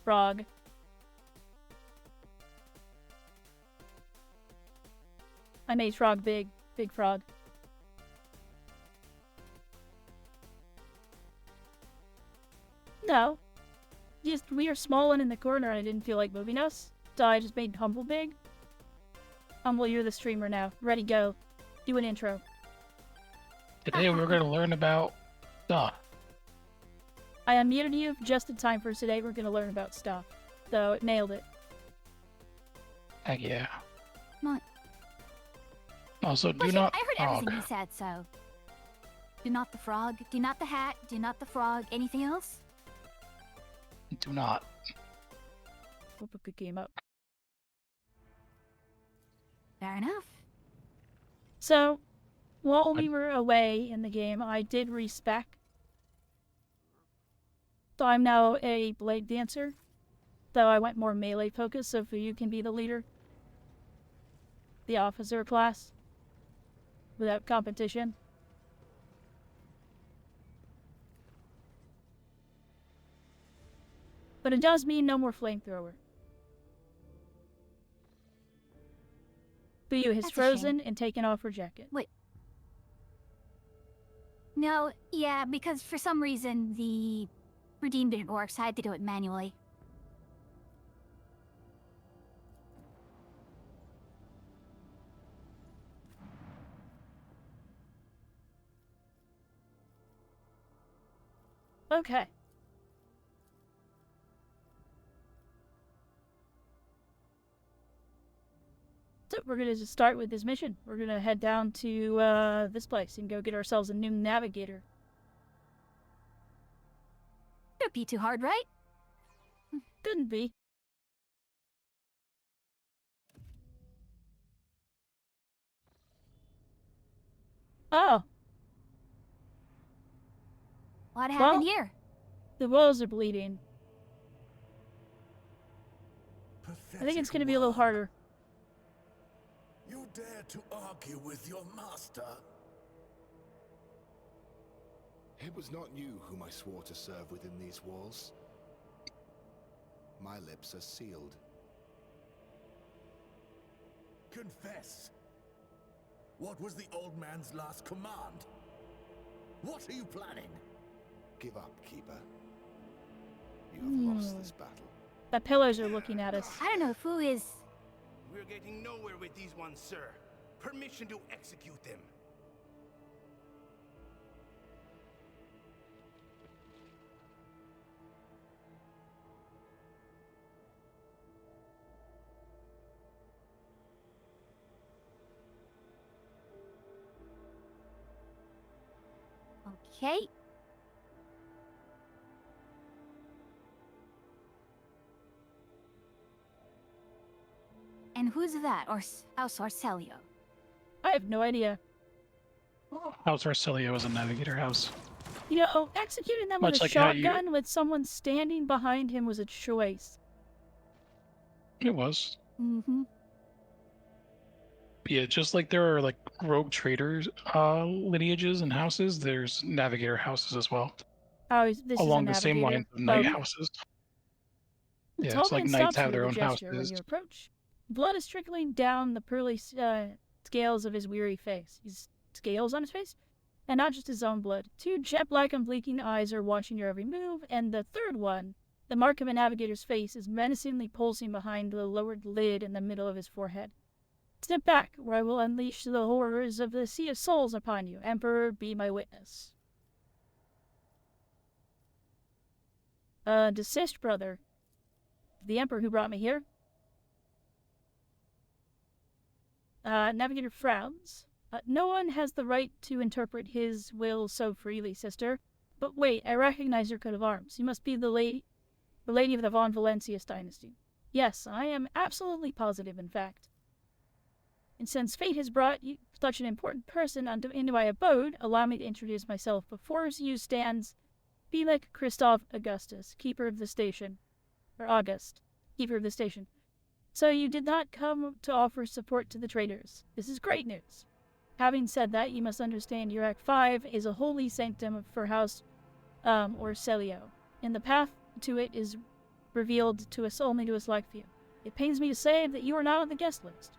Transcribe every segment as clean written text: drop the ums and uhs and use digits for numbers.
frog. I made frog big. Big frog. No. Just, we are small and in the corner and I didn't feel like moving us. So I just made Humble big. Humble, you're the streamer now. Ready, go. Do an intro. Today we're going to learn about stuff. I unmuted you just in time for today. We're going to learn about stuff. So it nailed it. Heck yeah. Come on. Also, do Bullshit, not I heard frog. everything you said, so... Do not the frog, do not the hat, do not the frog. Anything else? Do not. Hope a good game up. Fair enough. So, while we were away in the game, I did respec. So I'm now a blade dancer. Though I went more melee focused, so you can be the leader. The officer class. Without competition. But it does mean no more flamethrower. Buyu has That's a frozen and taken off her jacket. Wait. No, yeah, because for some reason the redeem didn't work, so I had to do it manually. Okay. So we're going to just start with this mission. We're going to head down to this place and go get ourselves a new navigator. It'd be too hard, right? Couldn't be. Oh, What happened Well- here? the walls are bleeding. I think it's going to be a little harder. You dare to argue with your master? It was not you whom I swore to serve within these walls. My lips are sealed. Confess. What was the old man's last command? What are you planning? Give up, Keeper. You have lost this battle. The pillars are looking at us. I don't know who is... We're getting nowhere with these ones, sir. Permission to execute them. Okay. And who's that? Or House Arcelio? I have no idea. House Arcelia was a navigator house. You know, executing them with Much a like how you- shotgun with someone standing behind him was a choice. It was. Mm-hmm. Yeah, just like there are like rogue traders lineages and houses, there's navigator houses as well. Oh, this Along the is a same navigator. lines of knight Okay. houses. The Yeah, tall it's like man knights stops have you their with own a gesture when houses. you approach. Blood is trickling down the pearly scales of his weary face. His scales on his face? And not just his own blood. Two jet black and blinking eyes are watching your every move, and the third one, the mark of a navigator's face, is menacingly pulsing behind the lowered lid in the middle of his forehead. Step back, or I will unleash the horrors of the Sea of Souls upon you. Emperor, be my witness. Desist, brother. The Emperor who brought me here. Navigator frowns. No one has the right to interpret his will so freely, sister. But wait, I recognize your coat of arms. You must be the lady of the Von Valencius dynasty. Yes, I am absolutely positive, in fact. And since fate has brought you such an important person into my abode, allow me to introduce myself. Before you stands Felix Christoph Augustus, keeper of the station. Or August, keeper of the station. So you did not come to offer support to the traitors. This is great news. Having said that, you must understand your Act 5 is a holy sanctum for House Orcelio, and the path to it is revealed to us only to a select few. It pains me to say that you are not on the guest list.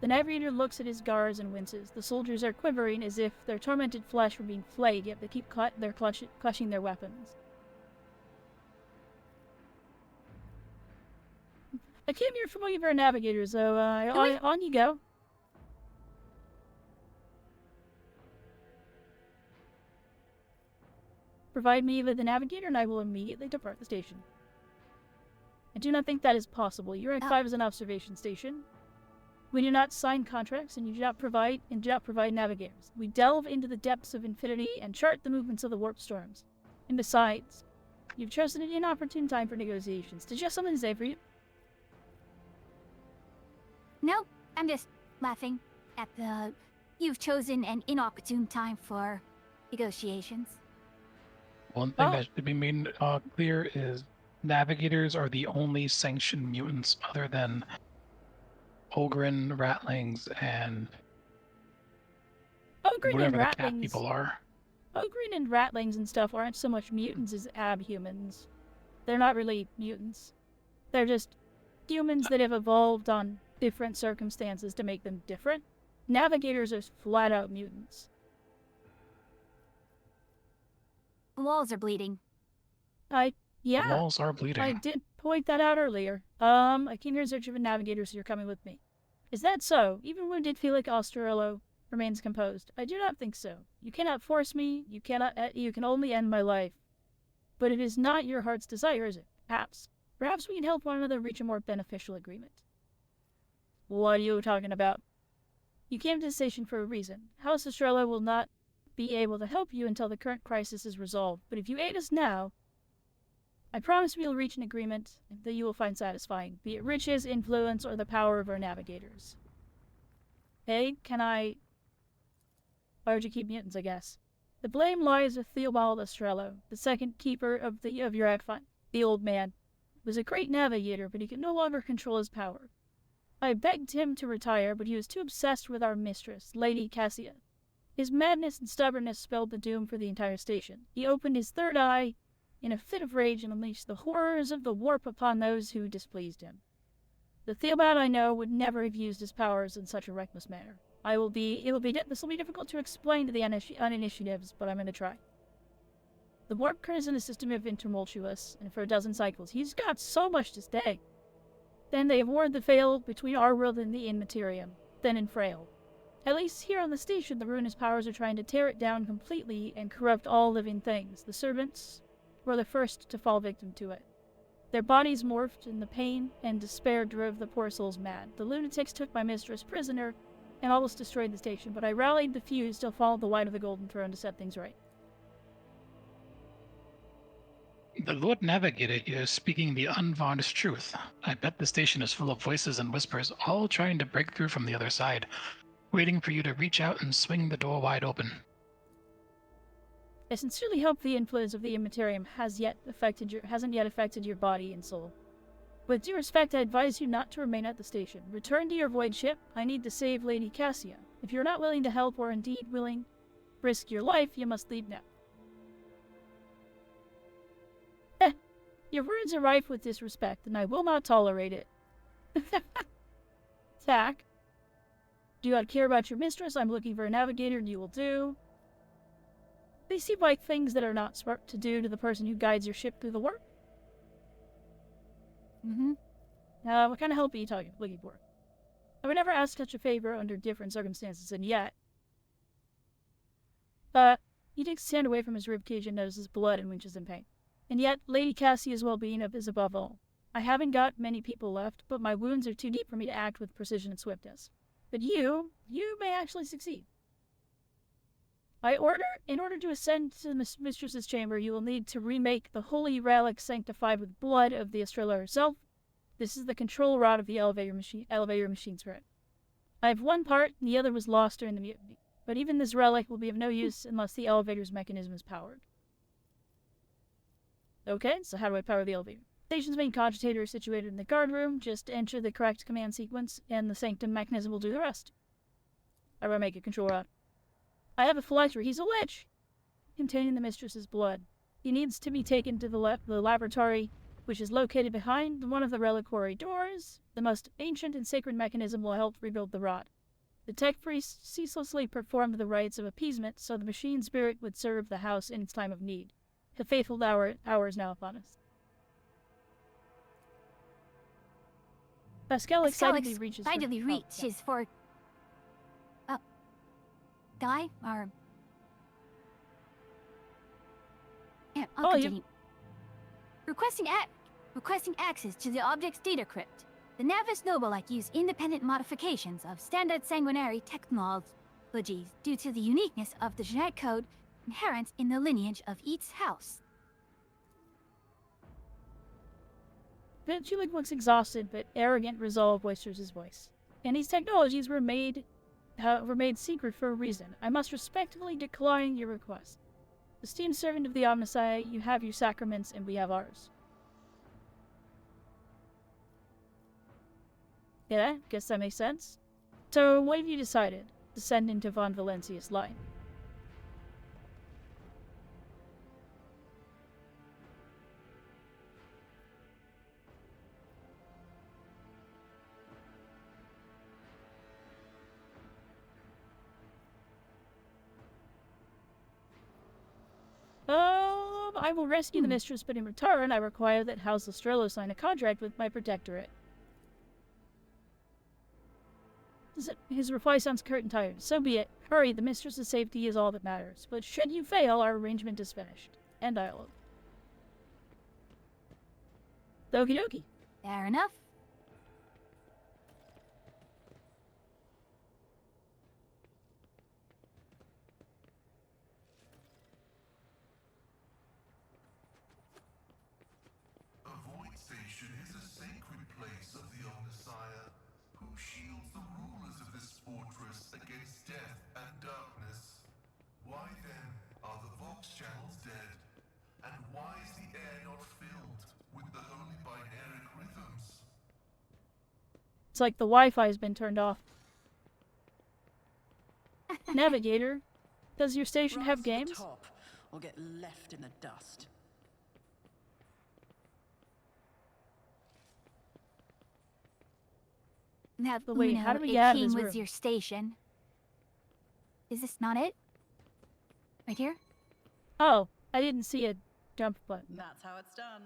The navigator looks at his guards and winces. The soldiers are quivering as if their tormented flesh were being flayed, yet they keep clutching their weapons. I came here for one of our navigators, so on you go. Provide me with the navigator and I will immediately depart the station. I do not think that is possible. Your Rank 5 is an observation station. We do not sign contracts and do not provide navigators. We delve into the depths of infinity and chart the movements of the warp storms. And besides, you've chosen an inopportune time for negotiations. Did you have something to say for you? No, I'm just laughing at the... You've chosen an inopportune time for negotiations. One thing that should be made clear is navigators are the only sanctioned mutants other than Ogren, Ratlings, and Ogren whatever and the cat Ratlings. people are. Ogren and Ratlings and stuff aren't so much mutants as abhumans. They're not really mutants. They're just humans that have evolved on different circumstances to make them different. Navigators are flat out mutants. The walls are bleeding. The Yeah, walls are bleeding. I did point that out earlier. I came here in search of a navigator, so you're coming with me. Is that so? Even wounded Felix Ostrello remains composed. I do not think so. You cannot force me. You can only end my life. But it is not your heart's desire, is it? Perhaps we can help one another reach a more beneficial agreement. What are you talking about? You came to the station for a reason. House Ostrello will not be able to help you until the current crisis is resolved. But if you aid us now, I promise we will reach an agreement that you will find satisfying, be it riches, influence, or the power of our navigators. Hey, why would you keep mutants, I guess? The blame lies with Theobald Ostrello, the second keeper of your Ekfine. The old man was a great navigator, but he could no longer control his power. I begged him to retire, but he was too obsessed with our mistress, Lady Cassia. His madness and stubbornness spelled the doom for the entire station. He opened his third eye in a fit of rage and unleashed the horrors of the warp upon those who displeased him. The Theobald I know would never have used his powers in such a reckless manner. This will be difficult to explain to the uninitiatives, but I'm going to try. The warp current is in a system of intermultuous, and for a dozen cycles, he's got so much to say. Then they have warred the veil between our world and the Immaterium, then in Frail. At least here on the station, the ruinous powers are trying to tear it down completely and corrupt all living things. The servants were the first to fall victim to it. Their bodies morphed, and the pain and despair drove the poor souls mad. The lunatics took my mistress prisoner and almost destroyed the station, but I rallied the few who still followed the light of the Golden Throne to set things right. The Lord Navigator here is speaking the unvarnished truth. I bet the station is full of voices and whispers, all trying to break through from the other side, waiting for you to reach out and swing the door wide open. I sincerely hope the influence of the Immaterium hasn't yet affected your body and soul. With due respect, I advise you not to remain at the station. Return to your void ship. I need to save Lady Cassia. If you're not willing to help or indeed willing to risk your life, you must leave now. Your words are rife with disrespect, and I will not tolerate it. Tack. Do you not care about your mistress? I'm looking for a navigator, and you will do. They seem like things that are not smart to do to the person who guides your ship through the warp. What kind of help are you looking for? I would never ask such a favor under different circumstances, and yet... He takes his hand away from his ribcage and notices blood and winches in pain. And yet, Lady Cassia's well-being is above all. I haven't got many people left, but my wounds are too deep for me to act with precision and swiftness. But you may actually succeed. In order to ascend to the mistress's chamber, you will need to remake the holy relic sanctified with blood of the Estrella herself. This is the control rod of the elevator machine spirit. I have one part, and the other was lost during the mutiny. But even this relic will be of no use unless the elevator's mechanism is powered. Okay, so how do I power the elevator? The station's main cogitator is situated in the guard room. Just enter the correct command sequence, and the sanctum mechanism will do the rest. How do I make a control rod? I have a phylactery. He's a lich! Containing the mistress's blood. He needs to be taken to the laboratory which is located behind one of the reliquary doors. The most ancient and sacred mechanism will help rebuild the rod. The tech priest ceaselessly performed the rites of appeasement so the machine spirit would serve the house in its time of need. The faithful hour is now upon us. Pascal excitedly reaches for... Guy? Or... Yeah, I'll continue. Requesting access to the object's data crypt. The Navis Nobolite use independent modifications of standard sanguinary technologies due to the uniqueness of the genetic code inherent in the lineage of each house. Ventulik looks exhausted, but arrogant resolve boisters his voice. And these technologies were made secret for a reason. I must respectfully decline your request. Esteemed servant of the Omnissiah, you have your sacraments and we have ours. Yeah, guess that makes sense. So, what have you decided? Descend into Von Valencia's line. I will rescue the mistress, but in return, I require that House Lestrello sign a contract with my protectorate. His reply sounds curt and tired. So be it. Hurry, the mistress's safety is all that matters. But should you fail, our arrangement is finished. End dialogue. Okie dokie. Fair enough. It's like the Wi-Fi has been turned off. Navigator, does your station Rise have to the games? top, or get left in the dust. Now, But wait, Uno, how do we it get out of came this with room? your station. Is this not it? Right here? Oh, I didn't see a jump button. That's how it's done.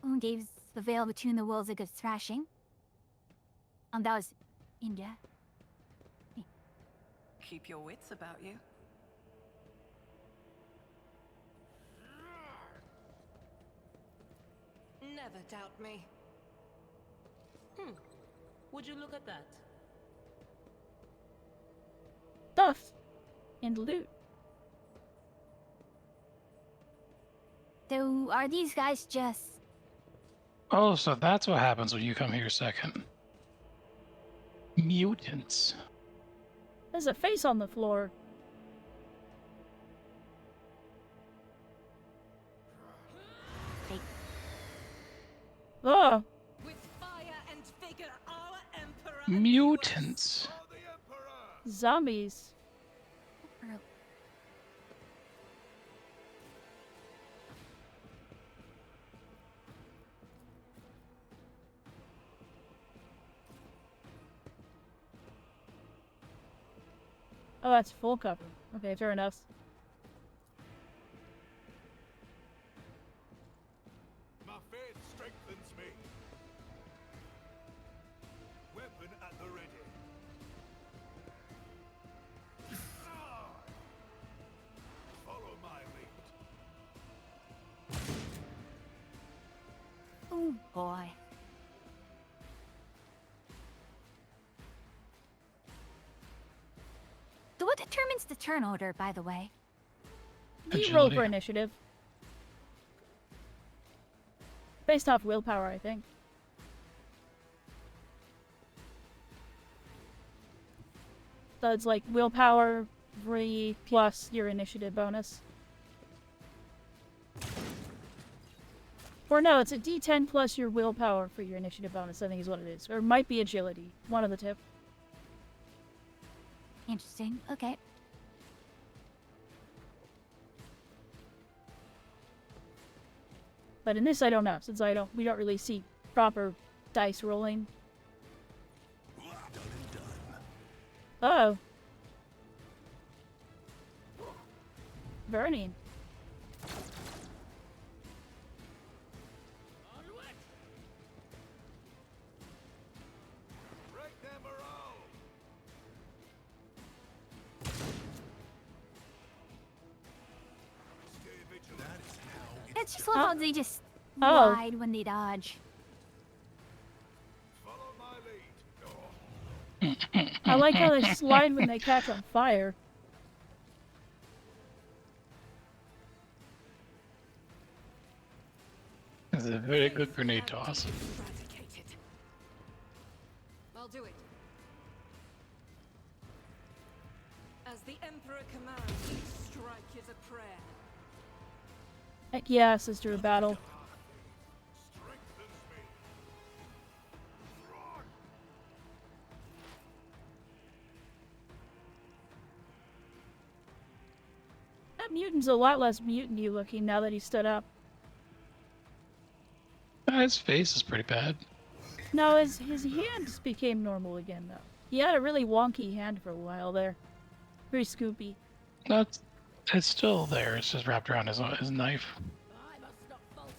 Who gave the veil between the worlds a good thrashing? That was India. Keep your wits about you. Never doubt me. Would you look at that? Stuff and loot. So, are these guys just... Oh, so that's what happens when you come here second. Mutants. There's a face on the floor. Oh, With fire and vigor, our emperor. Mutants. zombies. Oh, that's full cover. Okay, fair enough. My faith strengthens me. Weapon at the ready. Follow my lead. Oh boy. So what determines the turn order, by the way? You roll Agility. for initiative. Based off willpower, I think. So it's like willpower 3 plus your initiative bonus. Or no, it's a d10 plus your willpower for your initiative bonus, I think is what it is. Or it might be agility. One of the two. Interesting. Okay. But in this, I don't know, since we don't really see proper dice rolling. Oh. Burning. It's just love how they just Oh. slide when they dodge. I like how they slide when they catch on fire. It's a very good grenade toss. I'll do it. As the Emperor commands, each strike is a prayer. Heck yeah, Sister of Battle. That mutant's a lot less mutant-y looking now that he stood up. His face is pretty bad. No, his hands became normal again, though. He had a really wonky hand for a while there. Very scoopy. It's still there. It's just wrapped around his knife. I must not falter.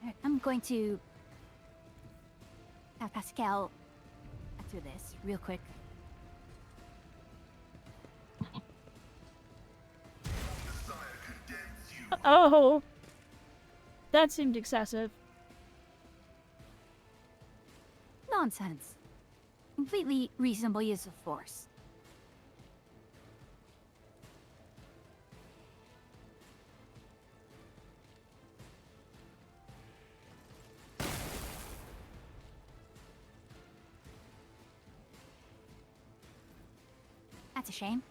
Alright, I'm going to have Pascal do this real quick. Oh! That seemed excessive. Nonsense. Completely reasonable use of force. That's a shame.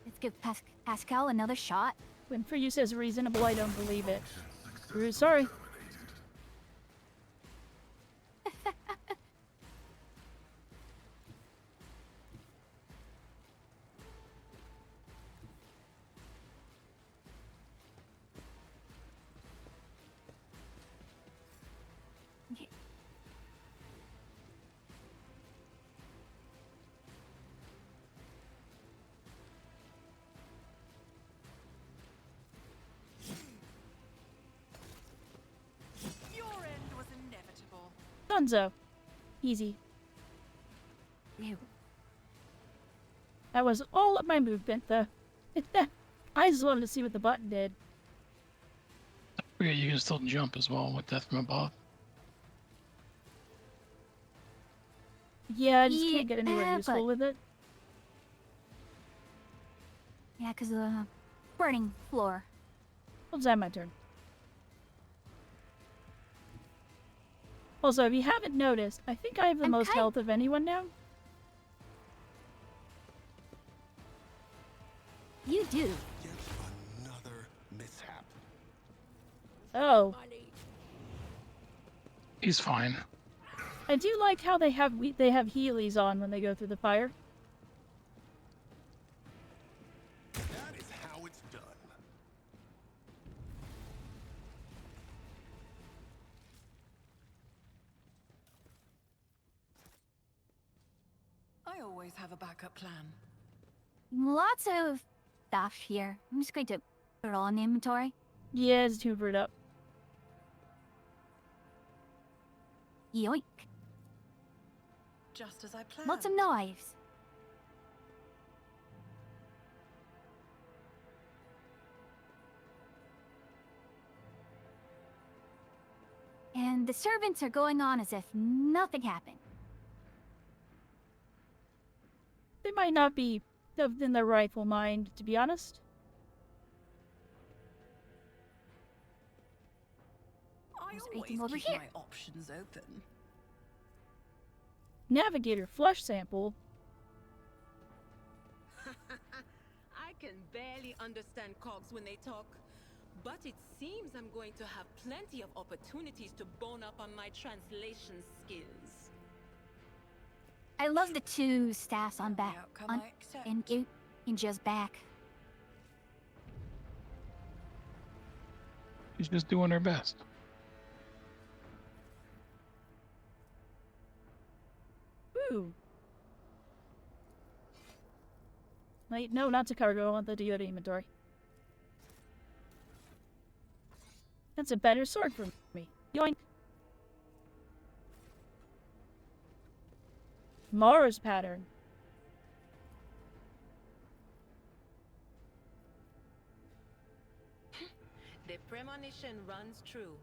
Let's give Pascal another shot. When for you says reasonable, I don't believe it. We're sorry. Okay. Your end was inevitable. Dunzo. Easy. Ew. That was all of my movement, though. I just wanted to see what the button did. Yeah, you can still jump as well with Death from Above. Yeah, I just can't get anywhere Yeah, useful but- with it. Yeah, because of the burning floor. Well, it's my turn. Also, if you haven't noticed, I think I have the I'm most kind- health of anyone now. You do. Yet another mishap. Oh, He's fine. I do like how they have Heelys on when they go through the fire. That is how it's done. I always have a backup plan. Lots of stuff here. I'm just going to put it all in the inventory. Yeah, just hoover it up. Yoink. Just as I planned. Lots of knives. And the servants are going on as if nothing happened. They might not be in their rightful mind, to be honest. I There's always anything over keep here. my options open. Navigator flush sample. I can barely understand cogs when they talk, but it seems I'm going to have plenty of opportunities to bone up on my translation skills. I love the two staffs on The back, outcome on I accept. in just back. She's just doing her best. Ooh. Wait, no, not to cargo. I want the Toyota inventory. That's a better sword for me. Yoink. Mars pattern. The premonition runs true.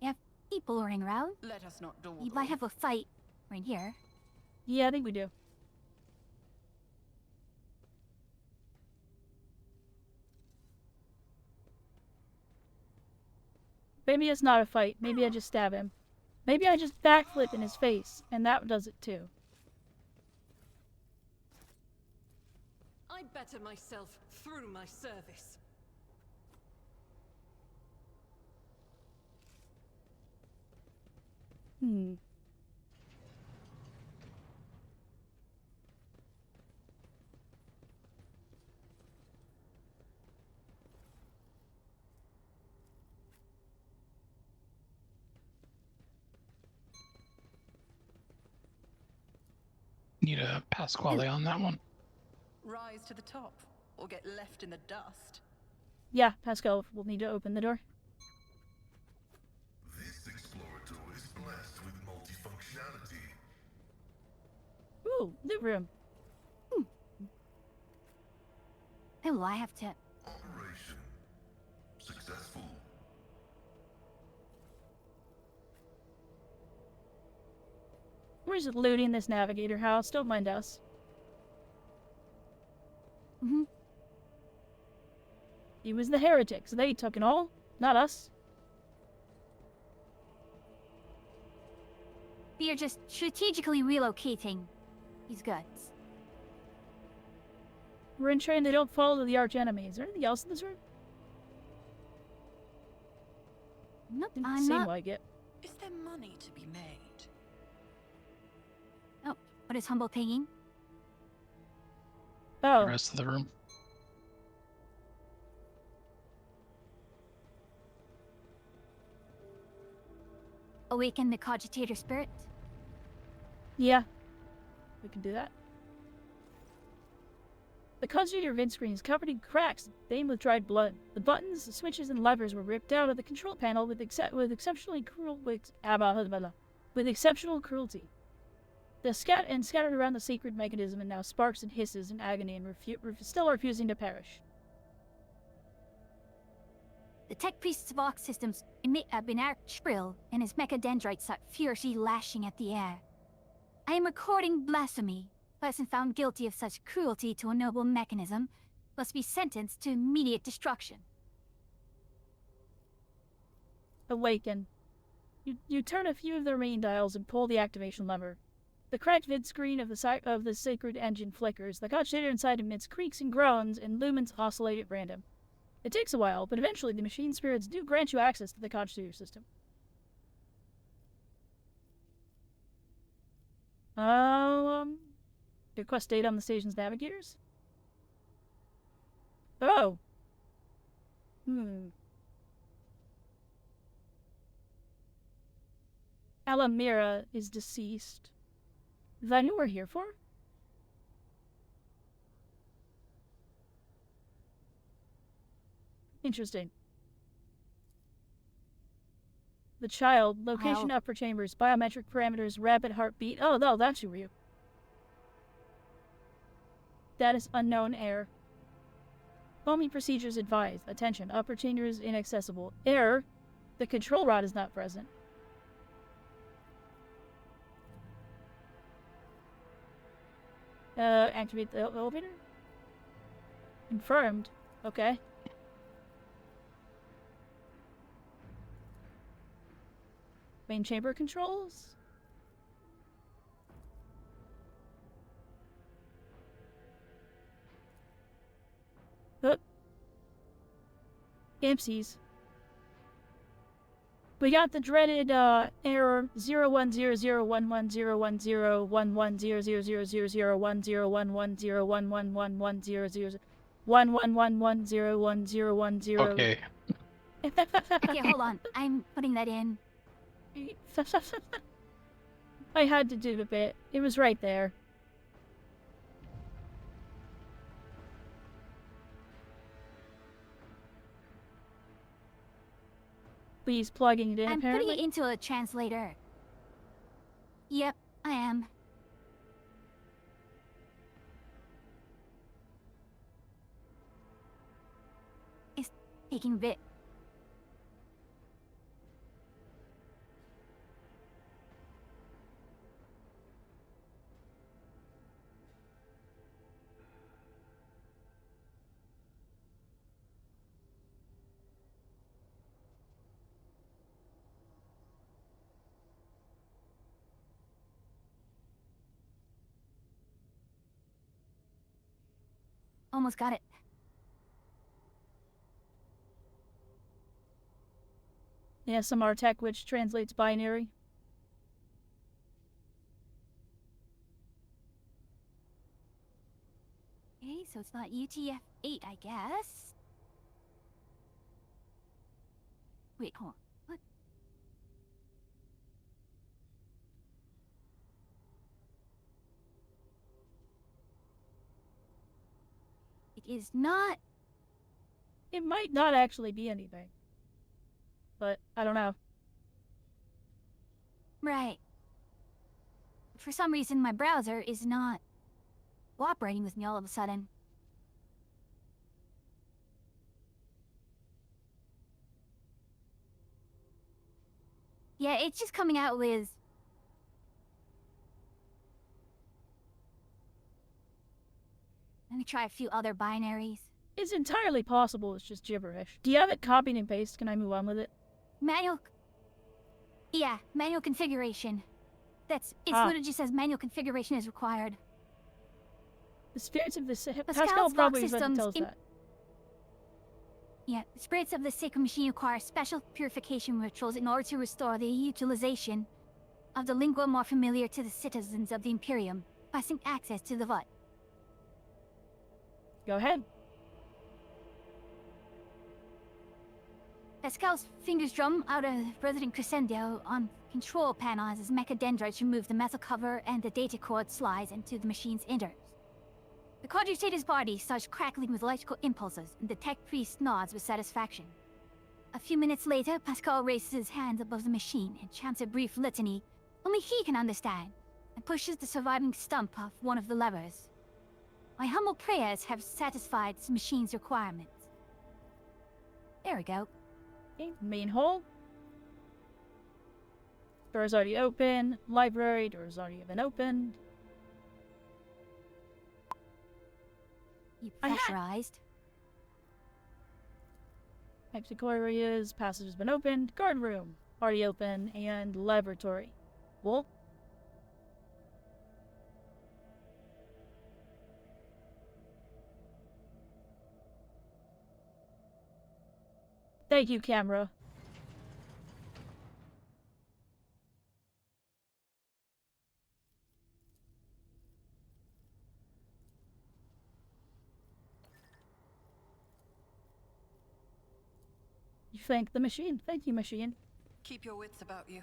You have people running around. Let us not dawdle. You might have a fight right here. Yeah, I think we do. Maybe it's not a fight. Maybe I just stab him. Maybe I just backflip in his face, and that does it too. I better myself through my service. Hmm. Need a Pasquale on that one. Rise to the top, or get left in the dust. Yeah, Pascal will need to open the door. This explorator is blessed with multifunctionality. Ooh, loot room. Oh, I have to. Operation successful. We're just looting this navigator house. Don't mind us. He was the heretics. They took it all, not us. We are just strategically relocating these goods. We're ensuring they don't fall to the arch enemy. Is there anything else in this room? Nope, Didn't I'm seem not. like it. Is there money to be made? Oh, what is Humble paying? The Oh, rest of the room. Awaken the cogitator spirit. yeah. We can do that. The cogitator vid screen is covered in cracks, stained with dried blood. The buttons, switches, and levers were ripped out of the control panel with exceptional cruelty. Scattered around the sacred mechanism, and now sparks and hisses in agony and still refusing to perish. The tech priest's Vox systems emit a binary shrill, and his mechadendrites start furiously lashing at the air. I am recording blasphemy. Person found guilty of such cruelty to a noble mechanism must be sentenced to immediate destruction. Awaken. You turn a few of the remaining dials and pull the activation lever. The cracked vid screen of the sacred engine flickers. The cogitator inside emits creaks and groans, and lumens oscillate at random. It takes a while, but eventually the machine spirits do grant you access to the cogitator system. Request data on the station's navigators? Oh. Alamira is deceased. Is that who we're here for? Interesting. The child, location upper chambers, biometric parameters, rapid heartbeat. Oh, no, that's who you. Status unknown error. Foaming procedures advised. Attention, upper chambers inaccessible. Error. The control rod is not present. Activate the elevator? Confirmed. Okay. Main chamber controls? Oopsies. We got the dreaded error 0100110110101100111111111010. Okay. Okay, hold on. I'm putting that in. I had to do a bit. It was right there. Please plugging it in, I'm apparently. putting it into a translator. Yep, I am. It's taking a bit. Almost got it. ASMR tech, which translates binary. Okay, so it's not UTF-8, I guess. Wait, hold on. What? It is not. It might not actually be anything. But I don't know. Right. For some reason, my browser is not cooperating with me all of a sudden. Yeah, it's just coming out with... Let me try a few other binaries. It's entirely possible it's just gibberish. Do you have it copied and pasted? Can I move on with it? Manual... Yeah, manual configuration. It's Ah. literally just says manual configuration is required. The spirits of the Pascal's Pascal probably lock is what systems tells in- that. Yeah, the spirits of the sacred machine require special purification rituals in order to restore the utilization of the lingua more familiar to the citizens of the Imperium, passing access to the vault. Go ahead. Pascal's fingers drum out a resident crescendo on control panel as his mechadendrites remove the metal cover and the data cord slides into the machine's innards. The cogitator's body starts crackling with electrical impulses, and the tech priest nods with satisfaction. A few minutes later, Pascal raises his hands above the machine and chants a brief litany only he can understand, and pushes the surviving stump off one of the levers. My humble prayers have satisfied the machine's requirements. There we go. Okay, main hall. Door's already open. Library, door's already been opened. You I had- pressurized. Exit corridors, passage has been opened. Guard room, already open. And laboratory. Cool. Thank you, camera. You thank the machine. Thank you, machine. Keep your wits about you.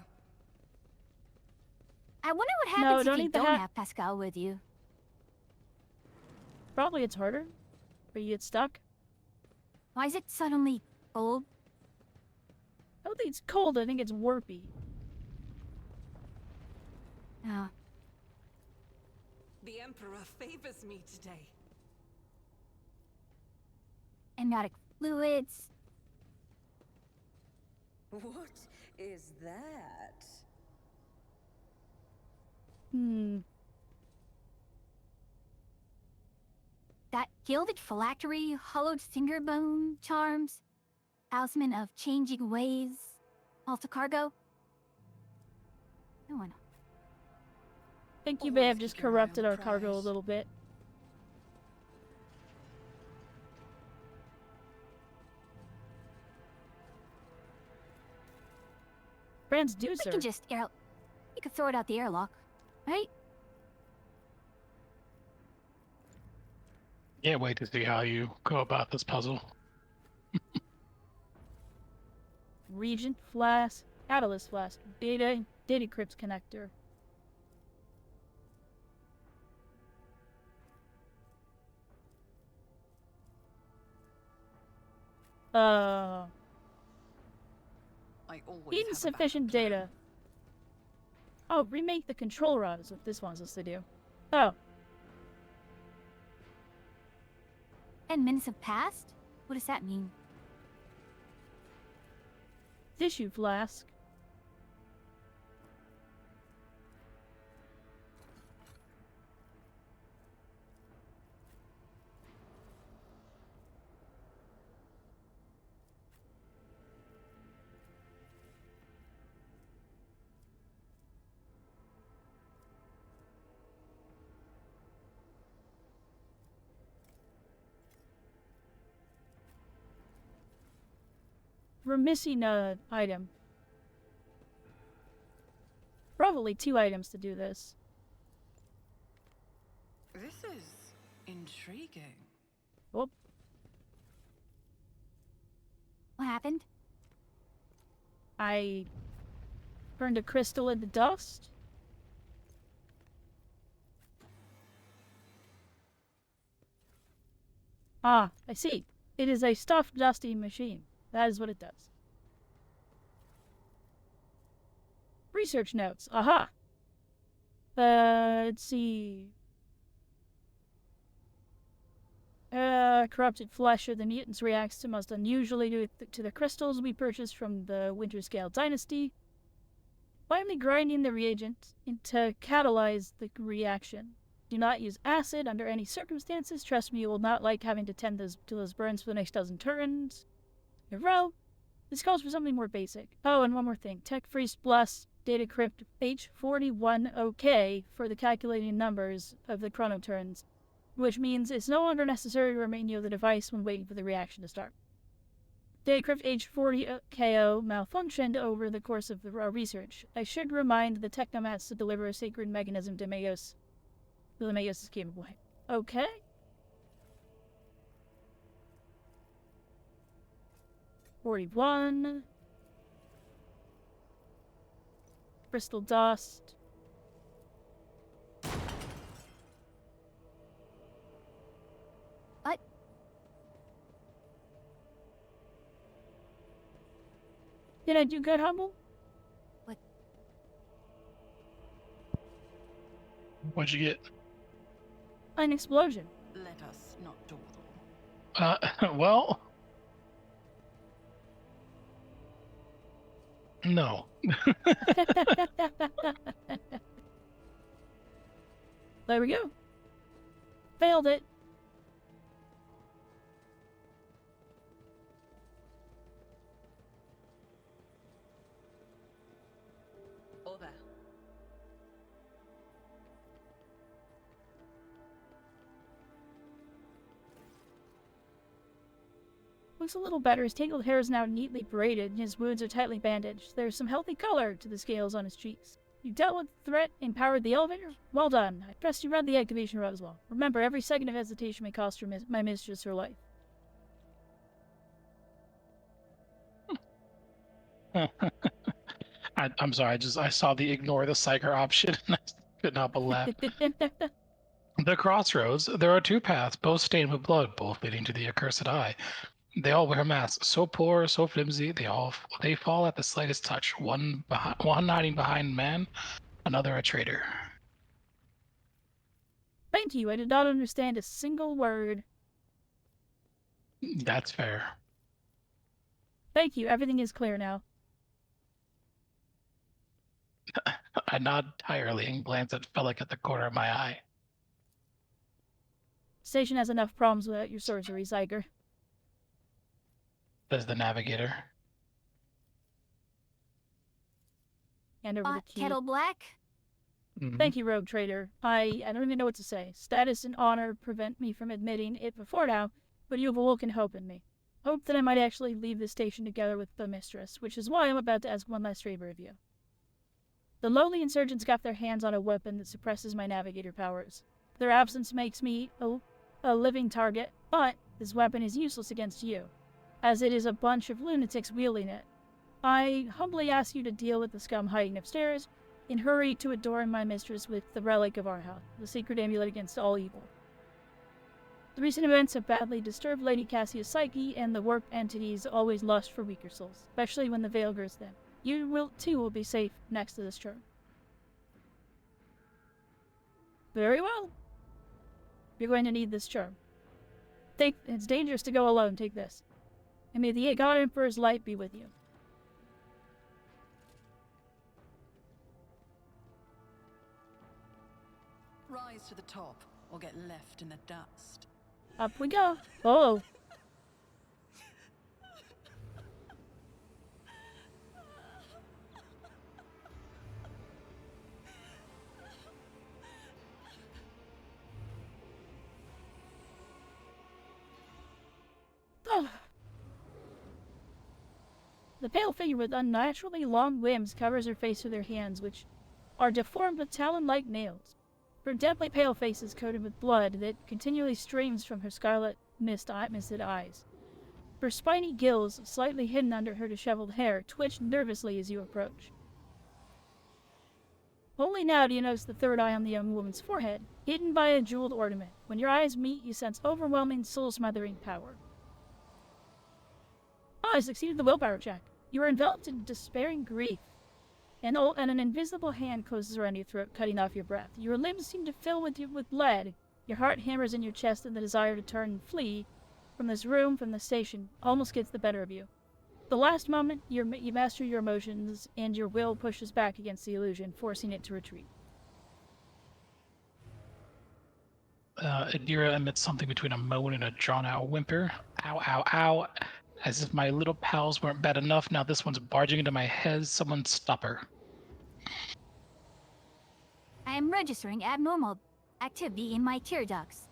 I wonder what No, happens don't if you need the don't hat. have Pascal with you. Probably it's harder. But you get stuck. Why is it suddenly cold? I don't think it's cold, I think it's warpy. Oh. The Emperor favors me today. Amniotic fluids. What is that? That gilded phylactery, hollowed finger bone charms, talisman of changing ways, also cargo? No one. I think you may Always have just keep your eye on corrupted the our cargo a prize. little bit. We Transducer. can just you could throw it out the airlock, right? Can't wait to see how you go about this puzzle. Regent flask. Catalyst flask. Data crypt connector. I always have a Insufficient backup plan. data. Oh, remake the control rod is what this wants us to do. Oh, 10 minutes have passed? What does that mean? tissue flask. We're missing an item. Probably 2 items to do this. This is intriguing. Oh, What happened? I burned a crystal into dust. Ah, I see. It is a stuffed dusty machine. That is what it does. Research notes. Aha. Let's see. Corrupted flesh of the mutants reacts to most unusually to the crystals we purchased from the Winterscale Dynasty. Finally grinding the reagent to catalyze the reaction. Do not use acid under any circumstances. Trust me, you will not like having to tend to those burns for the next dozen turns. In a row. This calls for something more basic. Oh, and one more thing. Tech Freeze Plus Data Crypt H41OK for the calculating numbers of the chrono turns, which means it's no longer necessary to remain near the device when waiting for the reaction to start. Data Crypt H40KO malfunctioned over the course of the research. I should remind the technomats to deliver a sacred mechanism to Mayos. The Mayos is capable. Okay. $41. Crystal dust. What? Did I do good, Humble? What'd you get? An explosion. Let us not dawdle. Well, no. There we go. Failed it. Over. Looks a little better. His tangled hair is now neatly braided, and his wounds are tightly bandaged. There's some healthy color to the scales on his cheeks. You dealt with the threat and powered the elevator? Well done. I trust you read the activation rod as well. Remember, every second of hesitation may cost my mistress her life. I'm sorry. I saw the ignore the psyker option, and I couldn't help but laugh. The crossroads. There are 2 paths, both stained with blood, both leading to the accursed eye. They all wear masks, so poor, so flimsy. They fall at the slightest touch. One hiding behind man, another a traitor. Thank you. I did not understand a single word. That's fair. Thank you. Everything is clear now. I nod tiredly and glance at Fellick at the corner of my eye. Station has enough problems without your sorcery, Zyger. Says the navigator. Hand over the key. Kettle black? Thank you, Rogue Trader. I don't even know what to say. Status and honor prevent me from admitting it before now, but you have awoken hope in me. Hope that I might actually leave this station together with the mistress, which is why I'm about to ask one last favor of you. The lowly insurgents got their hands on a weapon that suppresses my navigator powers. Their absence makes me a living target, but this weapon is useless against you, as it is a bunch of lunatics wielding it. I humbly ask you to deal with the scum hiding upstairs, and hurry to adorn my mistress with the relic of our house, the secret amulet against all evil. The recent events have badly disturbed Lady Cassia's psyche, and the warped entities always lust for weaker souls, especially when the veil girs them. You will be safe next to this charm. Very well. You're going to need this charm. It's dangerous to go alone. Take this. And may the God Emperor's light be with you. Rise to the top, or get left in the dust. Up we go. Oh. Oh. The pale figure with unnaturally long limbs covers her face with her hands, which are deformed with talon-like nails. Her deadly pale face is coated with blood that continually streams from her scarlet misted eyes. Her spiny gills, slightly hidden under her disheveled hair, twitch nervously as you approach. Only now do you notice the third eye on the young woman's forehead, hidden by a jeweled ornament. When your eyes meet, you sense overwhelming, soul-smothering power. I succeeded the willpower check. You are enveloped in despairing grief. And an invisible hand closes around your throat, cutting off your breath. Your limbs seem to fill with lead. Your heart hammers in your chest, and the desire to turn and flee from this room, from the station, almost gets the better of you. The last moment, you master your emotions, and your will pushes back against the illusion, forcing it to retreat. Adira emits something between a moan and a drawn-out whimper. Ow, ow, ow. As if my little pals weren't bad enough, now this one's barging into my head. Someone stop her. I am registering abnormal activity in my tear ducts.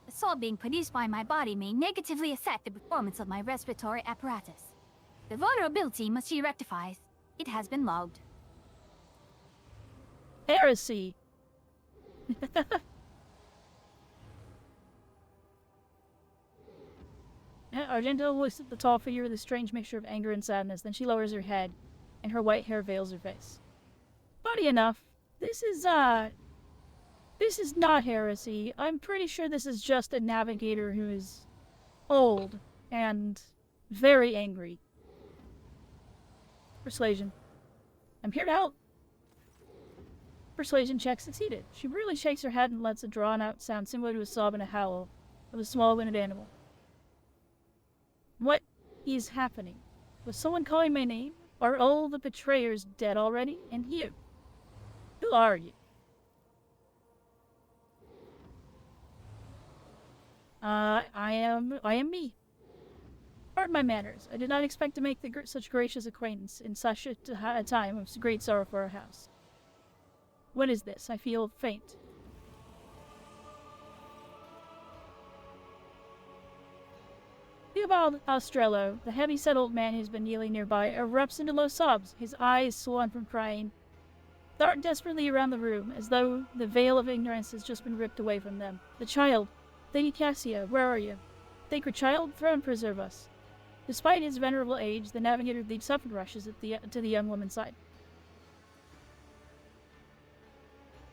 The salt being produced by my body may negatively affect the performance of my respiratory apparatus. The vulnerability must be rectified. It has been logged. Heresy! Argento looks at the tall figure with a strange mixture of anger and sadness. Then she lowers her head, and her white hair veils her face. Funny enough, this is not heresy. I'm pretty sure this is just a navigator who is old and very angry. Persuasion. I'm here to help. Persuasion check succeeded. She really shakes her head and lets a drawn-out sound similar to a sob and a howl of a small winded animal. What is happening? Was someone calling my name? Are all the betrayers dead already? And you? Who are you? I am me. Pardon my manners. I did not expect to make such gracious acquaintance in such a time of great sorrow for our house. What is this? I feel faint. Theobald Ostrello, the heavy-set old man who's been kneeling nearby, erupts into low sobs, his eyes swollen from crying. Dart desperately around the room, as though the veil of ignorance has just been ripped away from them. The child, Lady Cassia, where are you? Sacred child, throne preserve us. Despite his venerable age, the navigator leaps up and rushes to the young woman's side.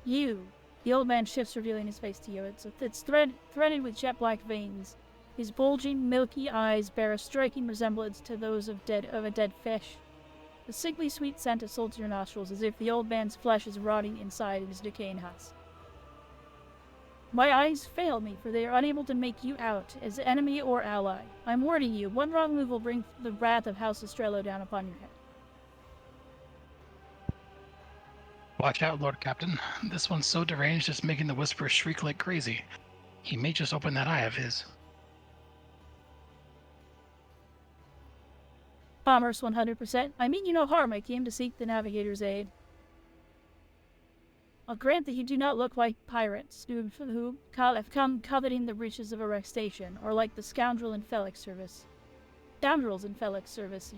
You. The old man shifts, revealing his face to you. It's threaded with jet-black veins. His bulging, milky eyes bear a striking resemblance to those of a dead fish. The sickly sweet scent assaults your nostrils, as if the old man's flesh is rotting inside his decaying husk. My eyes fail me, for they are unable to make you out, as enemy or ally. I'm warning you, one wrong move will bring the wrath of House Ostrello down upon your head. Watch out, Lord Captain. This one's so deranged it's making the Whisperer shriek like crazy. He may just open that eye of his. Commerce 100%. I mean you no harm. I came to seek the navigator's aid. I'll grant that you do not look like pirates who have come coveting the riches of a wrecked station, or like the scoundrels in Felix service.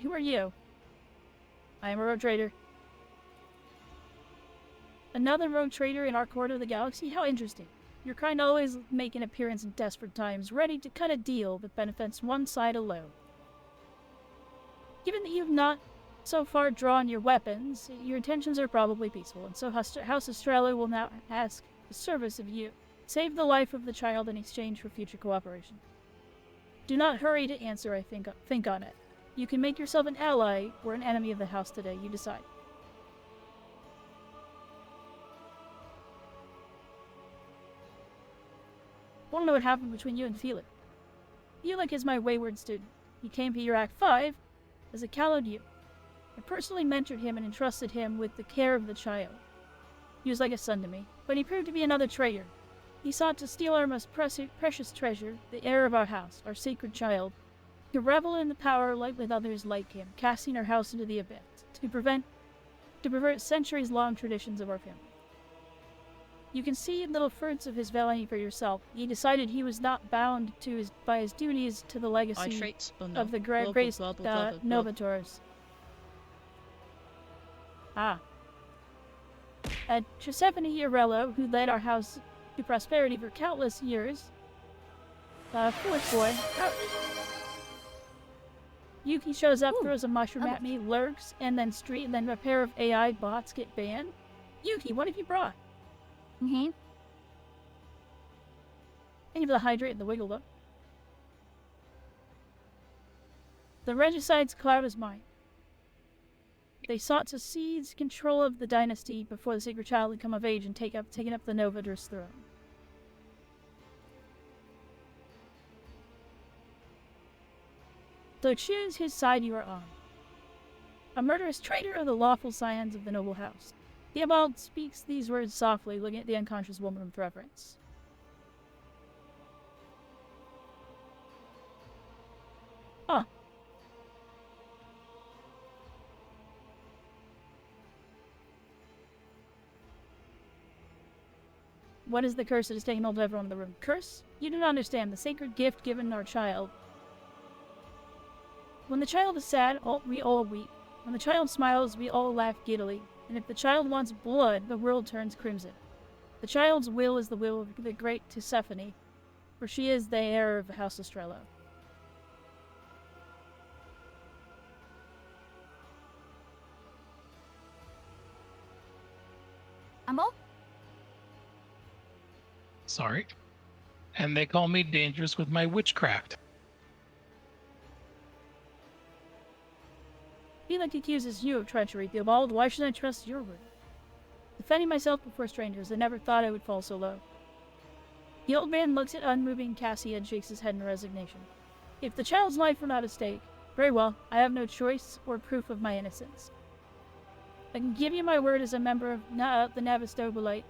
Who are you? I am a rogue trader. Another rogue trader in our quarter of the galaxy? How interesting. Your kind always make an appearance in desperate times, ready to cut a deal that benefits one side alone. Given that you've not so far drawn your weapons, your intentions are probably peaceful, and so House Estrella will now ask the service of you. Save the life of the child in exchange for future cooperation. Do not hurry to answer, think on it. You can make yourself an ally or an enemy of the house today, you decide. I want to know what happened between you and Felix. Felix is my wayward student. He came here Act 5 as a callowed youth. I personally mentored him and entrusted him with the care of the child. He was like a son to me, but he proved to be another traitor. He sought to steal our most precious treasure, the heir of our house, our sacred child, to revel in the power like with others like him, casting our house into the abyss, to pervert centuries-long traditions of our family. You can see little fruits of his villainy for yourself. He decided he was not bound by his duties to the legacy of the great Novators. Giuseppe Iarello, who led our house to prosperity for countless years. Foolish boy. Yuki shows up, throws a mushroom at me, lurks, and then a pair of AI bots get banned. Yuki, what have you brought? Mm-hmm. Any of the hydrate and the wiggle though. The regicide's cloud is mine. They sought to seize control of the dynasty before the sacred child had come of age and taken up the Novator's throne. So choose his side you are on. A murderous traitor or the lawful scions of the noble house. Theobald speaks these words softly, looking at the unconscious woman with reverence. Huh. What is the curse that is taking hold of everyone in the room? Curse? You do not understand. The sacred gift given our child. When the child is sad, we all weep. When the child smiles, we all laugh giddily. And if the child wants blood, the world turns crimson. The child's will is the will of the great Tisiphone, for she is the heir of the House Estrella. Amo? Sorry. And they call me dangerous with my witchcraft. Felix accuses you of treachery, Theobald. Why should I trust your word? Defending myself before strangers, I never thought I would fall so low. The old man looks at unmoving Cassie and shakes his head in resignation. If the child's life were not at stake, very well, I have no choice or proof of my innocence. I can give you my word as a member of the Navistobolite,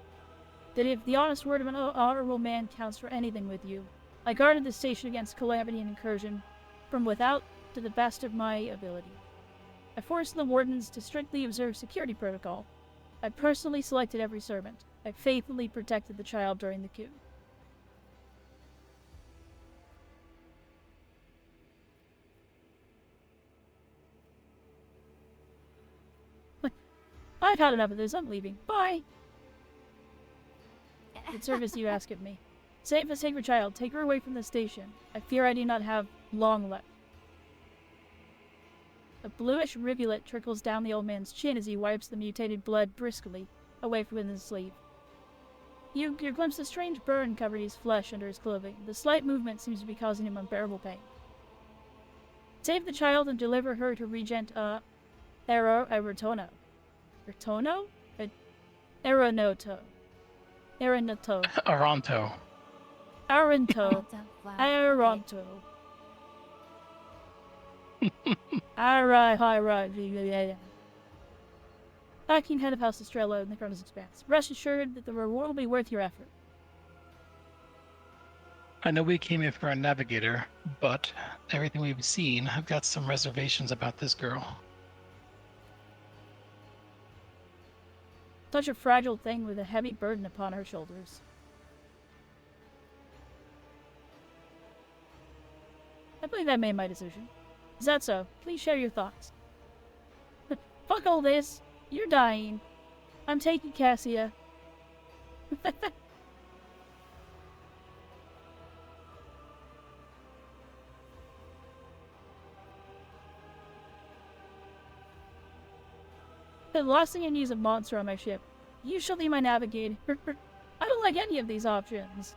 that if the honest word of an honorable man counts for anything with you, I guarded the station against calamity and incursion, from without to the best of my ability. I forced the wardens to strictly observe security protocol. I personally selected every servant. I faithfully protected the child during the coup. I've had enough of this. I'm leaving. Bye. What service do you ask of me? Save the sacred child. Take her away from the station. I fear I do not have long left. A bluish rivulet trickles down the old man's chin as he wipes the mutated blood briskly away from his sleeve. You glimpse a strange burn covered his flesh under his clothing. The slight movement seems to be causing him unbearable pain. Save the child and deliver her to Regent Arotono. Arotono? Aronoto. Aronoto. Aronto. Aronto. Aronto. Alright. Acting head of House Estrella in the Chronos Expanse. Rest assured that the reward will be worth your effort. I know we came here for a navigator, but everything we've seen, I've got some reservations about this girl. Such a fragile thing with a heavy burden upon her shoulders. I believe I made my decision. Is that so? Please share your thoughts. Fuck all this. You're dying. I'm taking Cassia. The last thing I need is a monster on my ship. You shall be my navigator. I don't like any of these options.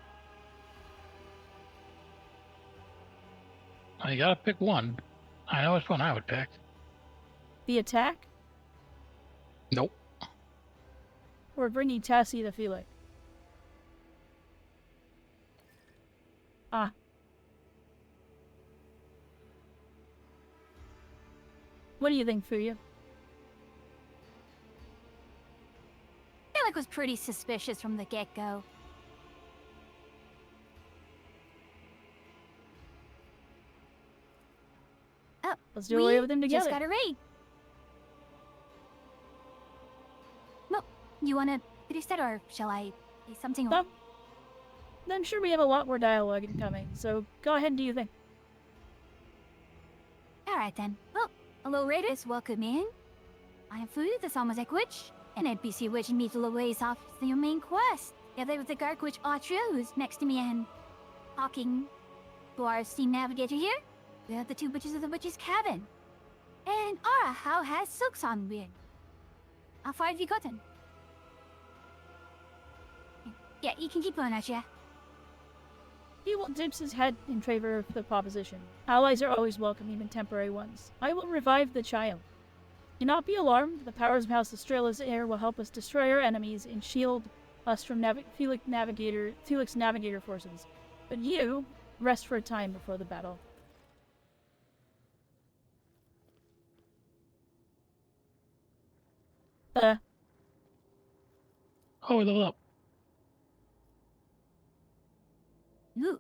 You gotta pick one. I know which one I would pick. The attack? Nope. Or bringing Tassie to Felix? Ah. What do you think, Fuya? Felix was pretty suspicious from the get-go. Oh, Let's do away we with them just together. got a raid. Well, you wanna finish that, or shall I say something? No. I'm sure we have a lot more dialogue incoming, so go ahead and do you think. Alright then. Well, hello raiders, welcome in. I am Fu, the Samazek Witch, an NPC witch immediately ways off to your main quest. Together with the Gark Witch Autria, who's next to me, and talking to our steam navigator here. We have the two witches of the witch's cabin. And Ara, how has Silkson been? How far have you gotten? Yeah, you can keep going, Autria. He will dips his head in favor of the proposition. Allies are always welcome, even temporary ones. I will revive the child. Do not be alarmed. The powers of House Estrela's heir will help us destroy our enemies and shield us from Felix Navigator forces. But you, rest for a time before the battle. Oh, we leveled up. Ooh.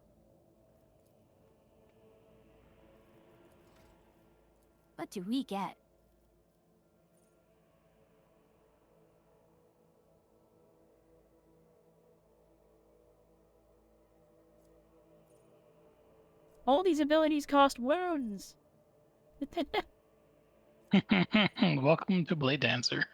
What do we get? All these abilities cost wounds. Welcome to Blade Dancer.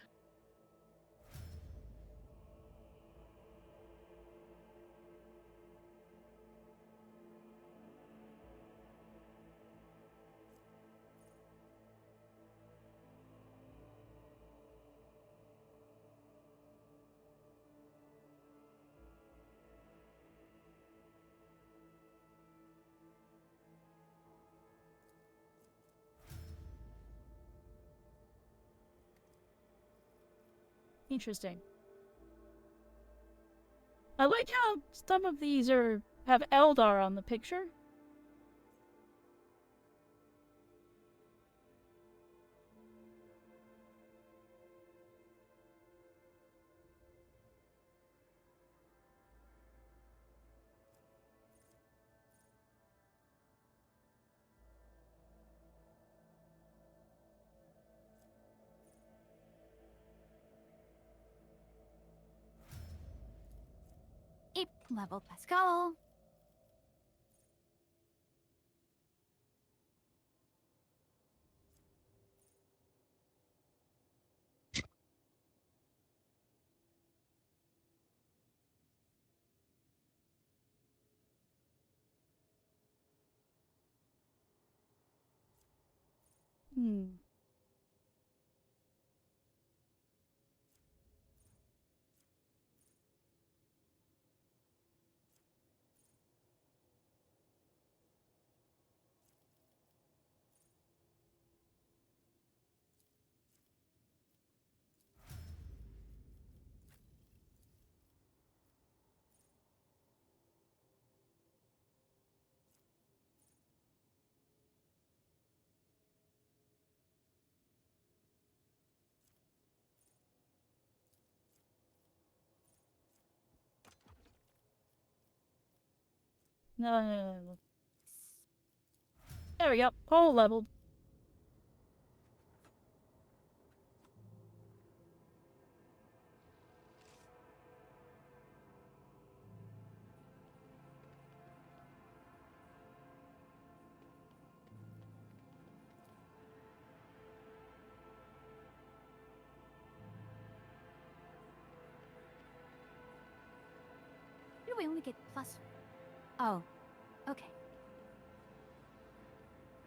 Interesting. I like how some of these have Eldar on the picture. Level Pascal. Hmm. No. There we go. All leveled. Why do we only get plus? Oh, okay.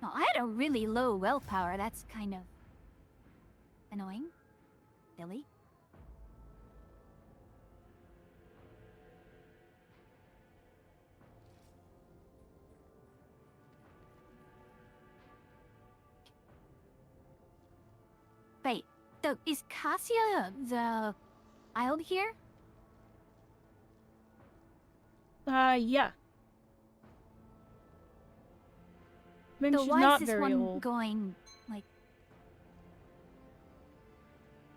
No, I had a really low willpower. That's kind of annoying. Silly. Wait, so is Cassia the child here? Yeah. I mean, So she's why not is this very one old. going like?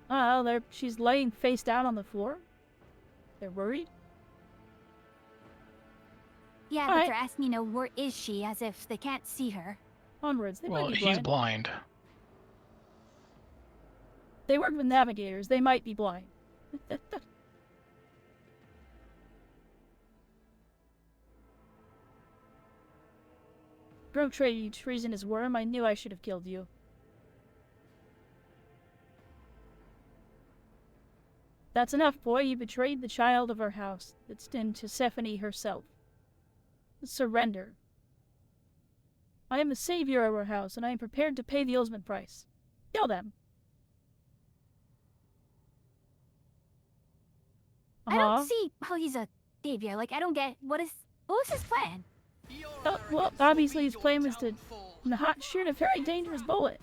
Oh, she's laying face down on the floor. They're worried. Yeah, All but right. they're asking, where is she, as if they can't see her. Onwards. They Well, might be he's blind. blind. They work with navigators. They might be blind. Don't trade you treasonous worm. I knew I should have killed you. That's enough, boy. You betrayed the child of our house. It's in Tisiphone herself. Surrender. I am the savior of our house, and I am prepared to pay the ultimate price. Kill them. I don't see how he's a savior. Like, I don't get what was his plan? Well, obviously his plan was to not shoot a very dangerous bullet.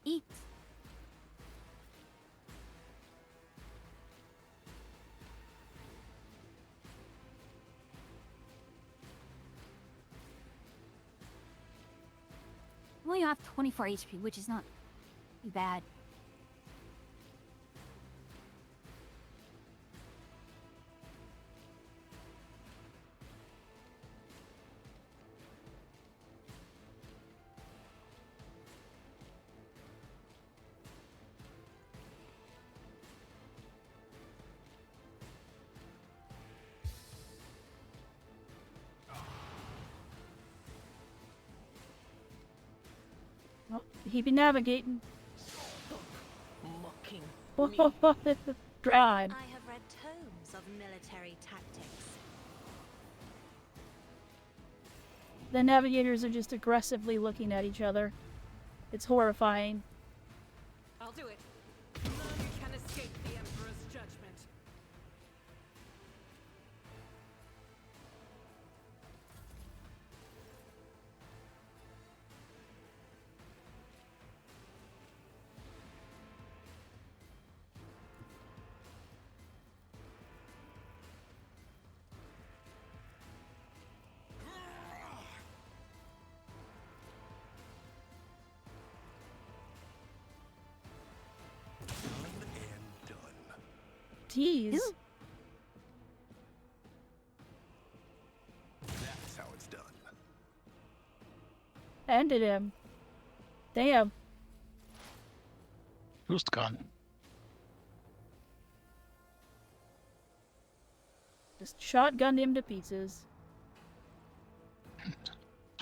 Eat. Well, you have 24 HP, which is not too bad. Well, he be navigating. Mocking. Drive. I have read tomes of military tactics. The navigators are just aggressively looking at each other. It's horrifying. I'll do it. None can escape the Emperor's judgment. And done. Tease. Ew. That's how it's done. Ended him. Damn. Boost gun. Just shotgunned him to pieces.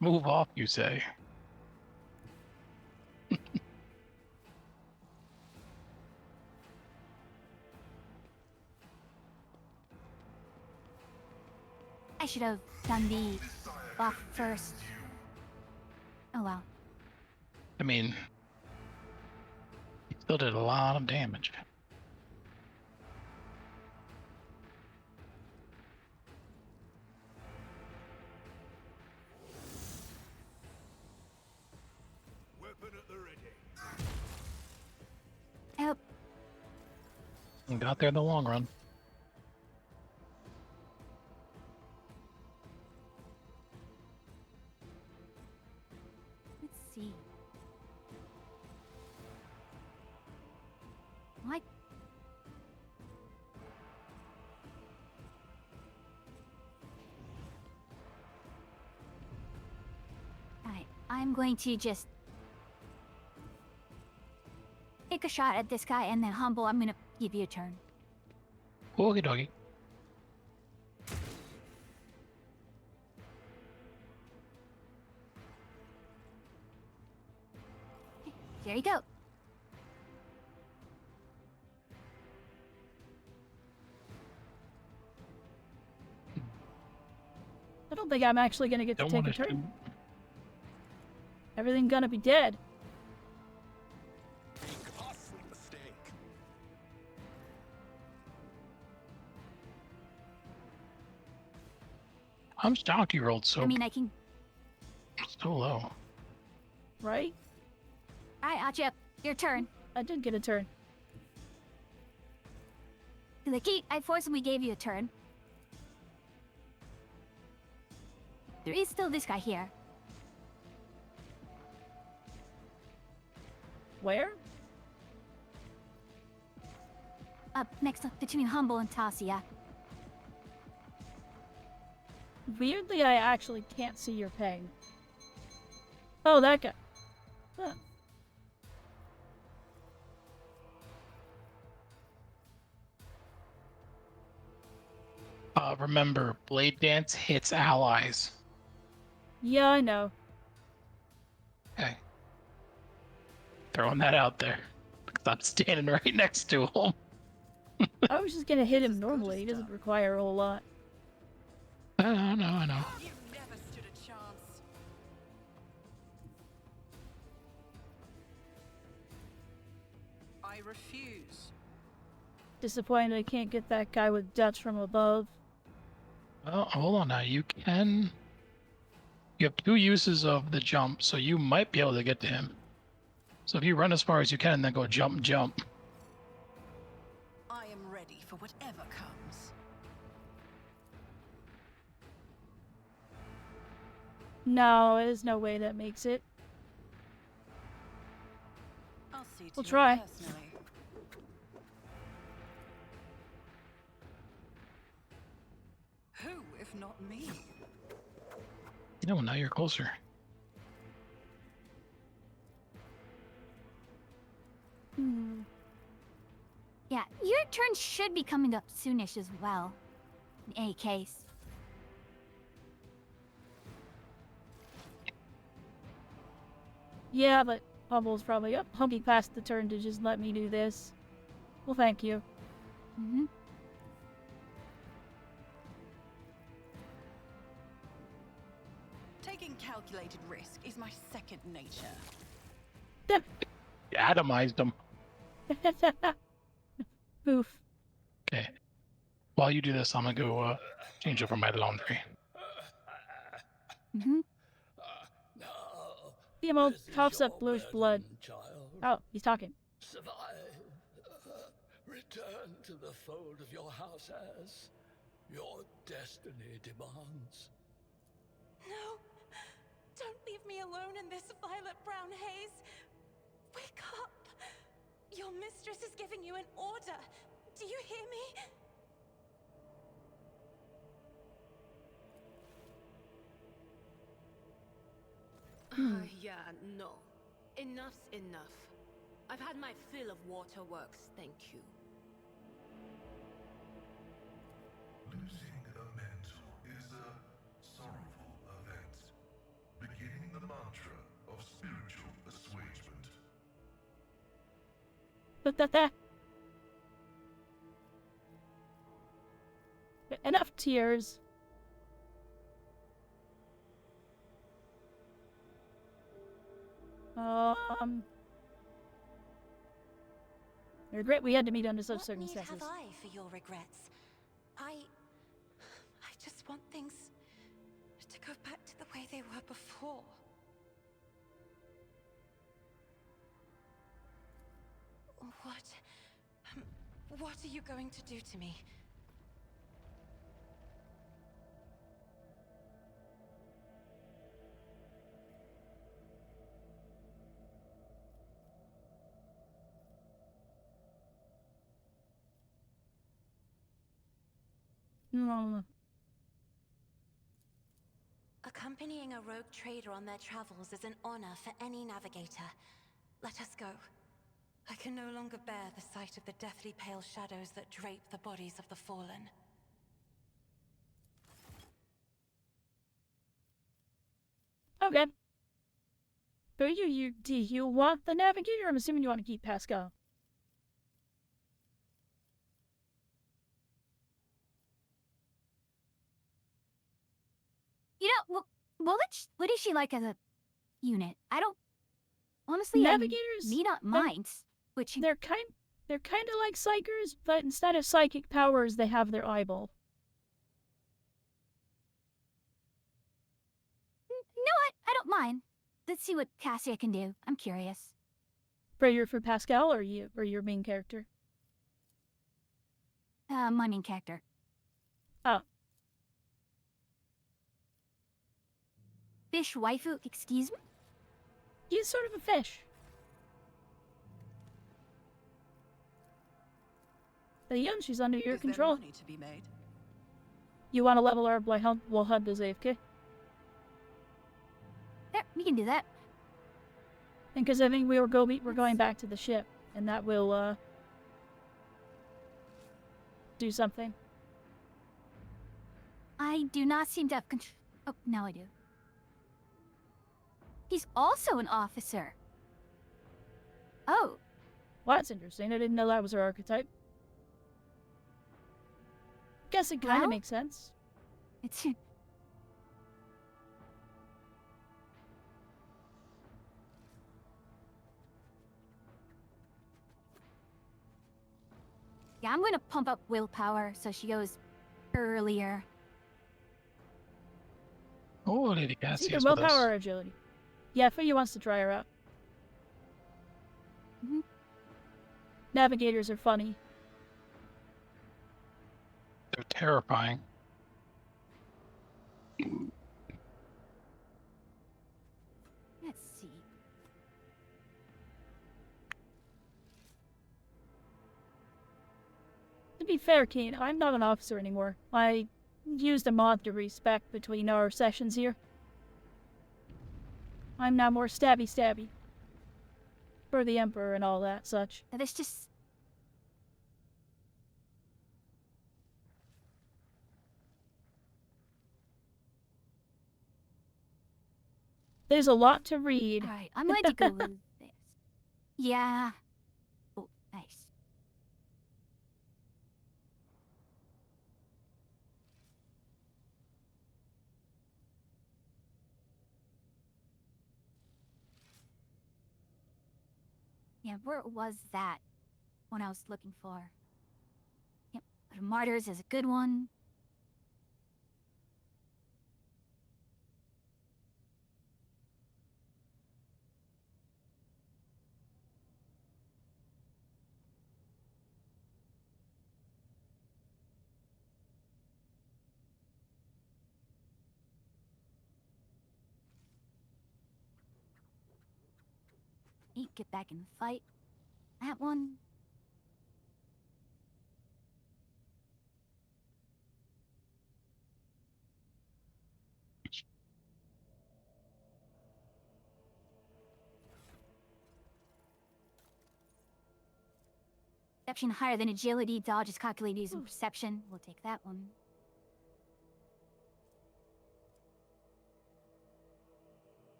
Move off, you say. I should have done the buff first. Oh well. I mean, he still did a lot of damage. Weapon at the ready. Help. And got there in the long run. Let's see. I'm going to just take a shot at this guy, and then Humble, I'm gonna give you a turn. Okie dokie. There you go. I don't think I'm actually gonna get to Don't take want a to turn. Everything gonna be dead. A costly mistake. I'm shocked you rolled so I mean, I can. so low. Right? Alright, Acha, your turn. I did get a turn. The key, I forcibly gave you a turn. There is still this guy here. Where? Up next up between Humble and Tasia. Weirdly, I actually can't see your ping. Oh, that guy. Huh. Remember, Blade Dance hits allies. Yeah, I know. Okay. Throwing that out there. Because I'm standing right next to him. I was just gonna hit It's him as good normally. as He doesn't done. require a whole lot. I know. You never stood a chance. I refuse. Disappointed I can't get that guy with Dutch from above. Well, hold on now. You can... You have 2 uses of the jump, so you might be able to get to him. So if you run as far as you can and then go jump, jump. I am ready for whatever comes. No, there's no way that makes it. I'll see to We'll it try. personally. Who, if not me? You know, now you're closer. Hmm. Yeah, your turn should be coming up soonish as well. In any case. Yeah, but Humble's probably up. Humpy passed the turn to just let me do this. Well, thank you. Mm-hmm. Taking calculated risk is my second nature. You atomized him. Poof. Okay. While you do this, I'm gonna go change over my laundry. Mm-hmm. Now, Timo this is coughs your up bluish burden, blood. child. Oh, he's talking. Survive. Return to the fold of your house as your destiny demands. No! Don't leave me alone in this violet-brown haze! Wake up! Your mistress is giving you an order! Do you hear me? Yeah, no. Enough's enough. I've had my fill of waterworks, thank you. Losing a mantle is a sorrowful event, beginning the mantra of spiritual assuagement. Enough tears. I regret we had to meet under such What need circumstances. have I for your regrets? I just want things to go back to the way they were before. What are you going to do to me? No. Accompanying a rogue trader on their travels is an honor for any navigator. Let us go. I can no longer bear the sight of the deathly pale shadows that drape the bodies of the fallen. Okay. But do you want the navigator? I'm assuming you want to keep Pascal. You know, what is she like as a unit? I don't honestly. Navigators, me not mind. Which they're kind of like psychers, but instead of psychic powers, they have their eyeball. you know what? I don't mind. Let's see what Cassia can do. I'm curious. Prayer for Pascal, or your main character? My main character. Oh. Fish waifu, excuse me? He's sort of a fish. But yeah, she's under your control. Money to be made? You want to level her up while Hunt is AFK? There, we can do that. And because I think we're going back to the ship, and that will do something. I do not seem to have control. Oh, now I do. He's also an officer. Oh. Well, that's interesting. I didn't know that was her archetype. Guess it kind of makes sense. It's... Yeah, I'm gonna pump up willpower so she goes earlier. Oh, Lady It's Cassie either is with willpower us. or agility. Yeah, Fuyu wants to try her out. Mm-hmm. Navigators are funny. They're terrifying. Let's see. To be fair, Kane, I'm not an officer anymore. I used a mod to respect between our sessions here. I'm now more stabby. For the Emperor and all that such. Now there's just... There's a lot to read. Alright, I'm going to go with this. Yeah. Oh, nice. Yeah, where was that one I was looking for? Yep, Martyrs is a good one. Get back in the fight. That one. Perception higher than agility. Dodge is calculated using perception. We'll take that one.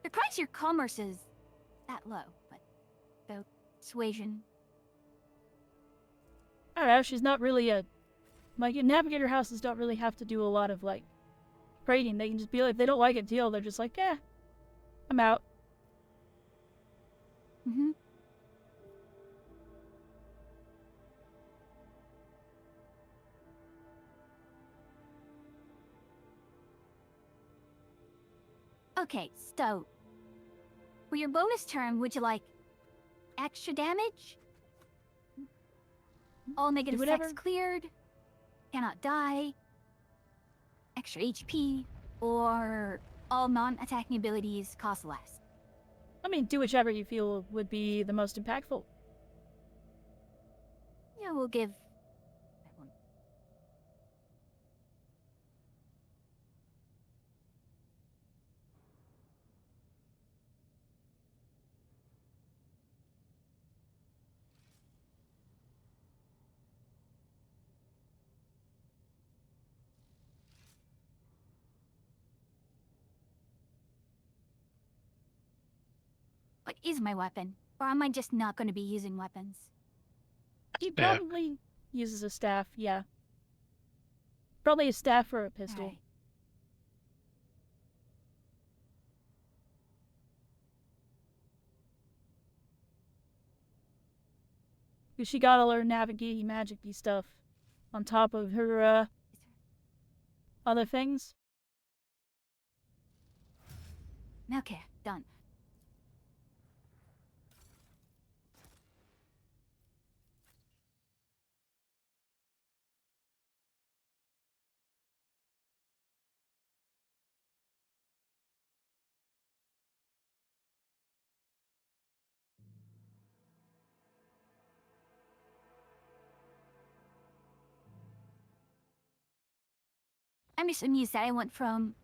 Surprised your commerce is that low, but though persuasion. I don't know, she's not really a... Like, Navigator houses don't really have to do a lot of, like, trading. They can just be like, if they don't like a deal, they're just like, I'm out. Mm-hmm. Okay, so... For your bonus turn, would you like extra damage? All negative effects cleared? cannot die, extra HP, or all non-attacking abilities cost less. I mean, do whichever you feel would be the most impactful. Yeah, we'll give that one. What is my weapon? Or am I just not going to be using weapons? He Yeah. probably uses a staff, yeah. Probably a staff or a pistol. Alright. Because she got all her navigate magic-y stuff on top of her, other things. Okay, done. I'm just amused that I went from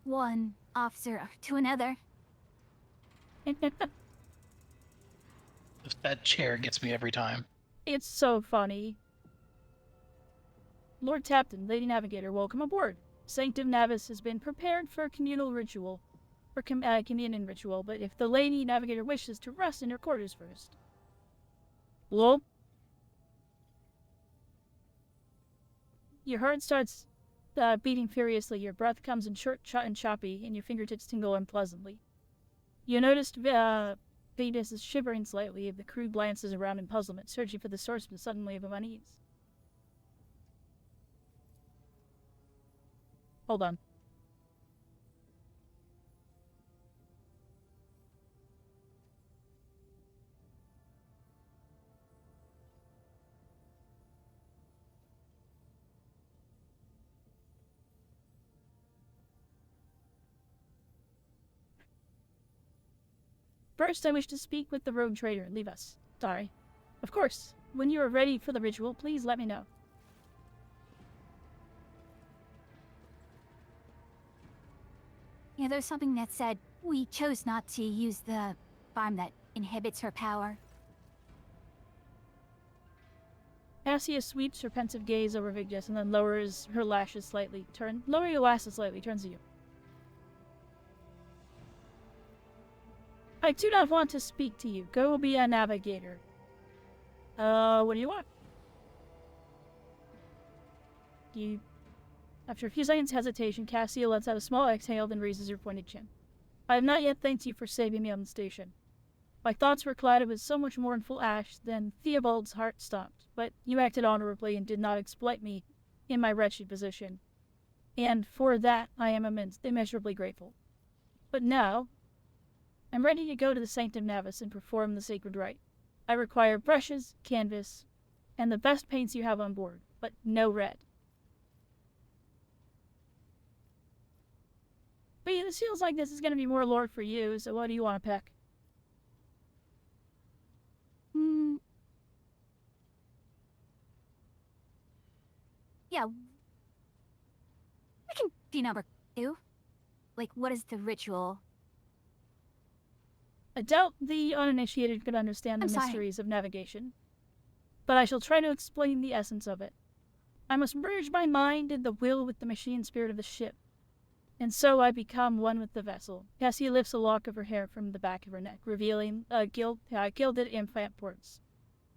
one officer to another. That chair gets me every time. It's so funny. Lord Tapton, Lady Navigator, welcome aboard. Sanctum Navis has been prepared for a communal ritual. For communion ritual, but if the Lady Navigator wishes to rest in her quarters first. Hello? Your heart starts beating furiously, your breath comes in short and choppy, and your fingertips tingle unpleasantly. You noticed Venus is shivering slightly as the crew glances around in puzzlement, searching for the source of the sudden wave of unease. Hold on. First, I wish to speak with the rogue trader. Leave us. Sorry. Of course. When you are ready for the ritual, please let me know. Yeah, there's something that said we chose not to use the farm that inhibits her power. Cassia sweeps her pensive gaze over Vigdis and then lowers her lashes slightly. Lower your lashes slightly, turns to you. I do not want to speak to you. Go be a navigator. What do you want? After a few seconds hesitation, Cassia lets out a small exhale, then raises her pointed chin. I have not yet thanked you for saving me on the station. My thoughts were clouded with so much mournful ash, then Theobald's heart stopped. But you acted honorably and did not exploit me in my wretched position. And for that, I am immeasurably grateful. But now, I'm ready to go to the Sanctum Navis and perform the sacred rite. I require brushes, canvas, and the best paints you have on board, but no red. But yeah, this feels like this is going to be more lore for you, so what do you want to pick? Yeah. We can do number 2. Like, what is the ritual? I doubt the uninitiated could understand the mysteries of navigation, but I shall try to explain the essence of it. I must merge my mind and the will with the machine spirit of the ship, and so I become one with the vessel. Cassia lifts a lock of her hair from the back of her neck, revealing gilded implant ports.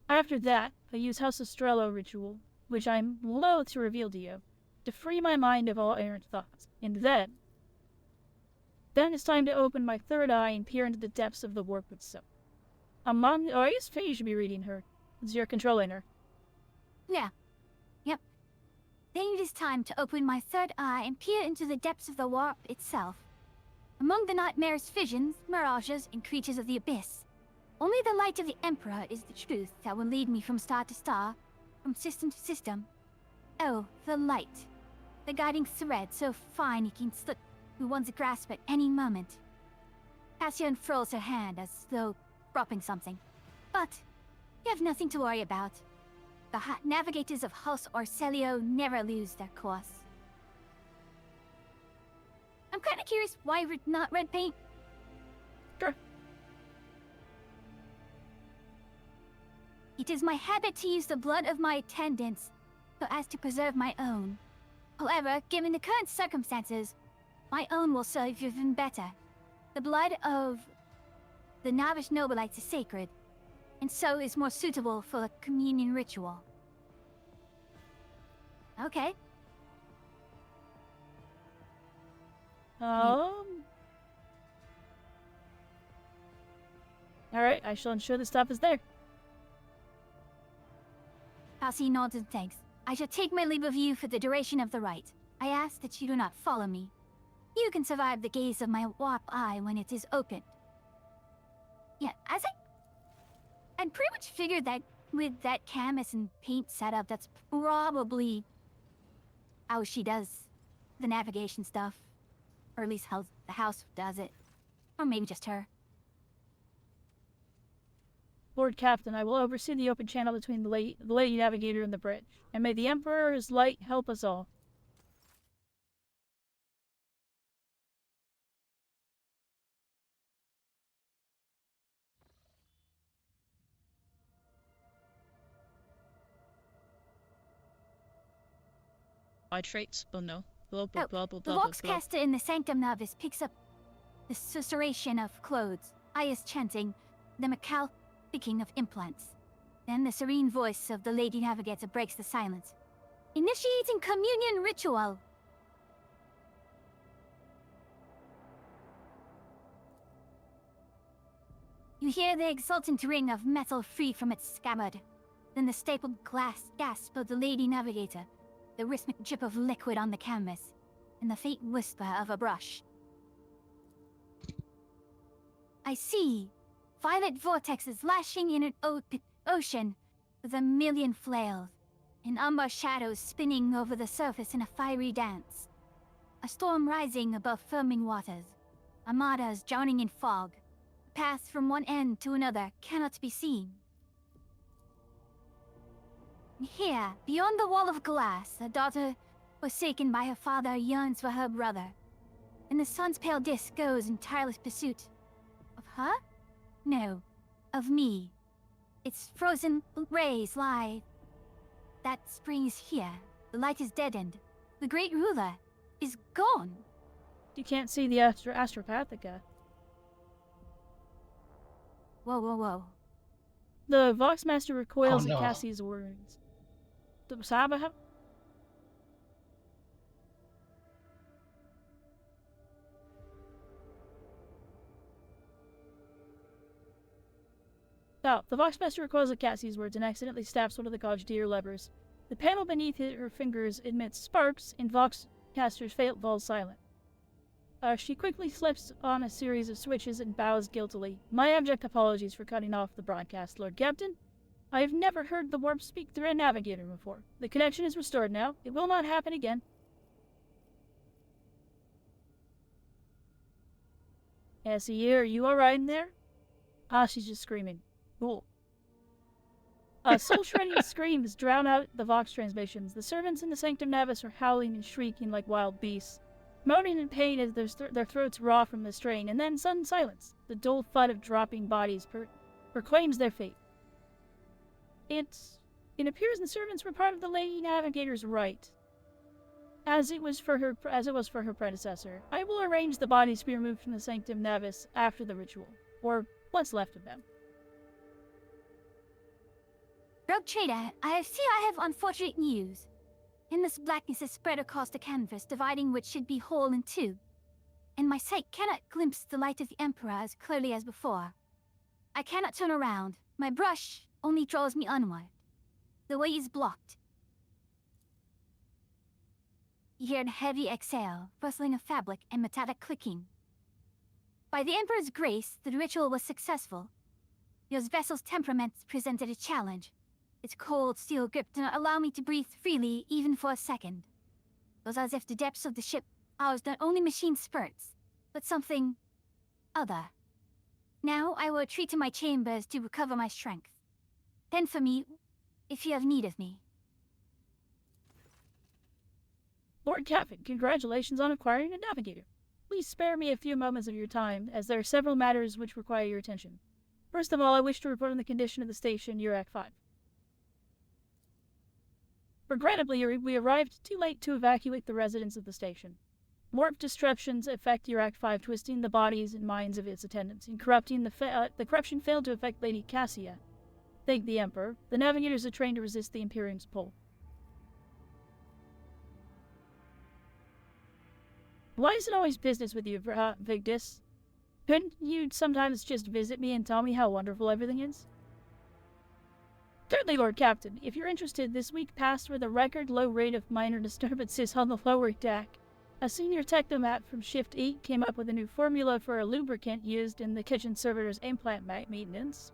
After that, I use House of Strello ritual, which I'm loath to reveal to you, to free my mind of all errant thoughts, and then it's time to open my third eye and peer into the depths of the warp itself. I guess Faye should be reading her, since you're controlling her. Yeah. Yep. Then it is time to open my third eye and peer into the depths of the warp itself. Among the nightmares, visions, mirages, and creatures of the abyss, only the light of the Emperor is the truth that will lead me from star to star, from system to system. Oh, the light. The guiding thread so fine it can slip through one's grasp at any moment. Cassia unfurls her hand as though dropping something. But you have nothing to worry about. The navigators of House Orcelio never lose their course. I'm kinda curious why not red paint? Sure. It is my habit to use the blood of my attendants so as to preserve my own. However, given the current circumstances, my own will serve even better. The blood of the novice nobilites is sacred, and so is more suitable for a communion ritual. Okay. Alright, I shall ensure the stuff is there. Passi nods and thanks. I shall take my leave of you for the duration of the rite. I ask that you do not follow me. You can survive the gaze of my warp eye when it is open. Yeah, I'd pretty much figured that with that canvas and paint setup, that's probably how she does the navigation stuff. Or at least how the house does it. Or maybe just her. Lord Captain, I will oversee the open channel between the Lady Navigator and the bridge, and may the Emperor's light help us all. My traits? Oh no. The Voxcaster in the Sanctum Novice picks up the susurration of clothes, Aya's chanting, the Macau picking of implants. Then the serene voice of the Lady Navigator breaks the silence. Initiating communion ritual! You hear the exultant ring of metal free from its scabbard. Then the stapled glass gasp of the Lady Navigator, the rhythmic drip of liquid on the canvas, and the faint whisper of a brush. I see. Violet vortexes lashing in an ocean with a million flails, and umber shadows spinning over the surface in a fiery dance. A storm rising above foaming waters. Armadas drowning in fog. The path from one end to another cannot be seen. Here, beyond the wall of glass, a daughter forsaken by her father yearns for her brother. And the sun's pale disk goes in tireless pursuit. Of her? No, of me. Its frozen rays lie. That spring is here. The light is deadened. The great ruler is gone. You can't see the Astropathica. Whoa, whoa, whoa. The Voxmaster recoils Oh, no. at Cassie's words. The Saba. Now, the Voxmaster recoils at Cassie's words and accidentally stabs one of the Gauge levers. The panel beneath her fingers emits sparks, and Voxcaster's fate falls silent. She quickly slips on a series of switches and bows guiltily. My abject apologies for cutting off the broadcast, Lord Captain. I have never heard the warp speak through a navigator before. The connection is restored now. It will not happen again. Essie, are you alright in there? Ah, she's just screaming. Cool. Soul-shredding screams drown out the Vox transmissions. The servants in the Sanctum Navis are howling and shrieking like wild beasts, moaning in pain as their throats raw from the strain, and then sudden silence. The dull thud of dropping bodies proclaims their fate. It appears the servants were part of the Lady Navigator's rite, as it was for her predecessor. I will arrange the bodies to be removed from the Sanctum Navis after the ritual, or what's left of them. Rogue Trader, I have unfortunate news. Endless blackness is spread across the canvas, dividing which should be whole in two. And my sight cannot glimpse the light of the Emperor as clearly as before. I cannot turn around. My brush only draws me onward. The way is blocked. You hear a heavy exhale, rustling of fabric and metallic clicking. By the Emperor's grace, the ritual was successful. Your vessel's temperament presented a challenge. Its cold steel grip did not allow me to breathe freely even for a second. It was as if the depths of the ship housed not only machine spurts, but something other. Now I will retreat to my chambers to recover my strength. Send for me if you have need of me. Lord Captain, congratulations on acquiring a navigator. Please spare me a few moments of your time, as there are several matters which require your attention. First of all, I wish to report on the condition of the station, Urak 5. Regrettably, we arrived too late to evacuate the residents of the station. Warp disruptions affect Urak 5, twisting the bodies and minds of its attendants, and corrupting the corruption failed to affect Lady Cassia. Thank the Emperor. The navigators are trained to resist the Imperium's pull. Why is it always business with you, Vigdis? Couldn't you sometimes just visit me and tell me how wonderful everything is? Certainly, Lord Captain. If you're interested, this week passed with a record low rate of minor disturbances on the lower deck. A senior technomat from Shift 8 came up with a new formula for a lubricant used in the kitchen servitor's implant maintenance.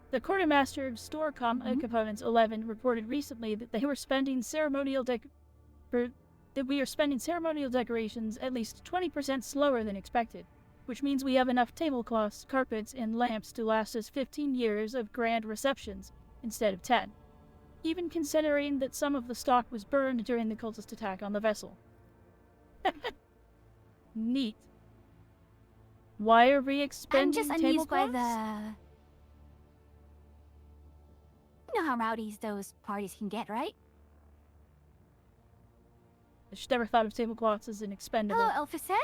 The quartermaster of Store Components 11 reported recently that we are spending ceremonial decorations at least 20% slower than expected, which means we have enough tablecloths, carpets, and lamps to last us 15 years of grand receptions instead of 10, even considering that some of the stock was burned during the cultist attack on the vessel. Neat. Why are we expending I'm just amused by tablecloths? You know how rowdy those parties can get, right? I should never thought of tablecloths as an expendable. Hello, Elphicet?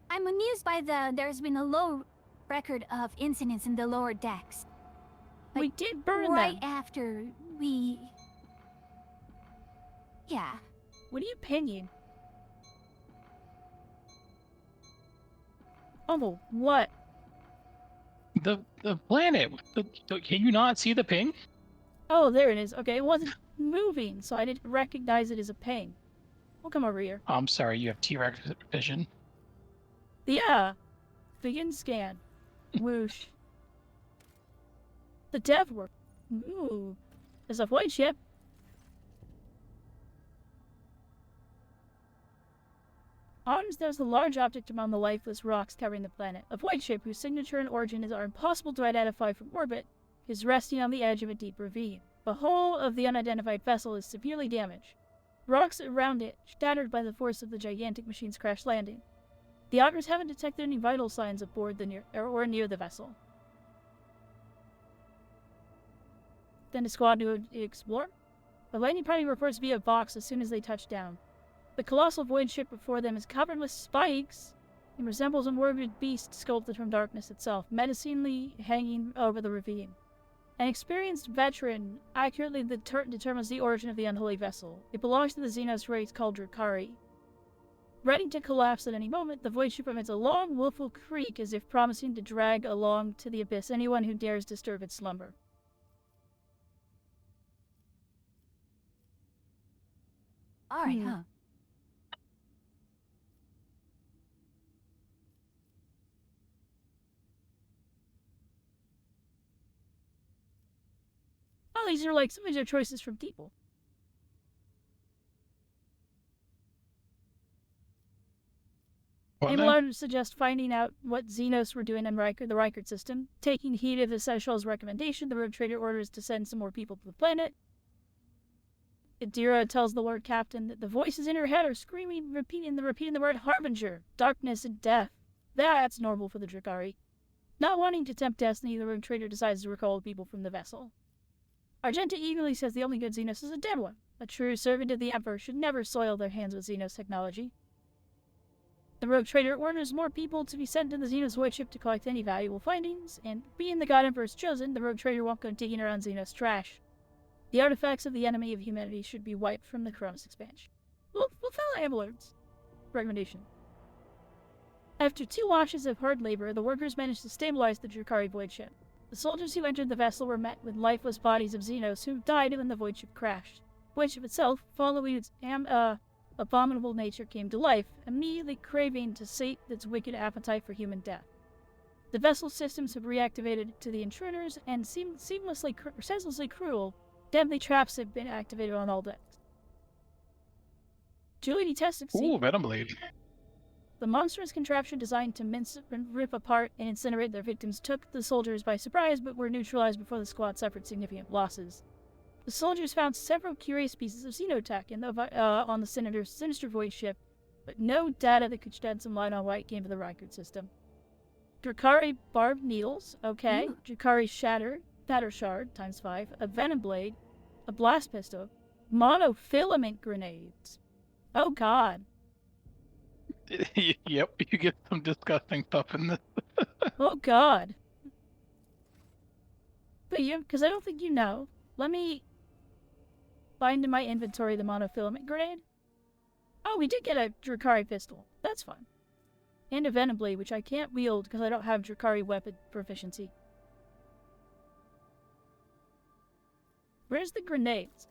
I'm amused by there's been a low record of incidents in the lower decks. We did burn right them. After we... Yeah. What are you pinging? Oh, what? The planet. Can you not see the ping? Oh, there it is. Okay, it wasn't moving, so I didn't recognize it as a ping. We'll come over here. Oh, I'm sorry, you have T-Rex vision. Yeah. Begin scan. Whoosh. The dev work. Ooh. There's a void ship. Arms, there's a large object among the lifeless rocks covering the planet. A void ship whose signature and origin are impossible to identify from orbit is resting on the edge of a deep ravine. The hull of the unidentified vessel is severely damaged. Rocks around it shattered by the force of the gigantic machine's crash landing. The augurs haven't detected any vital signs aboard or near the vessel. Then a squad to explore. The landing party reports via Vox as soon as they touch down. The colossal void ship before them is covered with spikes and resembles a morbid beast sculpted from darkness itself, menacingly hanging over the ravine. An experienced veteran accurately determines the origin of the unholy vessel. It belongs to the Xenos race called Drakari. Ready to collapse at any moment, the void ship emits a long, woeful creak as if promising to drag along to the abyss anyone who dares disturb its slumber. Alright, huh? Oh, these are like some of your choices from people. Abelard would suggest finding out what Xenos were doing in the Rykard system. Taking heed of the Seychel's recommendation, the Rogue Trader orders to send some more people to the planet. Adira tells the Lord Captain that the voices in her head are screaming, repeating the word Harbinger, darkness and death. That's normal for the Drakari. Not wanting to tempt destiny, the Rogue Trader decides to recall people from the vessel. Argenta eagerly says the only good Xenos is a dead one. A true servant of the Emperor should never soil their hands with Xenos technology. The Rogue Trader orders more people to be sent to the Xenos void ship to collect any valuable findings, and being the God Emperor's chosen, the Rogue Trader won't go digging around Xenos trash. The artifacts of the enemy of humanity should be wiped from the Cronus expansion. We'll follow Abelard's recommendation. After 2 washes of hard labor, the workers managed to stabilize the Drakari void ship. The soldiers who entered the vessel were met with lifeless bodies of Xenos who died when the void ship crashed. The void ship itself, following its abominable nature came to life, immediately craving to sate its wicked appetite for human death. The vessel systems have reactivated to the intruders, and senselessly cruel, deadly traps have been activated on all decks. Duly testing. Ooh, Venom Blade. The monstrous contraption designed to mince, rip apart, and incinerate their victims took the soldiers by surprise, but were neutralized before the squad suffered significant losses. The soldiers found several curious pieces of xenotech on the Sinister Void ship, but no data that could shed some light on why it came to the Rykard system. Drakari barbed needles, okay. Drakari batter shard, ×5, a venom blade, a blast pistol, monofilament grenades. Oh god. Yep, you get some disgusting stuff in this. Oh god. But yeah, because I don't think you know. Let me find in my inventory the monofilament grenade. Oh, we did get a Drakari pistol. That's fun. And a venom blade, which I can't wield because I don't have Drakari weapon proficiency. Where's the grenades?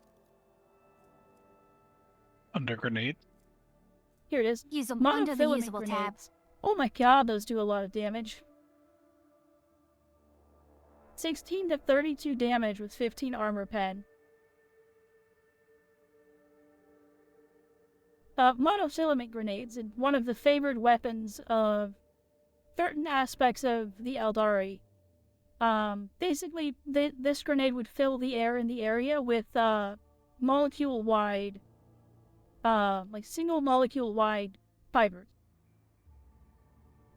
Under grenade? Here it is. Use them under the usable grenades. tabs. Oh my god, those do a lot of damage. 16 to 32 damage with 15 armor pen. Monofilament grenades, and one of the favored weapons of certain aspects of the Eldari. Basically, this grenade would fill the air in the area with molecule-wide, single molecule-wide fibers,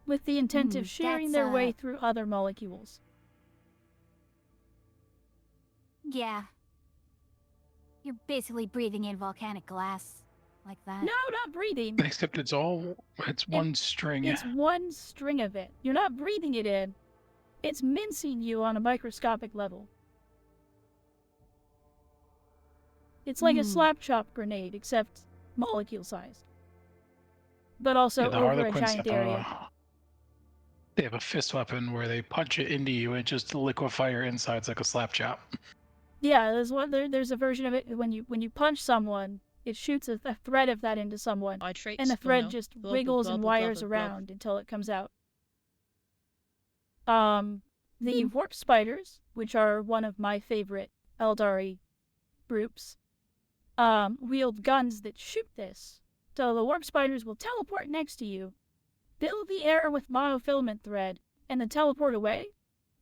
with the intent of sharing their way through other molecules. Yeah. You're basically breathing in volcanic glass. Like that. No, not breathing. Except it's one string. It's one string of it. You're not breathing it in. It's mincing you on a microscopic level. It's like a slap chop grenade, except molecule-sized. But also over a giant area. They have a fist weapon where they punch it into you and just liquefy your insides like a slap chop. Yeah, there's a version of it when you punch someone, it shoots a thread of that into someone, and the thread just wiggles and wires around until it comes out. The warp spiders, which are one of my favorite Eldari groups, wield guns that shoot this. So the warp spiders will teleport next to you, fill the air with monofilament thread, and then teleport away,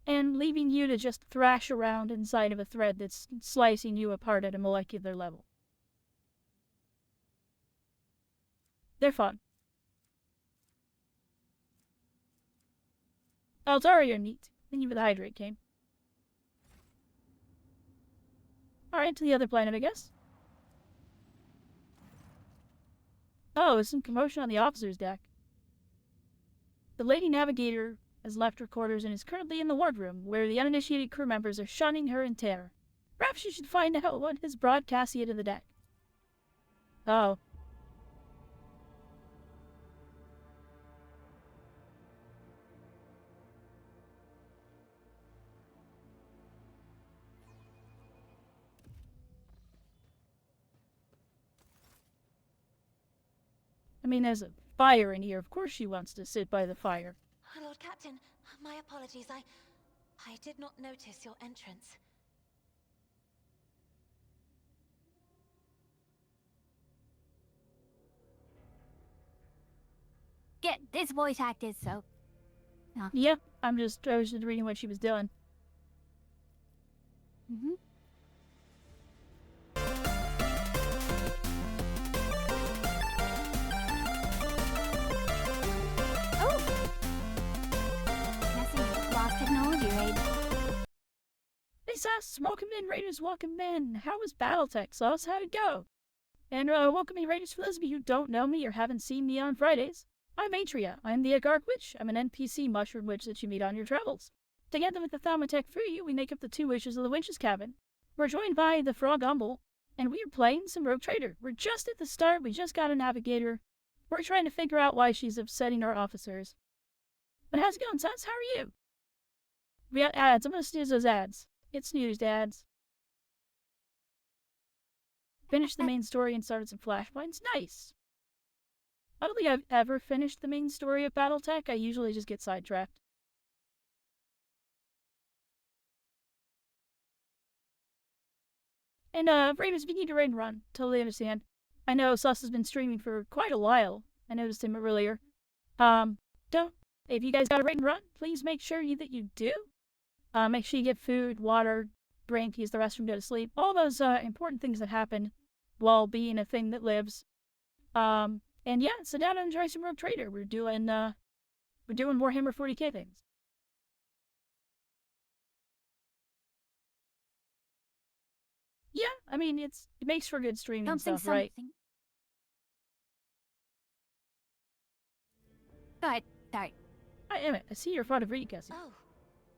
and leaving you to just thrash around inside of a thread that's slicing you apart at a molecular level. They're fun. Eldari are neat. Thank you for the hydrate, Kane. Alright, to the other planet, I guess. Oh, there's some commotion on the officer's deck. The Lady Navigator has left her quarters and is currently in the wardroom, where the uninitiated crew members are shunning her in terror. Perhaps you should find out what has brought Cassia to the deck. Oh. I mean, there's a fire in here. Of course she wants to sit by the fire. Lord Captain, my apologies. I did not notice your entrance. Get this voice acted, so... Oh. Yeah, I was just reading what she was doing. Technology raid. Hey Sauce, welcome in Raiders, welcome in. How was Battletech, Sauce? How'd it go? And welcome in Raiders for those of you who don't know me or haven't seen me on Fridays. I'm Atria. I'm the Agark Witch. I'm an NPC mushroom witch that you meet on your travels. Together with the Thaumatek Free, we make up the two witches of the Winch's Cabin. We're joined by the Frog Umble, and we're playing some Rogue Trader. We're just at the start, we just got a Navigator. We're trying to figure out why she's upsetting our officers. But how's it going, Sauce? How are you? We got ads. I'm gonna snooze those ads. It snoozed ads. Finished the main story and started some flashpoints. Nice. I don't think I've ever finished the main story of Battletech. I usually just get sidetracked. And, Raven, if you need to raid and run, totally understand. I know Sus has been streaming for quite a while. I noticed him earlier. Don't. If you guys got a raid and run, please make sure that you do. Make sure you get food, water, drink, use the restroom, go to sleep. All those, important things that happen while being a thing that lives. And yeah, sit down and enjoy some Rogue Trader. We're doing Warhammer 40k things. Yeah, I mean, it makes for good streaming stuff, right? Go ahead. Sorry. I see you're fond of reading, Cassie. Oh,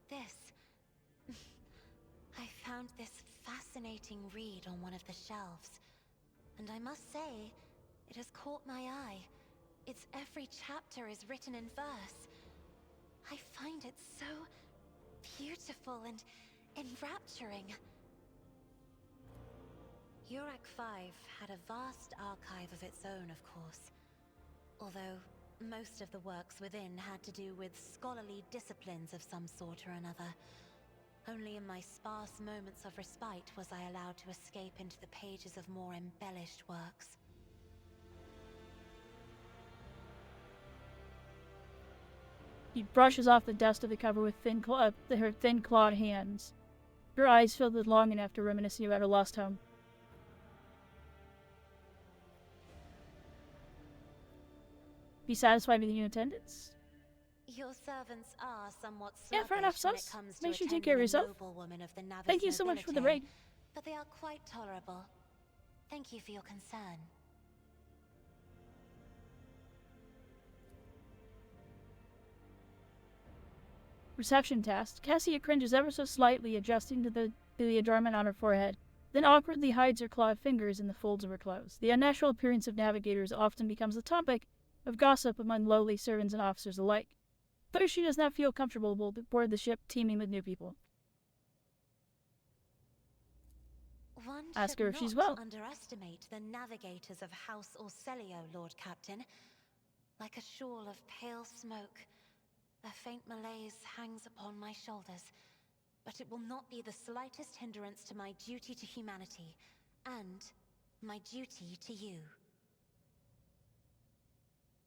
this. I found this fascinating read on one of the shelves, and I must say, it has caught my eye. Its every chapter is written in verse. I find it so beautiful and enrapturing. Urak 5 had a vast archive of its own, of course. Although most of the works within had to do with scholarly disciplines of some sort or another. Only in my sparse moments of respite was I allowed to escape into the pages of more embellished works. He brushes off the dust of the cover with her thin clawed hands. Her eyes filled with longing after reminiscing about her lost home. Be satisfied with your attendance? Your servants are somewhat Yeah, fair enough, sluggish when it Sus. comes Make to sure you take attending care of a yourself. noblewoman of the Navis Thank you so much for the nobility, raid. but they are quite tolerable. Thank you for your concern. Reception task. Cassia cringes ever so slightly, adjusting to the adornment on her forehead, then awkwardly hides her clawed fingers in the folds of her clothes. The unnatural appearance of navigators often becomes the topic of gossip among lowly servants and officers alike. Though she does not feel comfortable aboard the ship teeming with new people. One Ask should her if she's not well. underestimate the navigators of House Orselio, Lord Captain. Like a shawl of pale smoke, a faint malaise hangs upon my shoulders, but it will not be the slightest hindrance to my duty to humanity, and my duty to you.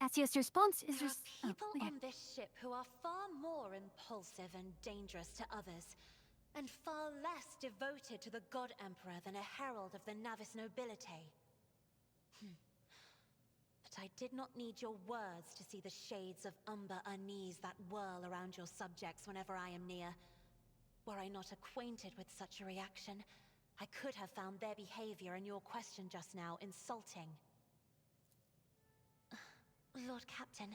Cassius' response is There are people on this ship who are far more impulsive and dangerous to others, and far less devoted to the God Emperor than a herald of the Navis nobility. But I did not need your words to see the shades of umber unease that whirl around your subjects whenever I am near. Were I not acquainted with such a reaction, I could have found their behavior and your question just now insulting. Lord Captain,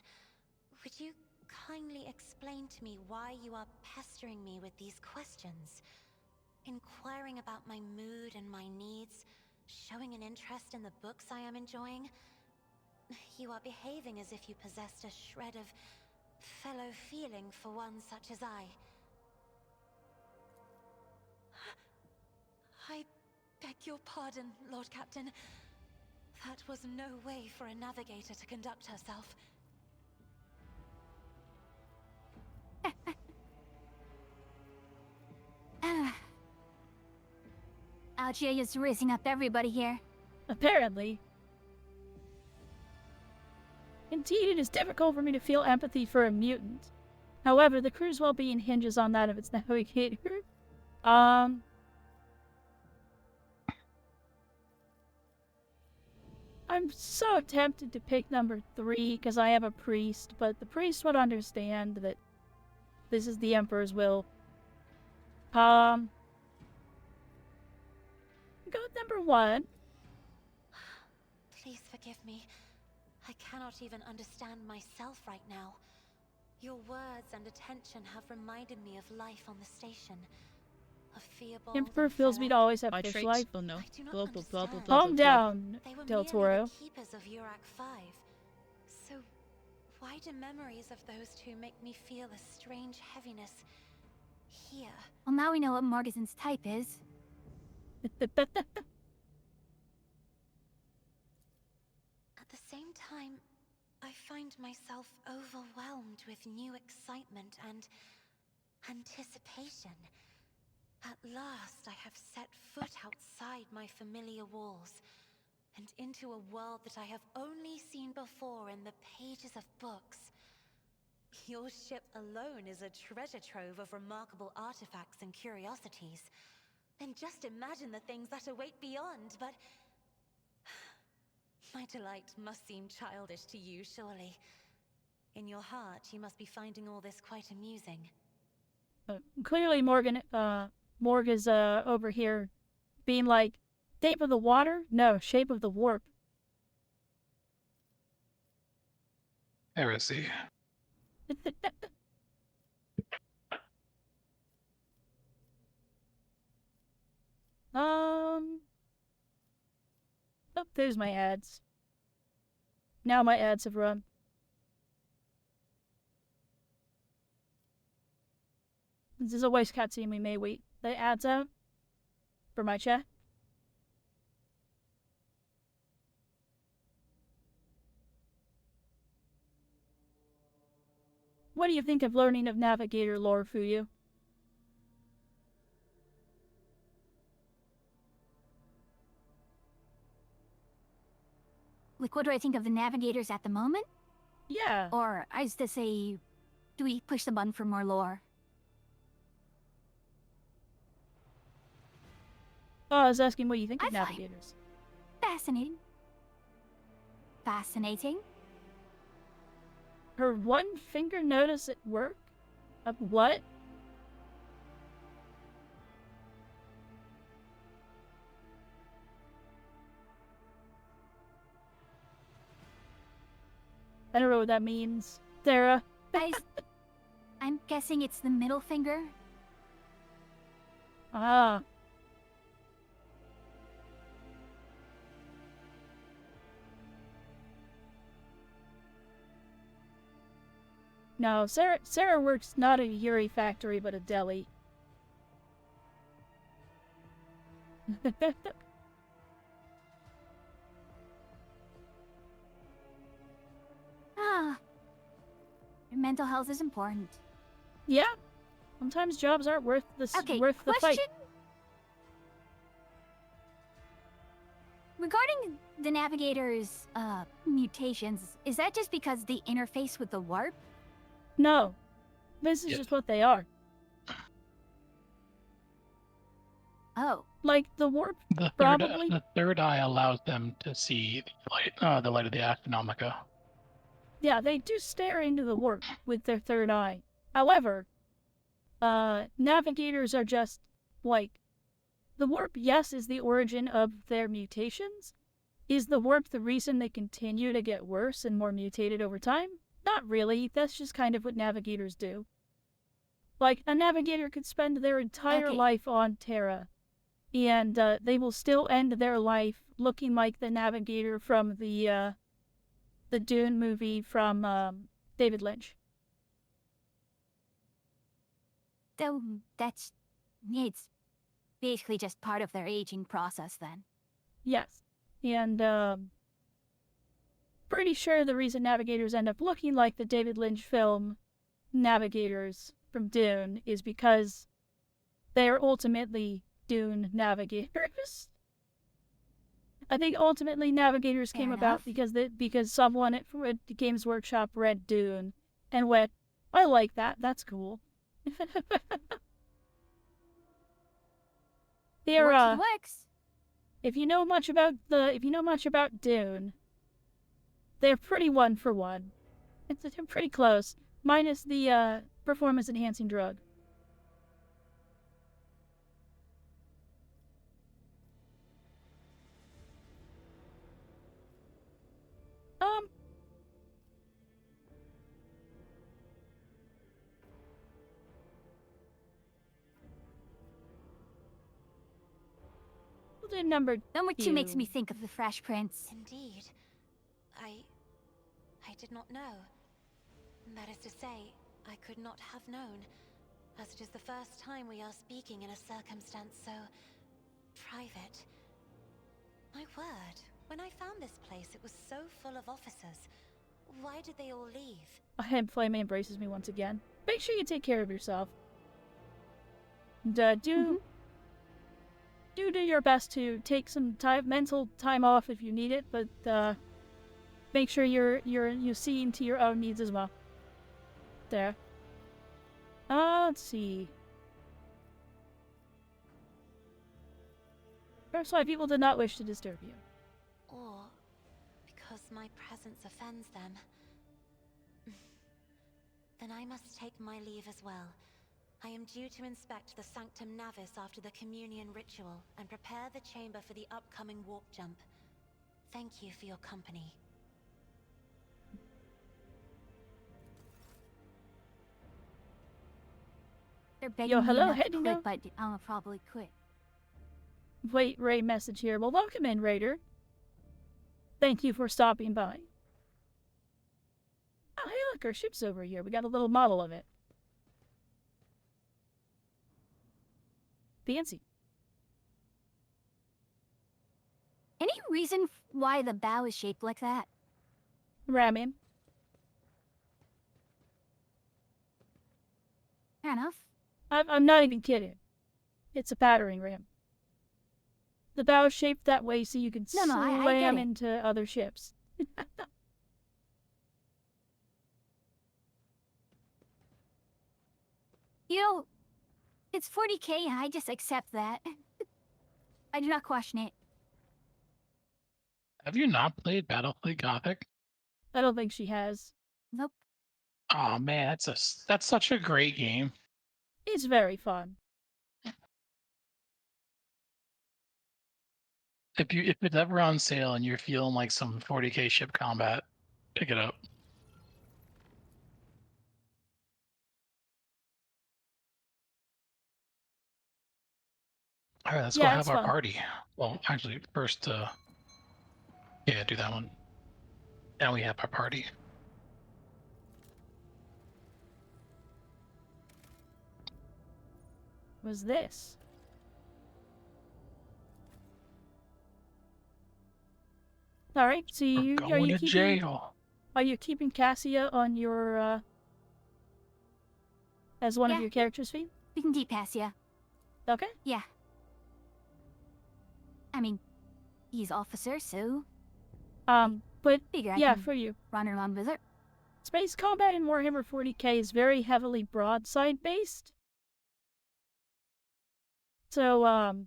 would you kindly explain to me why you are pestering me with these questions? Inquiring about my mood and my needs, showing an interest in the books I am enjoying? You are behaving as if you possessed a shred of fellow feeling for one such as I. I beg your pardon, Lord Captain. That was no way for a navigator to conduct herself. Algia is raising up everybody here. Apparently. Indeed, it is difficult for me to feel empathy for a mutant. However, the crew's well-being hinges on that of its navigator. I'm so tempted to pick number 3 because I am a priest, but the priest would understand that this is the Emperor's will. Go with number 1. Please forgive me. I cannot even understand myself right now. Your words and attention have reminded me of life on the station. Of Theobald Emperor and feels me to Felek. always have My fish traits? life. Oh no. I do not Blah blah blah blah understand. blah Calm blah. down, They were Del merely Toro. the keepers of Urak 5. So, why do memories of those two make me feel a strange heaviness here? Well, now we know what Morgan's type is. At the same time, find myself overwhelmed with new excitement and anticipation. At last, I have set foot outside my familiar walls and into a world that I have only seen before in the pages of books. Your ship alone is a treasure trove of remarkable artifacts and curiosities. And just imagine the things that await beyond, but... my delight must seem childish to you, surely. In your heart, you must be finding all this quite amusing. Clearly Morg is, over here being like, shape of the water? No, shape of the warp. Heresy. Oh, there's my ads. Now my ads have run. This is a voice cutscene, we may wait the ads out for my chat. What do you think of learning of Navigator lore, Fuyu? Like, what do I think of the navigators at the moment? Yeah. Or, as to say, do we push the button for more lore? Oh, I was asking what you think of Navigators. Fascinating. Fascinating? Her one finger notice at work? Of what? I don't know what that means. Sarah. I'm guessing it's the middle finger? Ah. No, Sarah works not a Yuri factory, but a deli. Ah. Mental health is important. Yeah. Sometimes jobs aren't worth the fight. Question? Regarding the navigator's, mutations, is that just because they interface with the warp? No. This is just what they are. Oh. Like, the warp The third eye allows them to see the light of the Astronomica. Yeah, they do stare into the warp with their third eye. However, navigators are just, like, the warp, yes, is the origin of their mutations. Is the warp the reason they continue to get worse and more mutated over time? Not really. That's just kind of what navigators do. Like, a navigator could spend their entire life on Terra, and they will still end their life looking like the navigator from the Dune movie from David Lynch. Though it's basically just part of their aging process then. Yes. And pretty sure the reason navigators end up looking like the David Lynch film navigators from Dune is because they're ultimately Dune navigators. I think ultimately navigators came about because someone at Games Workshop read Dune and went, I like that, that's cool. Works. If you know much about Dune, they're pretty one for one. It's pretty close, minus the performance enhancing drug. Number two makes me think of the Fresh Prince. Indeed. I did not know. That is to say, I could not have known, as it is the first time we are speaking in a circumstance so private. My word, when I found this place, it was so full of officers. Why did they all leave? Flame embraces me once again. Make sure you take care of yourself. And do your best to take some mental time off if you need it, but make sure you see into your own needs as well. There. Let's see. First 5 people did not wish to disturb you. Or because my presence offends them. Then I must take my leave as well. I am due to inspect the Sanctum Navis after the communion ritual and prepare the chamber for the upcoming warp jump. Thank you for your company. They're begging Yo, me hello, not to heading quit, down. but I'll probably quit. Wait, Ray message here. Well, welcome in, Raider. Thank you for stopping by. Oh, hey, look, our ship's over here. We got a little model of it. Fancy. Any reason why the bow is shaped like that? Ramming. Fair enough. I'm not even kidding. It's a battering ram. The bow is shaped that way so you can I get slam it. into other ships. You know, it's 40k and I just accept that. I do not question it. Have you not played Battlefield Gothic? I don't think she has. Nope. Oh man, that's such a great game. It's very fun. If it's ever on sale and you're feeling like some 40k ship combat, pick it up. All right, let's go Yeah, have it's our fun. party. Well, actually, first, yeah, do that one. Now we have our party. Was this? All right. So We're are going you to keeping jail. are you keeping Cassia on your as one of Yeah. your characters' feet? We can keep Cassia. Okay. Yeah. I mean, he's officer, so But figure I yeah, can for you. run around with her. Space combat in Warhammer 40k is very heavily broadside based. So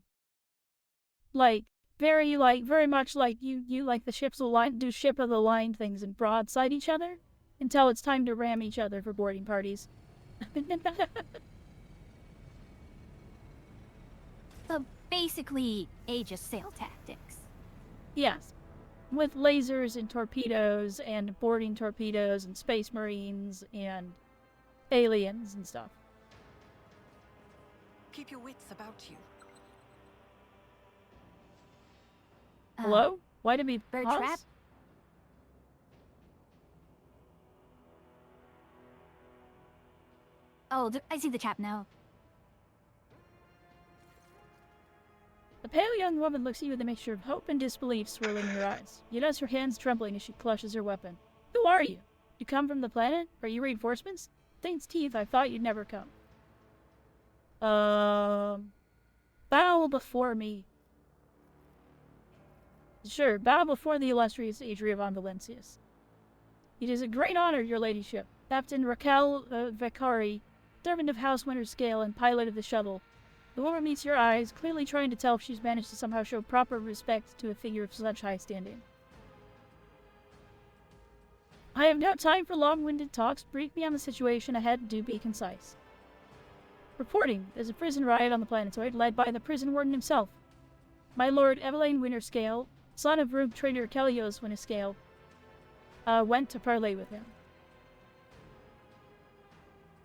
very much like you like the ships will do ship of the line things and broadside each other until it's time to ram each other for boarding parties. So basically, Aegis sail tactics. Yes. With lasers and torpedoes and boarding torpedoes and space marines and aliens and stuff. Keep your wits about you. Hello? Why did we Bird pause? trap? Oh, I see the trap now. The pale young woman looks at you with a mixture of hope and disbelief swirling in her eyes. You notice her hands trembling as she clutches her weapon. Who are you? You come from the planet? Are you reinforcements? Thanks, Teeth, I thought you'd never come. Bow before me. Sure, bow before the illustrious Adria von Valencius. It is a great honor, your ladyship. Captain Raquel Vicari, servant of House Winterscale and pilot of the shuttle. The woman meets your eyes, clearly trying to tell if she's managed to somehow show proper respect to a figure of such high standing. I have no time for long-winded talks. Brief me on the situation ahead and do be concise. Reporting, there's a prison riot on the planetoid led by the prison warden himself. My lord Evelyn Winterscale, son of rogue trader Kelios Winterscale, went to parley with him.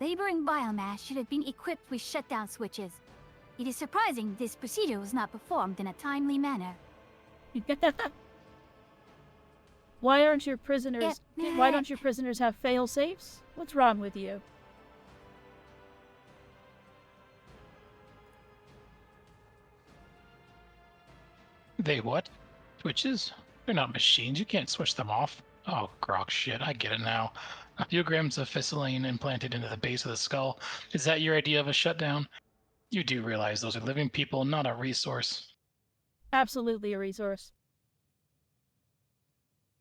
Laboring biomass should have been equipped with shutdown switches. It is surprising this procedure was not performed in a timely manner. Why don't your prisoners have fail-safes? What's wrong with you? They what? Switches? They're not machines. You can't switch them off. Oh, grok shit, I get it now. A few grams of ficillane implanted into the base of the skull. Is that your idea of a shutdown? You do realize those are living people, not a resource. Absolutely a resource.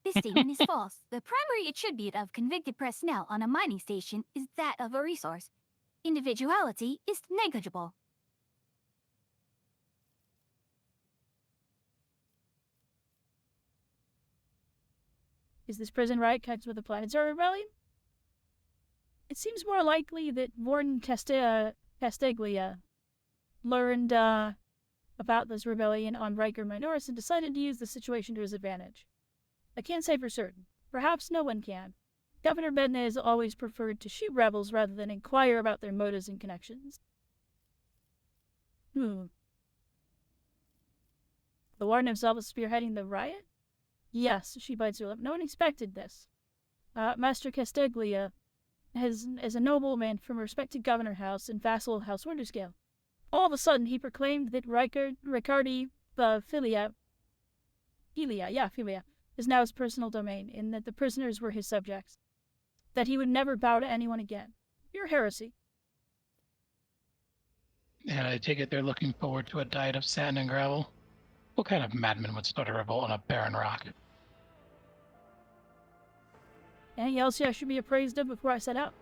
This statement is false. The primary attribute of convicted personnel on a mining station is that of a resource. Individuality is negligible. Is this prison riot connected with the Planetary Rebellion? It seems more likely that Warden Castiglia learned about this rebellion on Riker Minoris and decided to use the situation to his advantage. I can't say for certain. Perhaps no one can. Governor Bednez always preferred to shoot rebels rather than inquire about their motives and connections. The warden himself is spearheading the riot? Yes, she bites her lip. No one expected this. Master Castiglia is a nobleman from a respected governor house and vassal of House Winterscale. All of a sudden, he proclaimed that Ricardi Filia is now his personal domain, and that the prisoners were his subjects. That he would never bow to anyone again. Pure heresy. And I take it they're looking forward to a diet of sand and gravel? What kind of madman would start a revolt on a barren rock? Anything else I should be appraised of before I set out?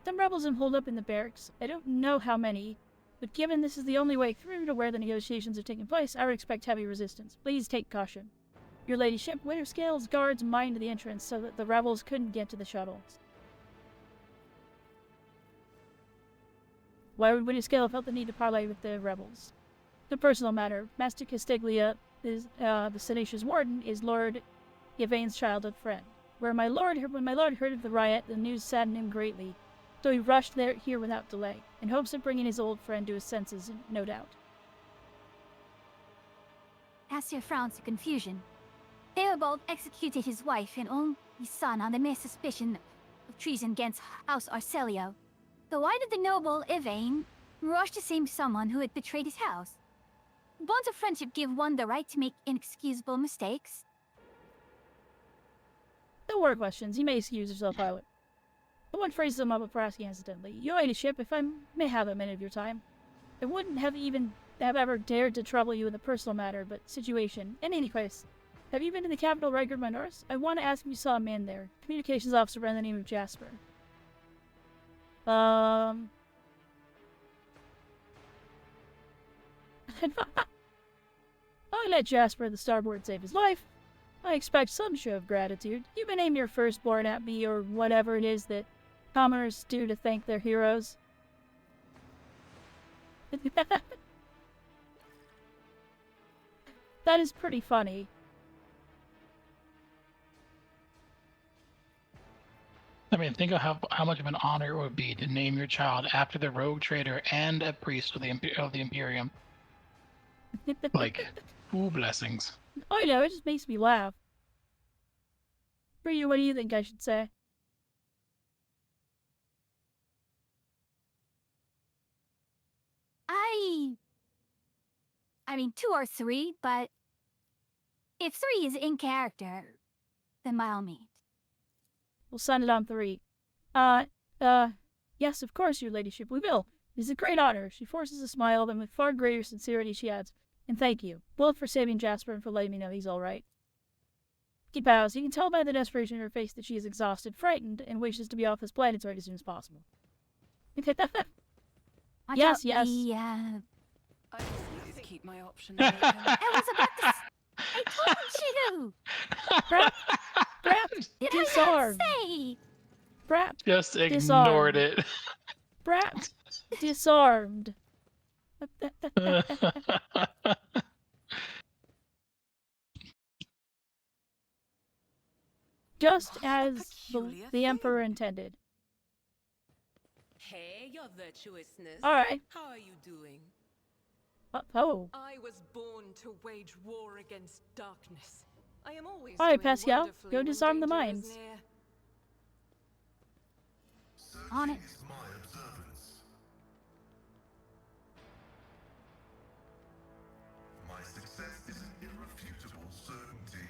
Some rebels have holed up in the barracks. I don't know how many, but given this is the only way through to where the negotiations are taking place, I would expect heavy resistance. Please take caution. Your ladyship, Winterscale's guards mined the entrance so that the rebels couldn't get to the shuttles. Why would Winterscale have felt the need to parley with the rebels? It's a personal matter. Master Castiglia, is the sedacious warden, is Lord Yvain's childhood friend. When my lord heard of the riot, the news saddened him greatly, so he rushed here without delay, in hopes of bringing his old friend to his senses, no doubt. Asir frowns in confusion. Theobald executed his wife and only son on the mere suspicion of treason against House Arcelio. So why did the noble Yvain rush to save someone who had betrayed his house? Bonds of friendship give one the right to make inexcusable mistakes. No more questions. You may excuse yourself, pilot. I won't phrase them up before asking hesitantly. Your ladyship, if I may have a minute of your time. I wouldn't have ever dared to trouble you with a personal matter, but situation. In any case, have you been to the capital, Riker Minoris? I want to ask if you saw a man there. Communications officer by the name of Jasper. I let Jasper the starboard save his life. I expect some show of gratitude. You may name your firstborn at me or whatever it is that commoners do to thank their heroes. That is pretty funny. I mean, think of how much of an honor it would be to name your child after the rogue trader and a priest of the Imperium. Like, ooh, blessings. Oh, no, it just makes me laugh. For you, what do you think I should say? I mean, 2 or 3, but if 3 is in character, then by all means. We'll send it on 3. Yes, of course, your ladyship, we will. It is a great honor. She forces a smile, then with far greater sincerity she adds, and thank you, both for saving Jasper and for letting me know he's all right. He bows. You can tell by the desperation in her face that she is exhausted, frightened, and wishes to be off this planetoid as soon as possible. Yes. I always keep my options open. I was about to I told you! Brap, Did disarmed. I not say? Brap, Just ignored disarmed. it. Brap, disarmed. Just as the Emperor intended. Hey, your virtuousness. Alright. How are you doing? Oh. I was born to wage war against darkness. I am always Alright, doing Pascal. wonderfully Go when disarm the danger is mines. near. On it. Is my observance. My success is an irrefutable certainty.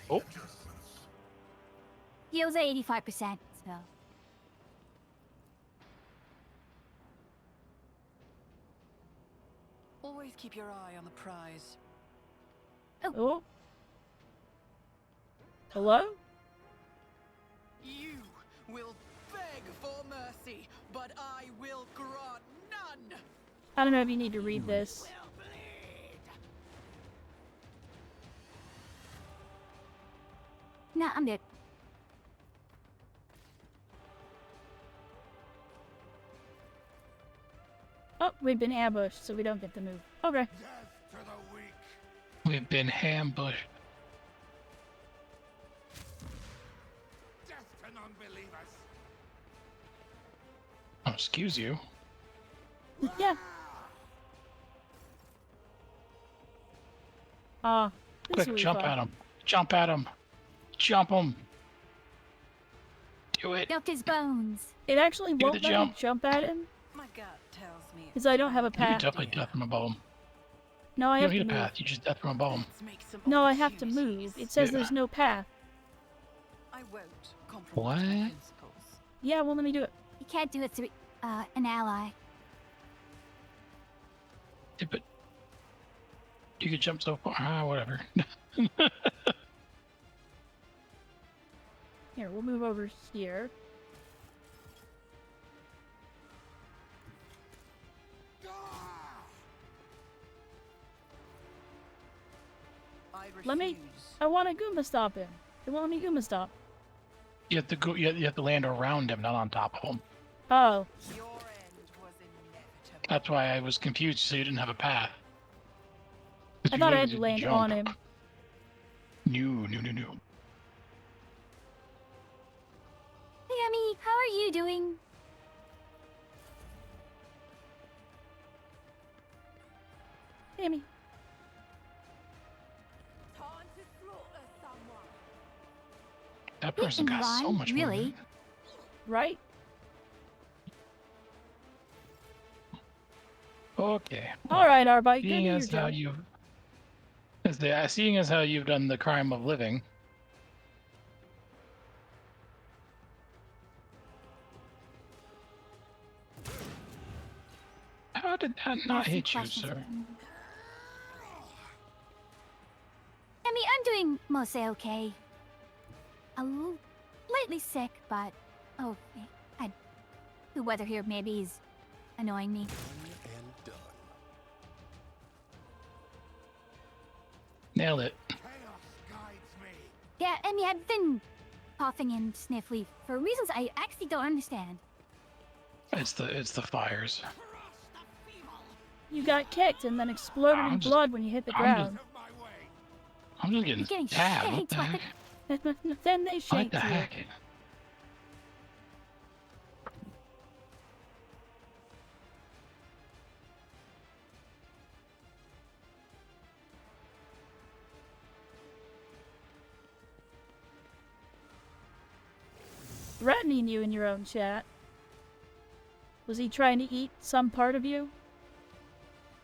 Oh. adjustments. Heals at 85%, so. Always keep your eye on the prize. Oh. Hello? You will beg for mercy, but I will grant none. I don't know if you need to read this. Nah, I'm good. Oh, we've been ambushed, so we don't get to move. Okay. Death to the weak. We've been ambushed. Death to non-believers. Oh, excuse you. Yeah. Ah, this Quick, will be jump fun. at him. Jump at him. Jump him. Do it. Milk his bones. It actually Do won't the let me jump. jump at him My gut tells me because I don't have a You can path. definitely death from above him. No, I You have don't to need a move. path. You just death from above him. Let's make some No, I have to opportunities. move. It says Yeah. there's no path. I won't compromise my What? principles. Yeah, well, let me do it. You can't do it through an ally. Yeah, but you could jump so far. Ah, whatever. Here, we'll move over here. I Let me. refuse. I want to Goomba stop him. They won't let me Goomba stop. You have to go. You have to land around him, not on top of him. Oh, Your end was inevitable. That's why I was confused. So you didn't have a path. 'Cause I you thought I literally had to just land jump. on him. No. Hey, Emmy, how are you doing? Amy. That Hit person and got so run, much really? movement. Right? Okay. All right, Arbite. Go do Seeing your as how job. seeing as how you've done the crime of living, how did that not Ask some hit you, questions. sir? Emmy, I'm doing mostly okay. Lately sick, but okay. The weather here maybe is annoying me. And done. Nailed it. Chaos guides me. Yeah, Emmy, I've been coughing and sniffly for reasons I actually don't understand. It's the fires. You got kicked and then exploded I'm in just- blood when you hit the I'm ground. Of my way. I'm just getting, You're getting stabbed. What shanked, the what heck? Then they What shanked the you. heck? Threatening you in your own chat. Was he trying to eat some part of you?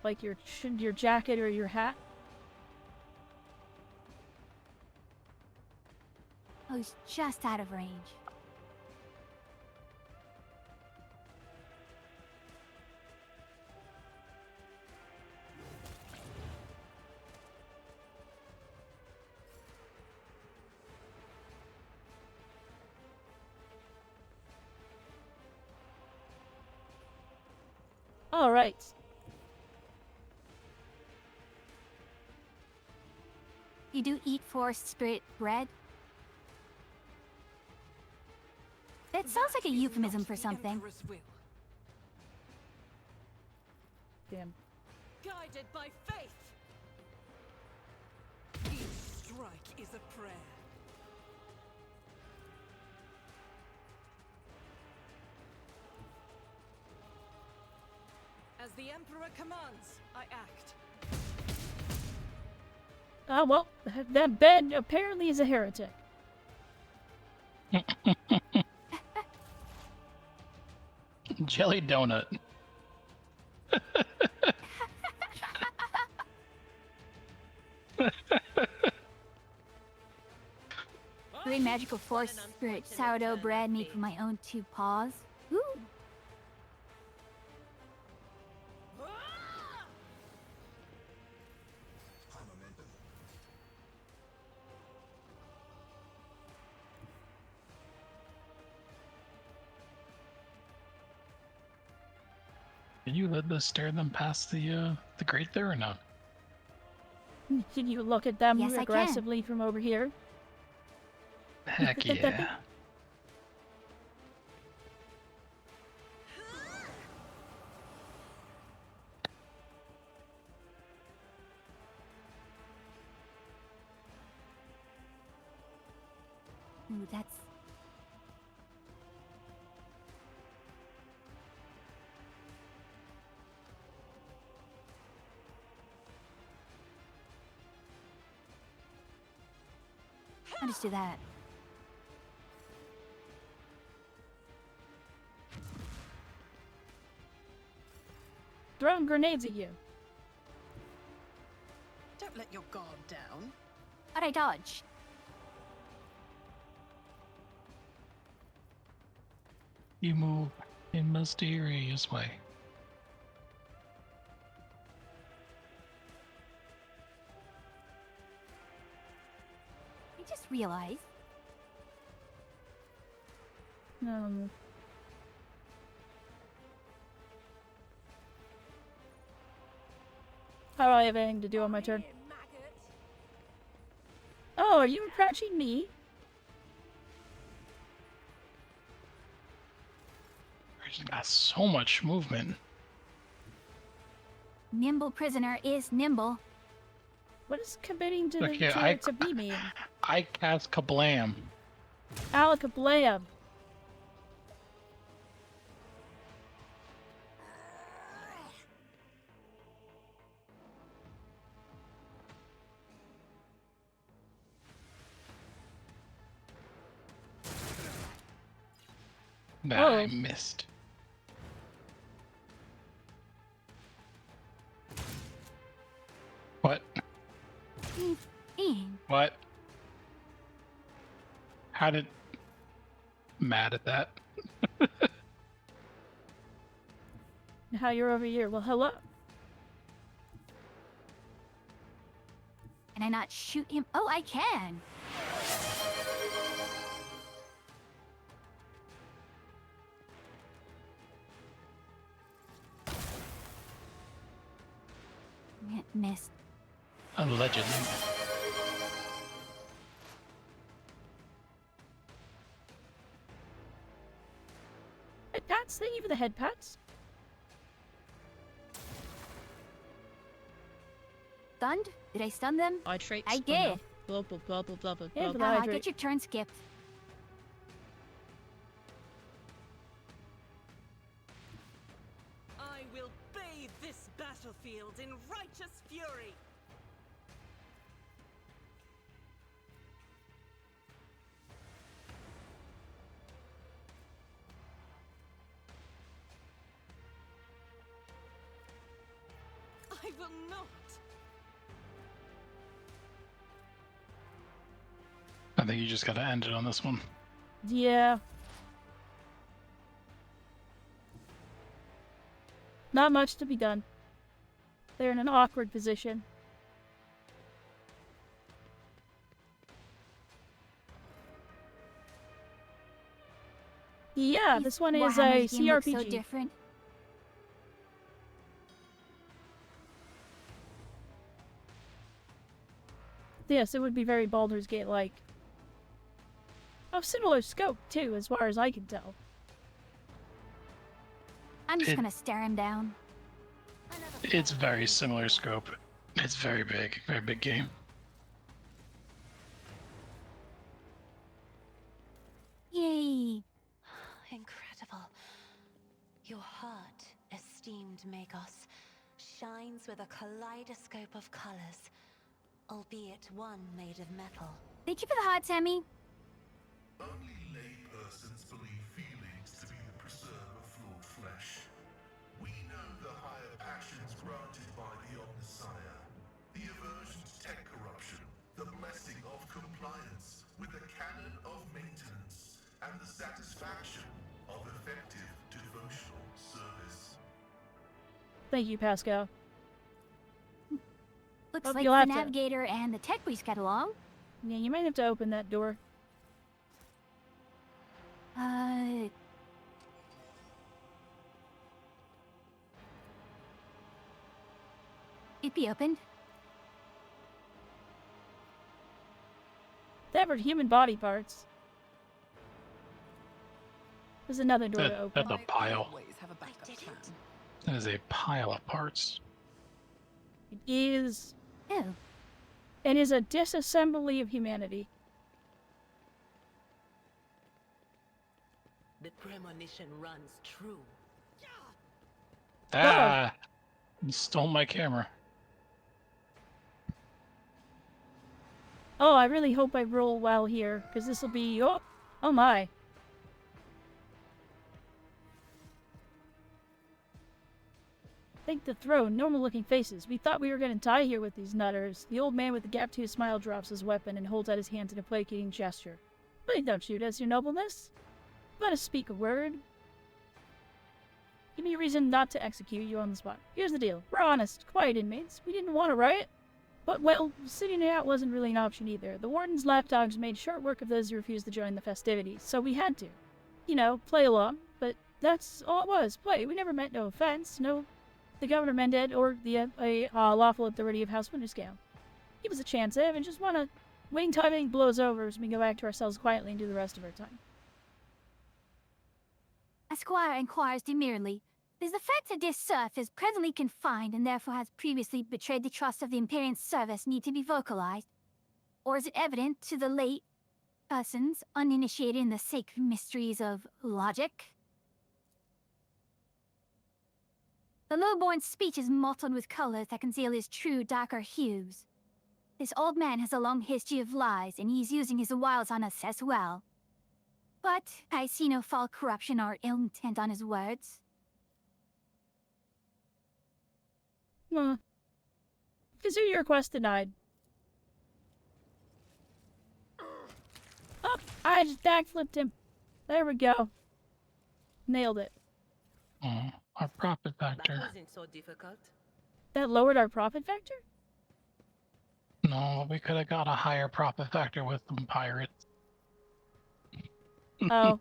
Like your jacket or your hat? I was just out of range. All right. You do eat forest spirit bread? That sounds like a euphemism for something. Damn. Guided by faith. Each strike is a prayer. As the Emperor commands, I act. Ah, well, that Ben apparently is a heretic. Jelly donut. Green magical force, spirit, sourdough bread made from my own 2 paws. Ooh. Can you let us stare them past the grate there or not? Can you look at them Yes, I can. aggressively from over here? Heck yeah. Ooh, that's... I'll just do that. Throwing grenades at you. Don't let your guard down. How'd I dodge? You move in mysterious way. I just realized. How do I have anything to do on my turn? Oh, are you approaching me? There's got so much movement. Nimble prisoner is nimble. What is committing to Okay, to me mean? I cast Kablam. Alakablam. Nah, I Oh. missed. What? What? How did... Mad at that. How you're over here? Well, hello. Can I not shoot him? Oh, I can. Missed. Allegedly. Head pats? Thank you for the head pats. Stunned? Did I stun them? Hydrates. I Oh, no. did. Blah blah blah blah blah blah. Yeah, blah, but blah. hydrate. Get your turn skipped. I will bathe this battlefield in righteous fury. I will not. I think you just gotta end it on this one. Yeah. Not much to be done. They're in an awkward position. Yeah, this one is a Warhammer's game looks CRPG. so different. Yes, it would be very Baldur's Gate-like. Oh, similar scope, too, as far as I can tell. I'm just gonna stare him down. It's very similar scope. It's very big game. Yay! Incredible. Your heart, esteemed Magos, shines with a kaleidoscope of colors, albeit one made of metal. Thank you for the heart, Sammy. Only laypersons believe feelings to be the preserve of flawed flesh. We know the higher passions granted by the Omnissiah, the aversion to tech corruption, the blessing of compliance with the canon Thank you, Pascal. Looks Hope like you'll the have to- navigator and the tech priest got along. Yeah, you might have to open that door. It be opened. Severed human body parts. There's another door to open. That's a pile. Always have a backup plan. That is a pile of parts. It is... Oh, It is a disassembly of humanity. The premonition runs true. Ah! You stole my camera. Oh, I really hope I roll well here, because this will be... Oh my. Thank the throne, normal-looking faces. We thought we were going to die here with these nutters. The old man with the gap-toothed smile drops his weapon and holds out his hand in a placating gesture. Please don't shoot us, your nobleness. Let us speak a word. Give me a reason not to execute you on the spot. Here's the deal. We're honest, quiet inmates. We didn't want to riot. But, well, sitting it out wasn't really an option either. The warden's lapdogs made short work of those who refused to join the festivities, so we had to. You know, play along. But that's all it was. Play. We never meant no offense. No, the governor meant it, or the lawful authority of House Winterscale. Give us a chance, Ev, and just want to wait until everything blows over so we can go back to ourselves quietly and do the rest of our time. Esquire inquires demurely. Does the fact that this serf is presently confined and therefore has previously betrayed the trust of the Imperial service need to be vocalized? Or is it evident to the late persons uninitiated in the sacred mysteries of logic? The lowborn's speech is mottled with colors that conceal his true darker hues. This old man has a long history of lies, and he's using his wiles on us as well. But I see no foul corruption or ill intent on his words. Consider your request denied. Oh, I just backflipped him. There we go. Nailed it. Our profit factor. That wasn't so difficult. That lowered our profit factor? No, we could have got a higher profit factor with some pirates. Oh.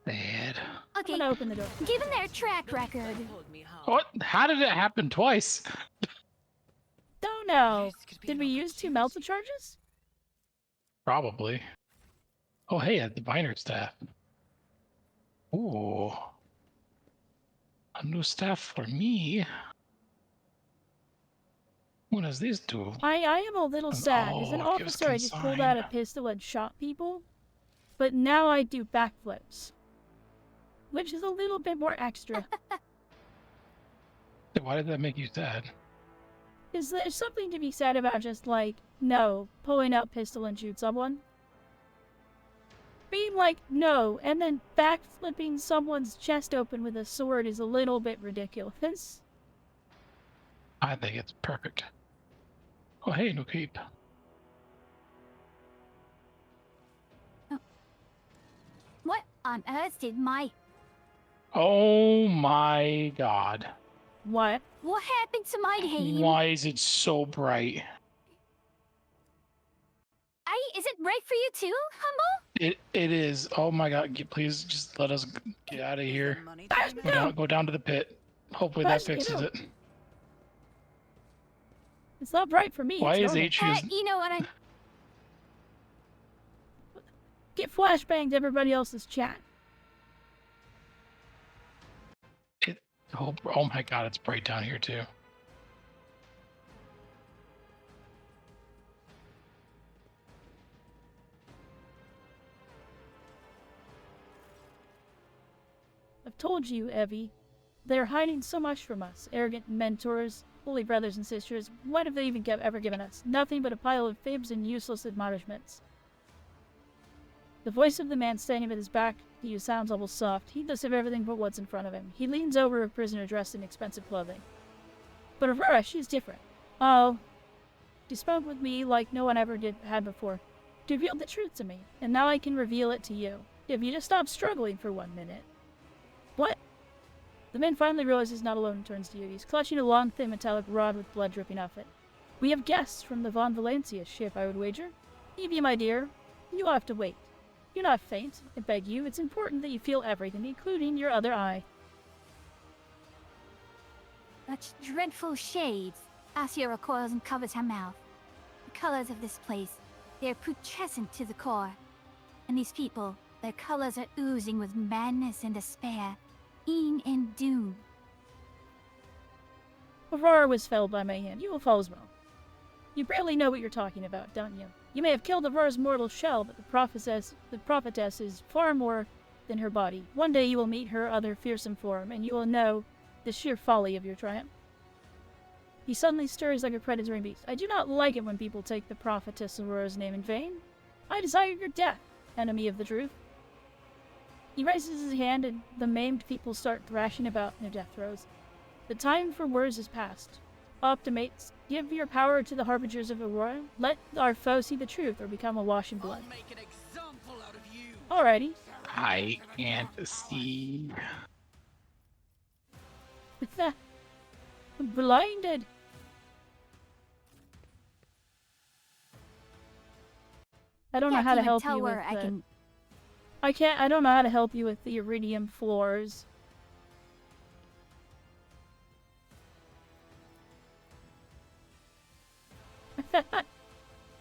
Bad. Okay, I'm gonna open the door. given their track record, Told me how. What? How did it happen twice? Don't know. This could be Did an we use 2 melta charges? Probably. Oh, hey, a diviner staff. Ooh. A new staff for me. What does this do? I am a little sad. As an Oh, it gives officer, I just pulled out a consign. pistol and shot people. But now I do backflips. Which is a little bit more extra. Why did that make you sad? Is there something to be said about just like, no, pulling out pistol and shoot someone? Being like, no, and then backflipping someone's chest open with a sword is a little bit ridiculous. I think it's perfect. Oh, hey, no keep. what on earth did my... Oh my god. What? What happened to my name? Why is it so bright? Is it right for you too, Humble? It is. Oh my god, please just let us get out of here. money to be made. Go down to the pit. Hopefully that Guys, get fixes out. it. It's not right for me. Why it's is normal. H use You know what I... Get flashbanged everybody else's chat. oh my god, it's bright down here too. I've told you, Evie. They're hiding so much from us. Arrogant mentors, holy brothers and sisters. What have they even ever given us? Nothing but a pile of fibs and useless admonishments. The voice of the man standing with his back to you sounds almost soft, heedless of everything but what's in front of him. He leans over a prisoner dressed in expensive clothing. But Aurora, she's different. Oh, she spoke with me like no one ever had before. She revealed the truth to me, and now I can reveal it to you. If you just stop struggling for 1 minute. What? The man finally realizes he's not alone and turns to you. He's clutching a long, thin metallic rod with blood dripping off it. We have guests from the Von Valencia ship, I would wager. Evie, my dear, you have to wait. Do not faint, I beg you. It's important that you feel everything, including your other eye. Such dreadful shades. Asia recoils and covers her mouth. The colors of this place, they are putrescent to the core. And these people, their colors are oozing with madness and despair, Ean and doom. Aurora was felled by my hand. You will fall as well. You barely know what you're talking about, don't you? You may have killed Aurora's mortal shell, but the prophetess is far more than her body. One day you will meet her other fearsome form, and you will know the sheer folly of your triumph. He suddenly stirs like a predatory beast. I do not like it when people take the prophetess Aurora's name in vain. I desire your death, enemy of the truth. He raises his hand, and the maimed people start thrashing about in their death throes. The time for words is past. Optimates, give your power to the harbingers of Aurora. Let our foe see the truth or become awash in blood. I'll make an example out of you. Alrighty. I can't see. With that, I'm blinded. I don't know how to help you with I don't know how to help you with the iridium floors.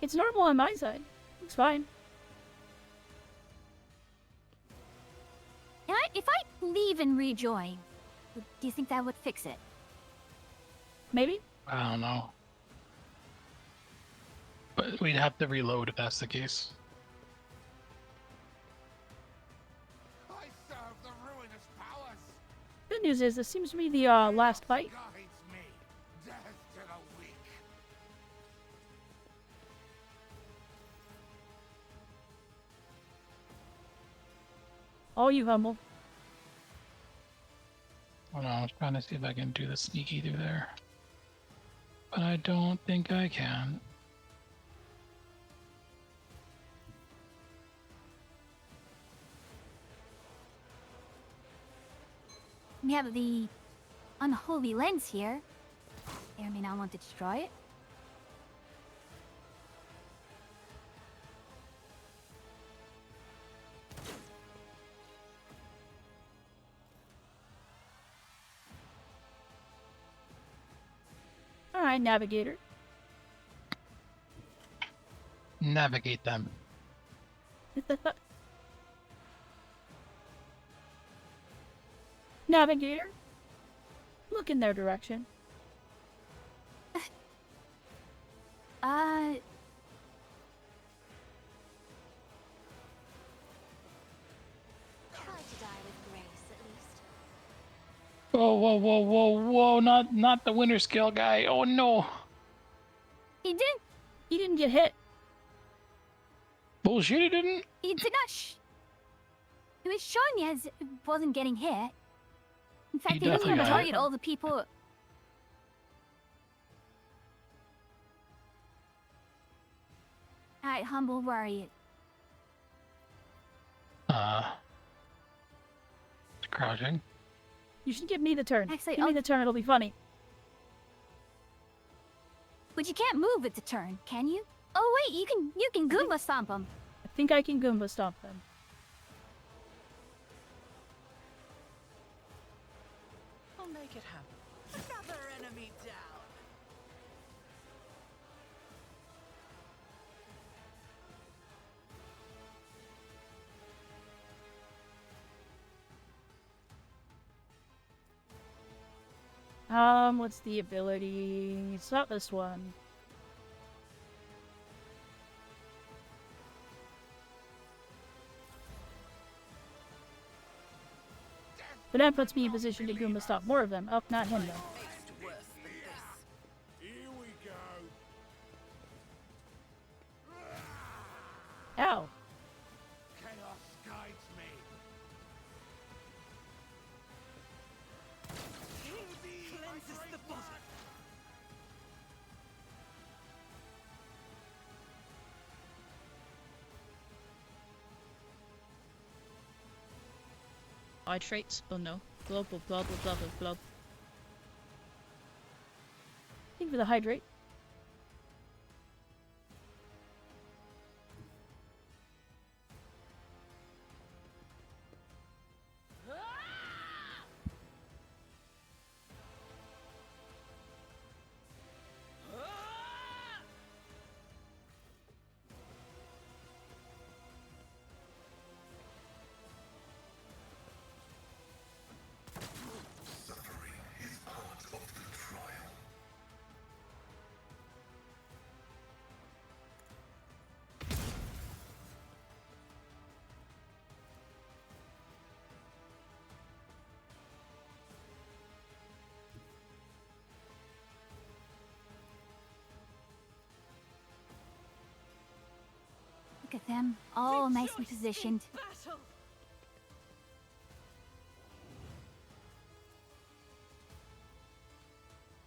It's normal on my side. It's fine. And if I leave and rejoin, do you think that would fix it? Maybe? I don't know. But we'd have to reload if that's the case. I serve the ruinous powers. Good news is this seems to be the last fight. Guides me. Death to the weak. All you humble. Hold on, I was trying to see if I can do the sneaky through there. But I don't think I can. We have the unholy lens here. May or may not want to destroy it. Alright, navigator. Navigate them. Navigator. Look in their direction. Try to die with grace, at least. Whoa, whoa, whoa, whoa, whoa, not the winter scale guy. Oh no. He didn't get hit. Bullshit, he didn't? He did not He was showing as wasn't getting hit. In fact, He he didn't definitely even got target hit. all the people. Alright, humble, where are you? Crouching. You should give me the turn. Actually, give me the turn, it'll be funny. But you can't move with the turn, can you? Oh wait, you can Goomba stomp him. I think I can Goomba stomp them. I'll make it happen. Another enemy down. What's the ability? It's not this one. But that puts me in position to Goomba stop more of them. Oh, not him though. Here we go. Ow. Chaos guides me. Cleanses the body. Eye traits, but no. Blah blah blah blah blah blah blah. Think for the hydrate. Suffering is part of the trial. Look at them, all nicely positioned. Battle!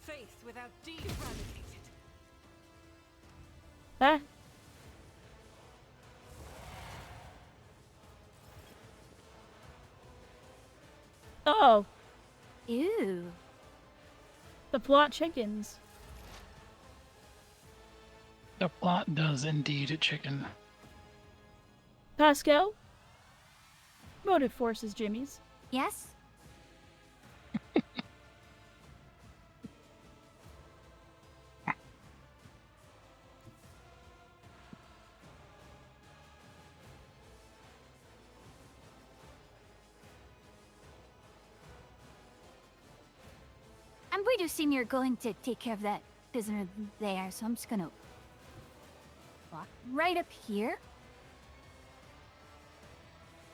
Faith without deed eradicated. Ah. Oh, Ew. the plot chickens. The plot does indeed chicken. Pascal? Motive force is Jimmy's. Yes? I'm going to assume you're going to take care of that prisoner there, so I'm just gonna walk right up here.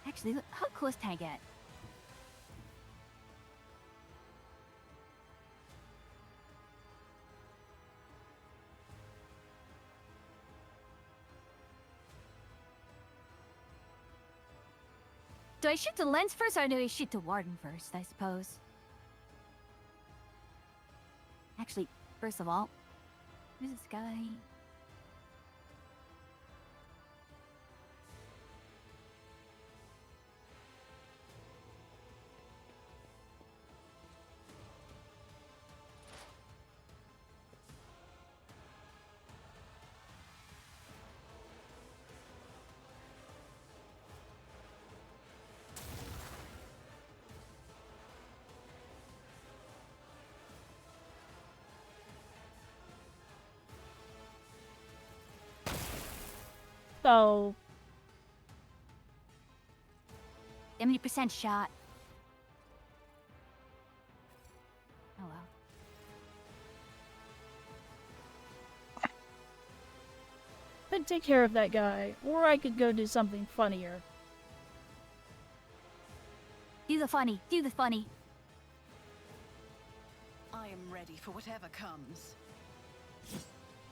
Actually, look, how close can I get? Do I shoot the lens first, or do I shoot the warden first, I suppose? Actually, first of all, who's this guy? So, 70% shot. Oh well. I'd take care of that guy, or I could go do something funnier. Do the funny. Do the funny. I am ready for whatever comes.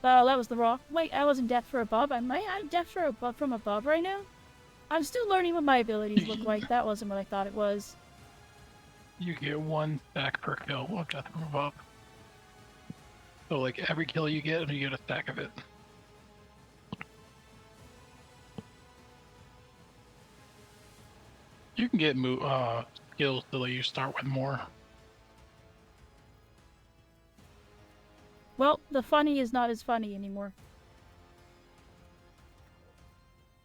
Oh, that was the rock. Wait, I wasn't deaf for a bob. Am I out of deaf for a bob from a bob right now? I'm still learning what my abilities look like. That wasn't what I thought it was. You get 1 stack per kill of Death from Above. So like every kill you get a stack of it. You can get skills to let you start with more. Well, the funny is not as funny anymore.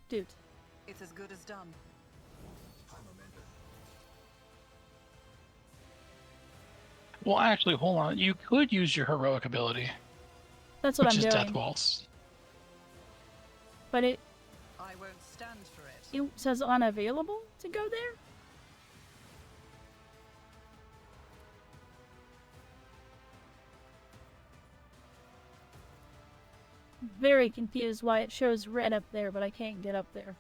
Dude. It's as good as done. Well, actually, hold on. You could use your heroic ability, That's what which I'm is doing. Death Waltz. I But won't stand for it. it says unavailable to go there? Very confused why it shows red up there, but I can't get up there.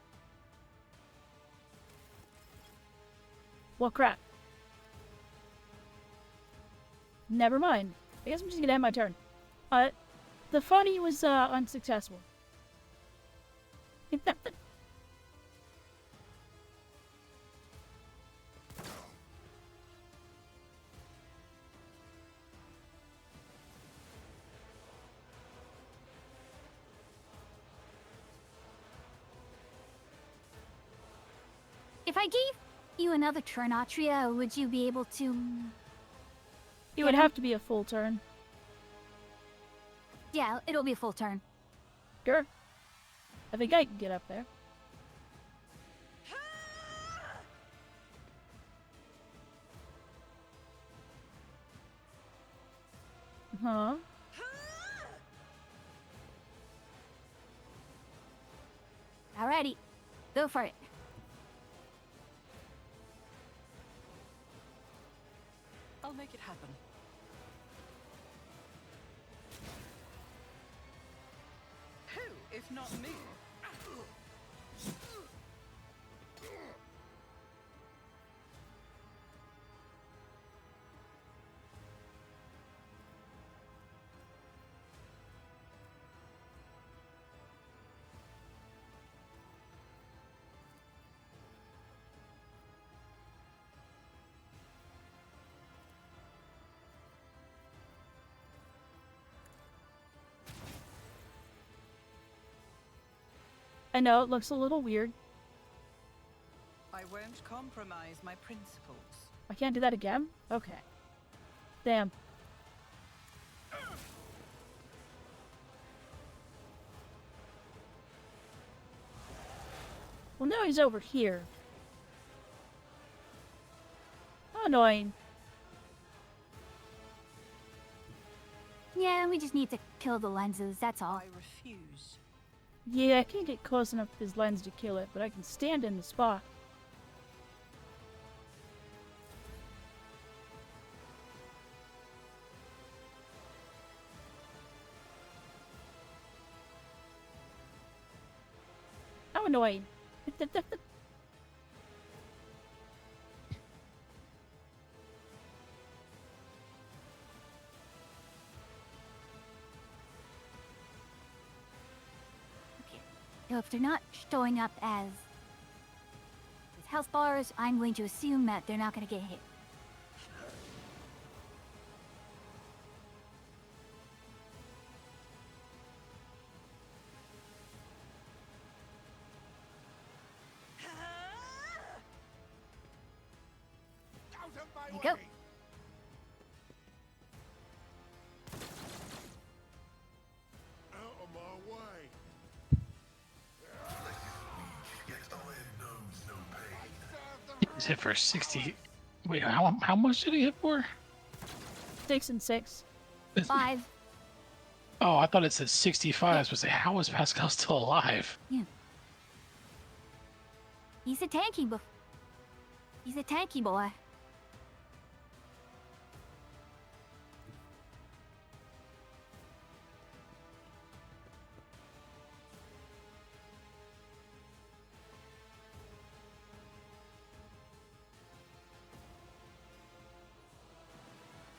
Well, crap. Never mind. I guess I'm just gonna end my turn. The funny was, unsuccessful. If I gave you another turn, Atria, would you be able to... It would have to be a full turn. Yeah, it'll be a full turn. Sure. I think I can get up there. Huh? Alrighty, go for it. I'll make it happen. Who, if not me? I know it looks a little weird. I won't compromise my principles. I can't do that again? Okay. Damn. Well, now he's over here. How annoying. Yeah, we just need to kill the lenses, that's all. I refuse. Yeah, I can't get close enough to his lens to kill it, but I can stand in the spot. How annoying. So if they're not showing up as health bars, I'm going to assume that they're not going to get hit. There you go. Out of my way. He's hit for 60. Wait, how much did he hit for? 6 and 6. 5. Oh, I thought it said 65. I was supposed to say, how is Pascal still alive? Yeah. He's a tanky boy. He's a tanky boy.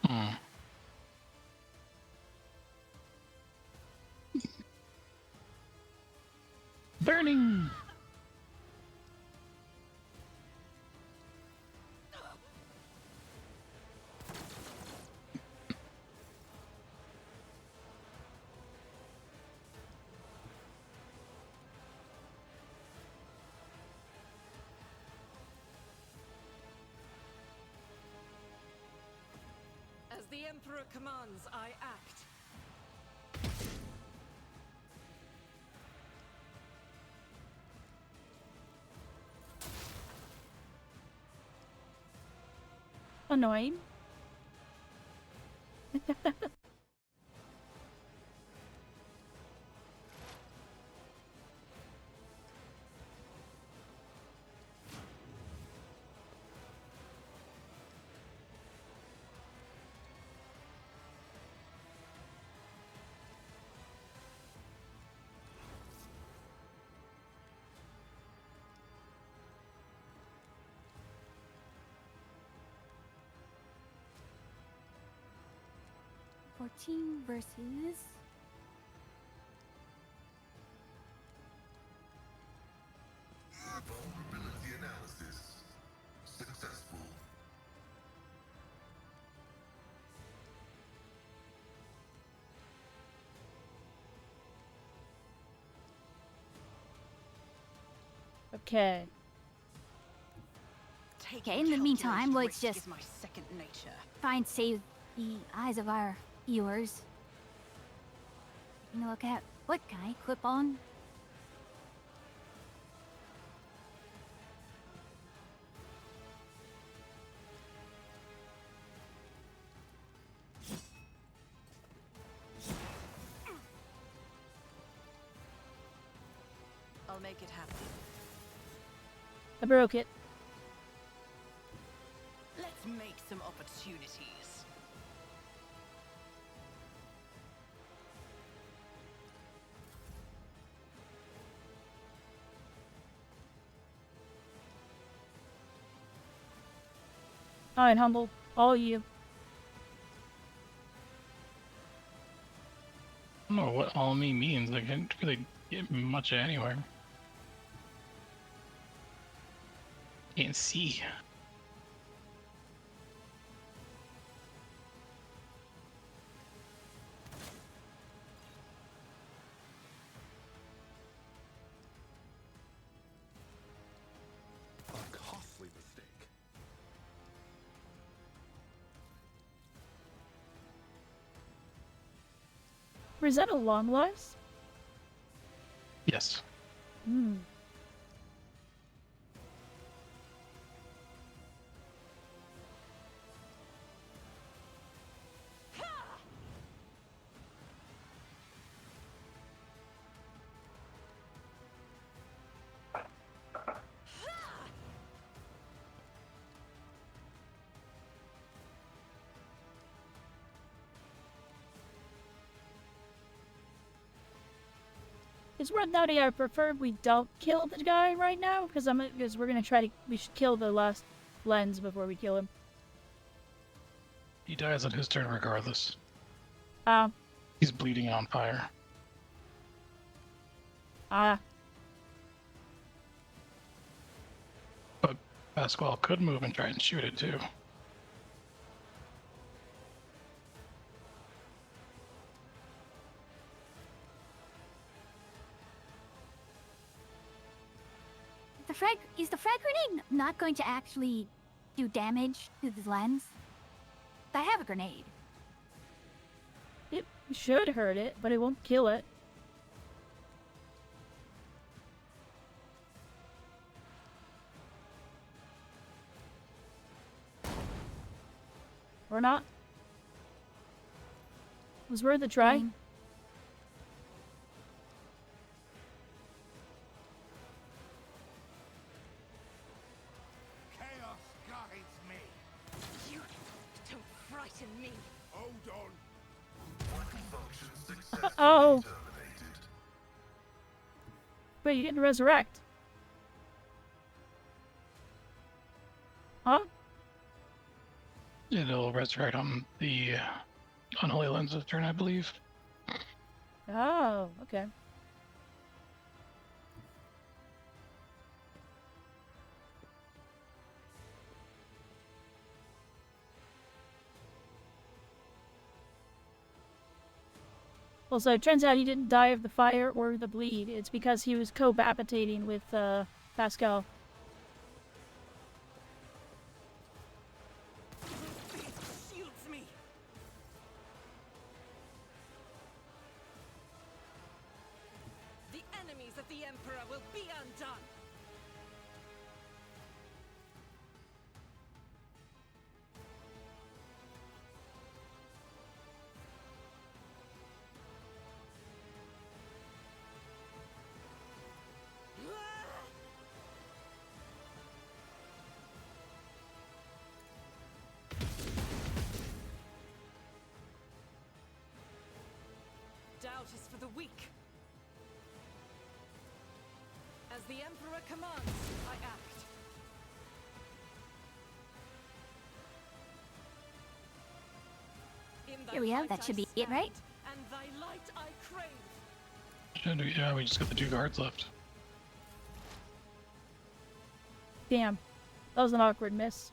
Hmm. Burning! As the Emperor commands, I act. Annoying. Versus... Vulnerability analysis. Successful. Okay. Okay, in the meantime, let's risk just is my second nature. try and save the eyes of our viewers. Taking a look at what can I clip on? I'll make it happen. I broke it. Let's make some opportunities. Alright, Humble. All you. I don't know what all me means. I can't really get much anywhere. Can't see. A costly mistake. Is that a long loss? Yes. Hmm. It's worth noting I prefer we don't kill the guy right now, because we're gonna try to we should kill the last lens before we kill him. He dies on his turn regardless. Ah. He's bleeding on fire. Ah. But Pasquale could move and try and shoot it too. Is the frag grenade not going to actually do damage to the lens? I have a grenade. It should hurt it, but it won't kill it. Or not. It was worth a try. Fine. Chaos guides me. You don't frighten me. Hold on. Function successfully Oh. terminated. Wait, you didn't resurrect. Huh? It'll resurrect on the unholy lens's turn, I believe. Oh, okay. Well, so it turns out he didn't die of the fire or the bleed. It's because he was cohabitating with Pascal. Shields me. The enemies of the Emperor will be undone. Doubt is for the weak. As the Emperor commands, I act. In thy Here we have, light that should I be it, right? stand, and thy light I crave. Yeah, we just got the 2 guards left. Damn. That was an awkward miss.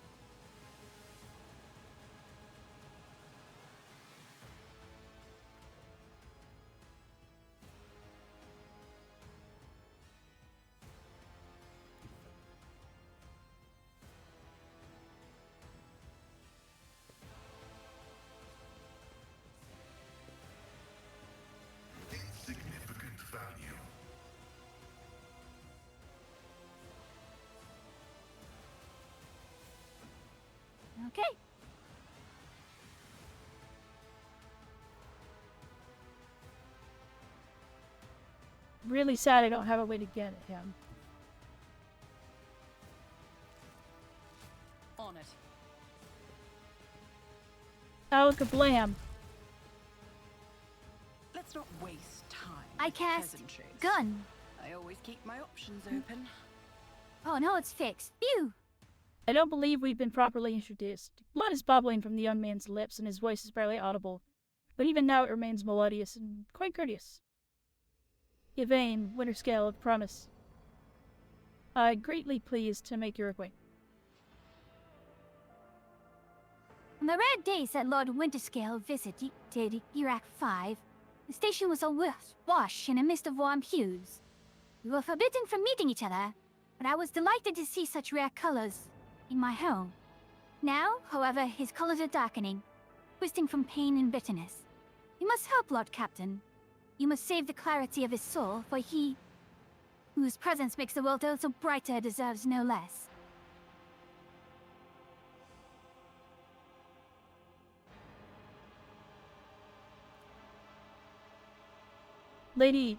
really sad I don't have a way to get at him. On it. Oh, kablam. Let's not waste time. I with cast pleasantries. gun. I always keep my options open. Oh no, it's fixed. Phew! I don't believe we've been properly introduced. Blood is bubbling from the young man's lips, and his voice is barely audible. But even now it remains melodious and quite courteous. Yvain, Winter Scale of Promise. I'm greatly pleased to make your acquaintance. On the rare days that Lord Winterscale visited Iraq 5, the station was awash in a mist of warm hues. We were forbidden from meeting each other, but I was delighted to see such rare colors in my home. Now, however, his colors are darkening, twisting from pain and bitterness. You must help, Lord Captain. You must save the clarity of his soul, for he, whose presence makes the world a little brighter, deserves no less. Lady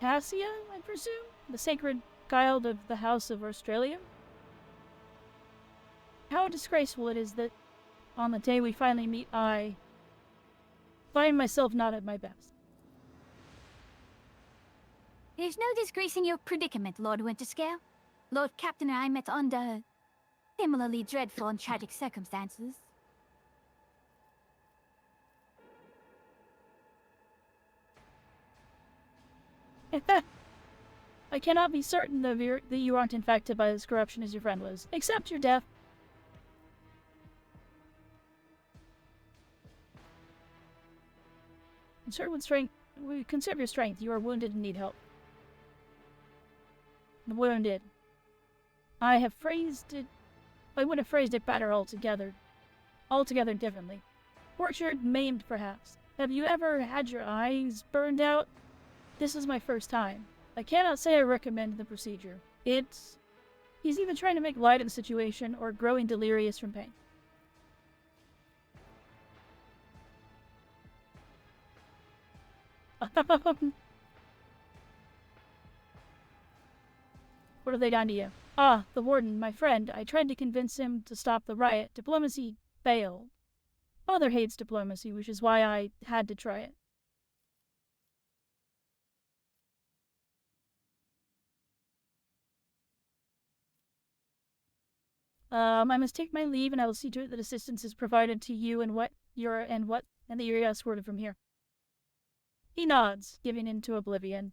Cassia, I presume? The sacred child of the House of Australia? How disgraceful it is that on the day we finally meet, I find myself not at my best. There's no disgrace in your predicament, Lord Winterscale. Lord Captain and I met under similarly dreadful and tragic circumstances. I cannot be certain that you aren't infected by this corruption as your friend was. Accept your death. Conserve your strength. You are wounded and need help. The wounded. I would have phrased it better altogether differently. Tortured, maimed, perhaps. Have you ever had your eyes burned out? This is my first time. I cannot say I recommend the procedure. He's either trying to make light of the situation or growing delirious from pain. What have they done to you? Ah, the warden, my friend. I tried to convince him to stop the riot. Diplomacy failed. Father hates diplomacy, which is why I had to try it. I must take my leave, and I will see to it that assistance is provided to you and that you're escorted from here. He nods, giving into oblivion.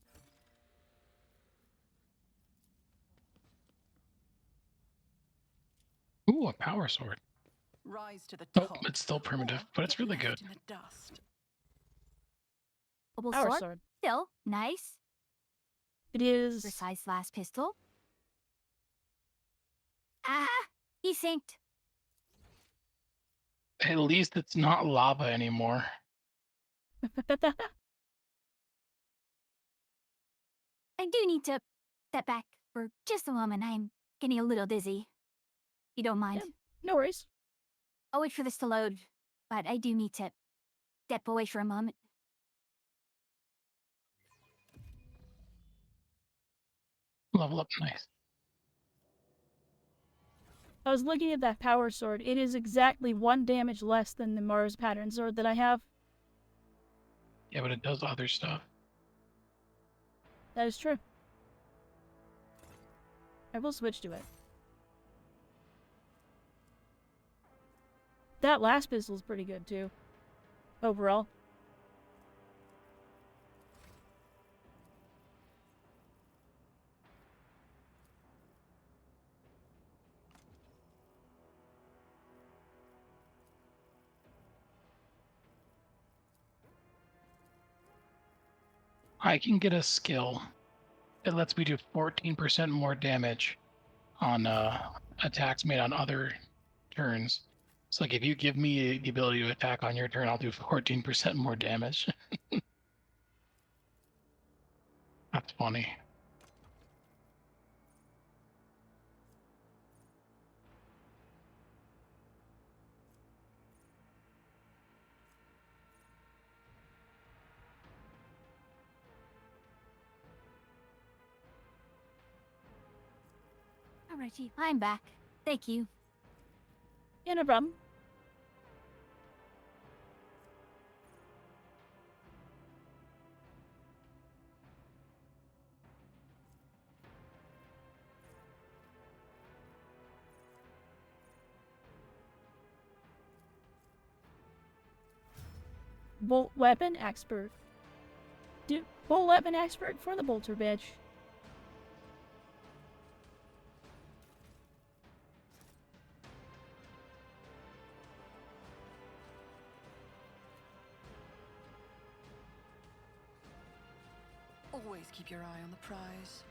Ooh, a power sword. Rise to the Oh, top. it's still primitive, but it's really good. In the dust. Power sword. Still, nice. It is... Precise last pistol. Ah! He synced. At least it's not lava anymore. I do need to step back for just a moment. I'm getting a little dizzy. You don't mind? Yeah, no worries. I'll wait for this to load, but I do need to step away for a moment. Level up, nice. I was looking at that power sword. It is exactly 1 damage less than the Mars pattern sword that I have. Yeah, but it does other stuff. That is true. I will switch to it. That last pistol is pretty good, too. Overall. I can get a skill. It lets me do 14% more damage on attacks made on other turns. So like if you give me the ability to attack on your turn, I'll do 14% more damage. That's funny. Alrighty, I'm back. Thank you. Yeah, no problem. Bolt weapon expert. Bolt weapon expert for the bolter bitch. Always keep your eye on the prize.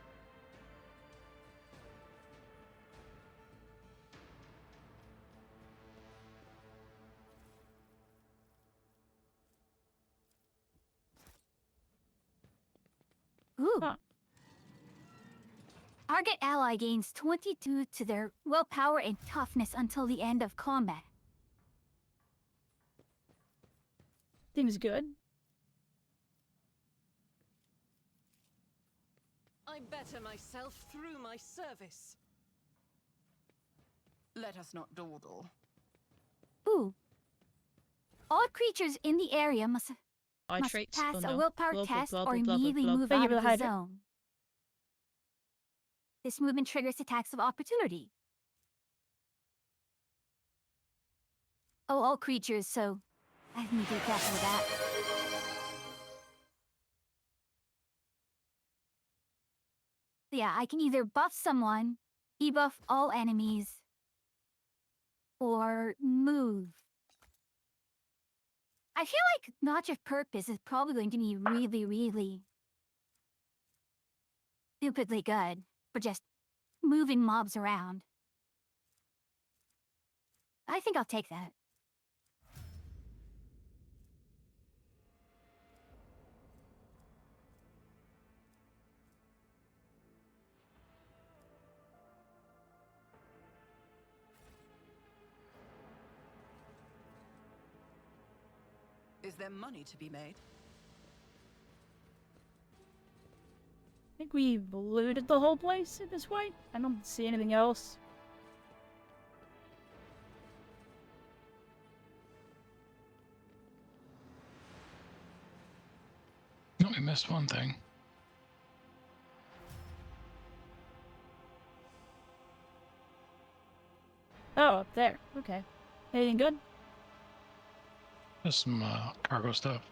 Ooh. Huh. Target ally gains 22 to their willpower and toughness until the end of combat. Seems good. I better myself through my service. Let us not dawdle. Ooh. All creatures in the area must Traits? pass Oh, a no. willpower Blah, blah, test blah, or blah, blah, immediately blah. move Thank you out for of the the hydrant. zone. This movement triggers attacks of opportunity. Oh, all creatures, so I need to be careful with that. Yeah, I can either buff someone, debuff all enemies, or move. I feel like Notch of Purpose is probably going to be really stupidly good for just moving mobs around. I think I'll take that. Is there money to be made? I think we've looted the whole place at this point. I don't see anything else. No, we missed one thing. Oh, up there. Okay. Anything good? Just some cargo stuff.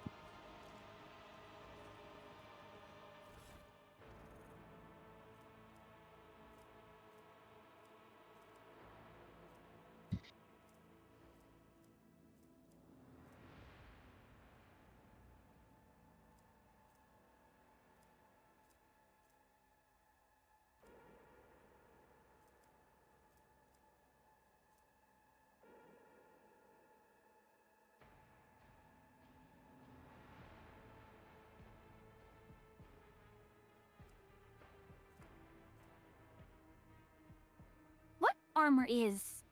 What armor is...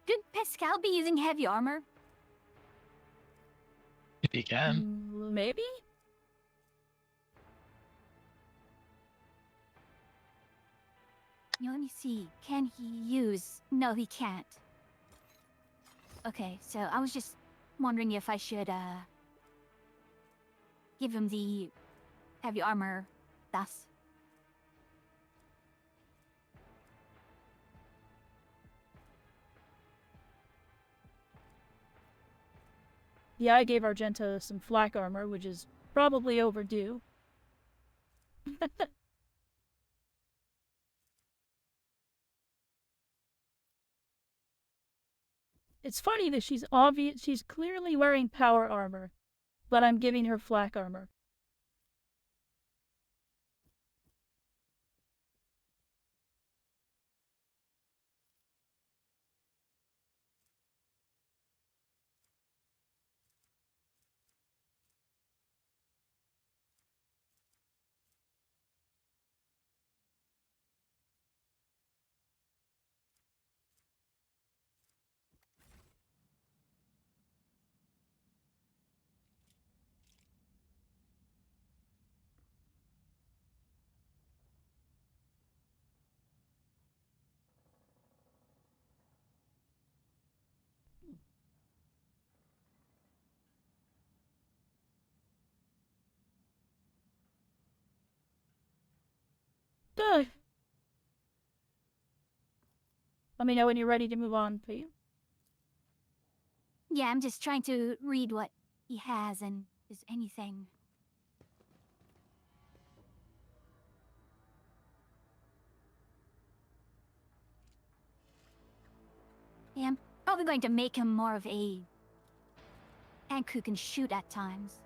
Should Pascal be using heavy armor? If he can. Maybe? Let me see. Can he use... No, he can't. Okay, so I was just wondering if I should, give him the heavy armor thus. Yeah, I gave Argenta some flak armor, which is probably overdue. It's funny that she's clearly wearing power armor, but I'm giving her flak armor. Let me know when you're ready to move on, please. Yeah, I'm just trying to read what he has and is anything. Yeah, I'm probably going to make him more of a tank who can shoot at times.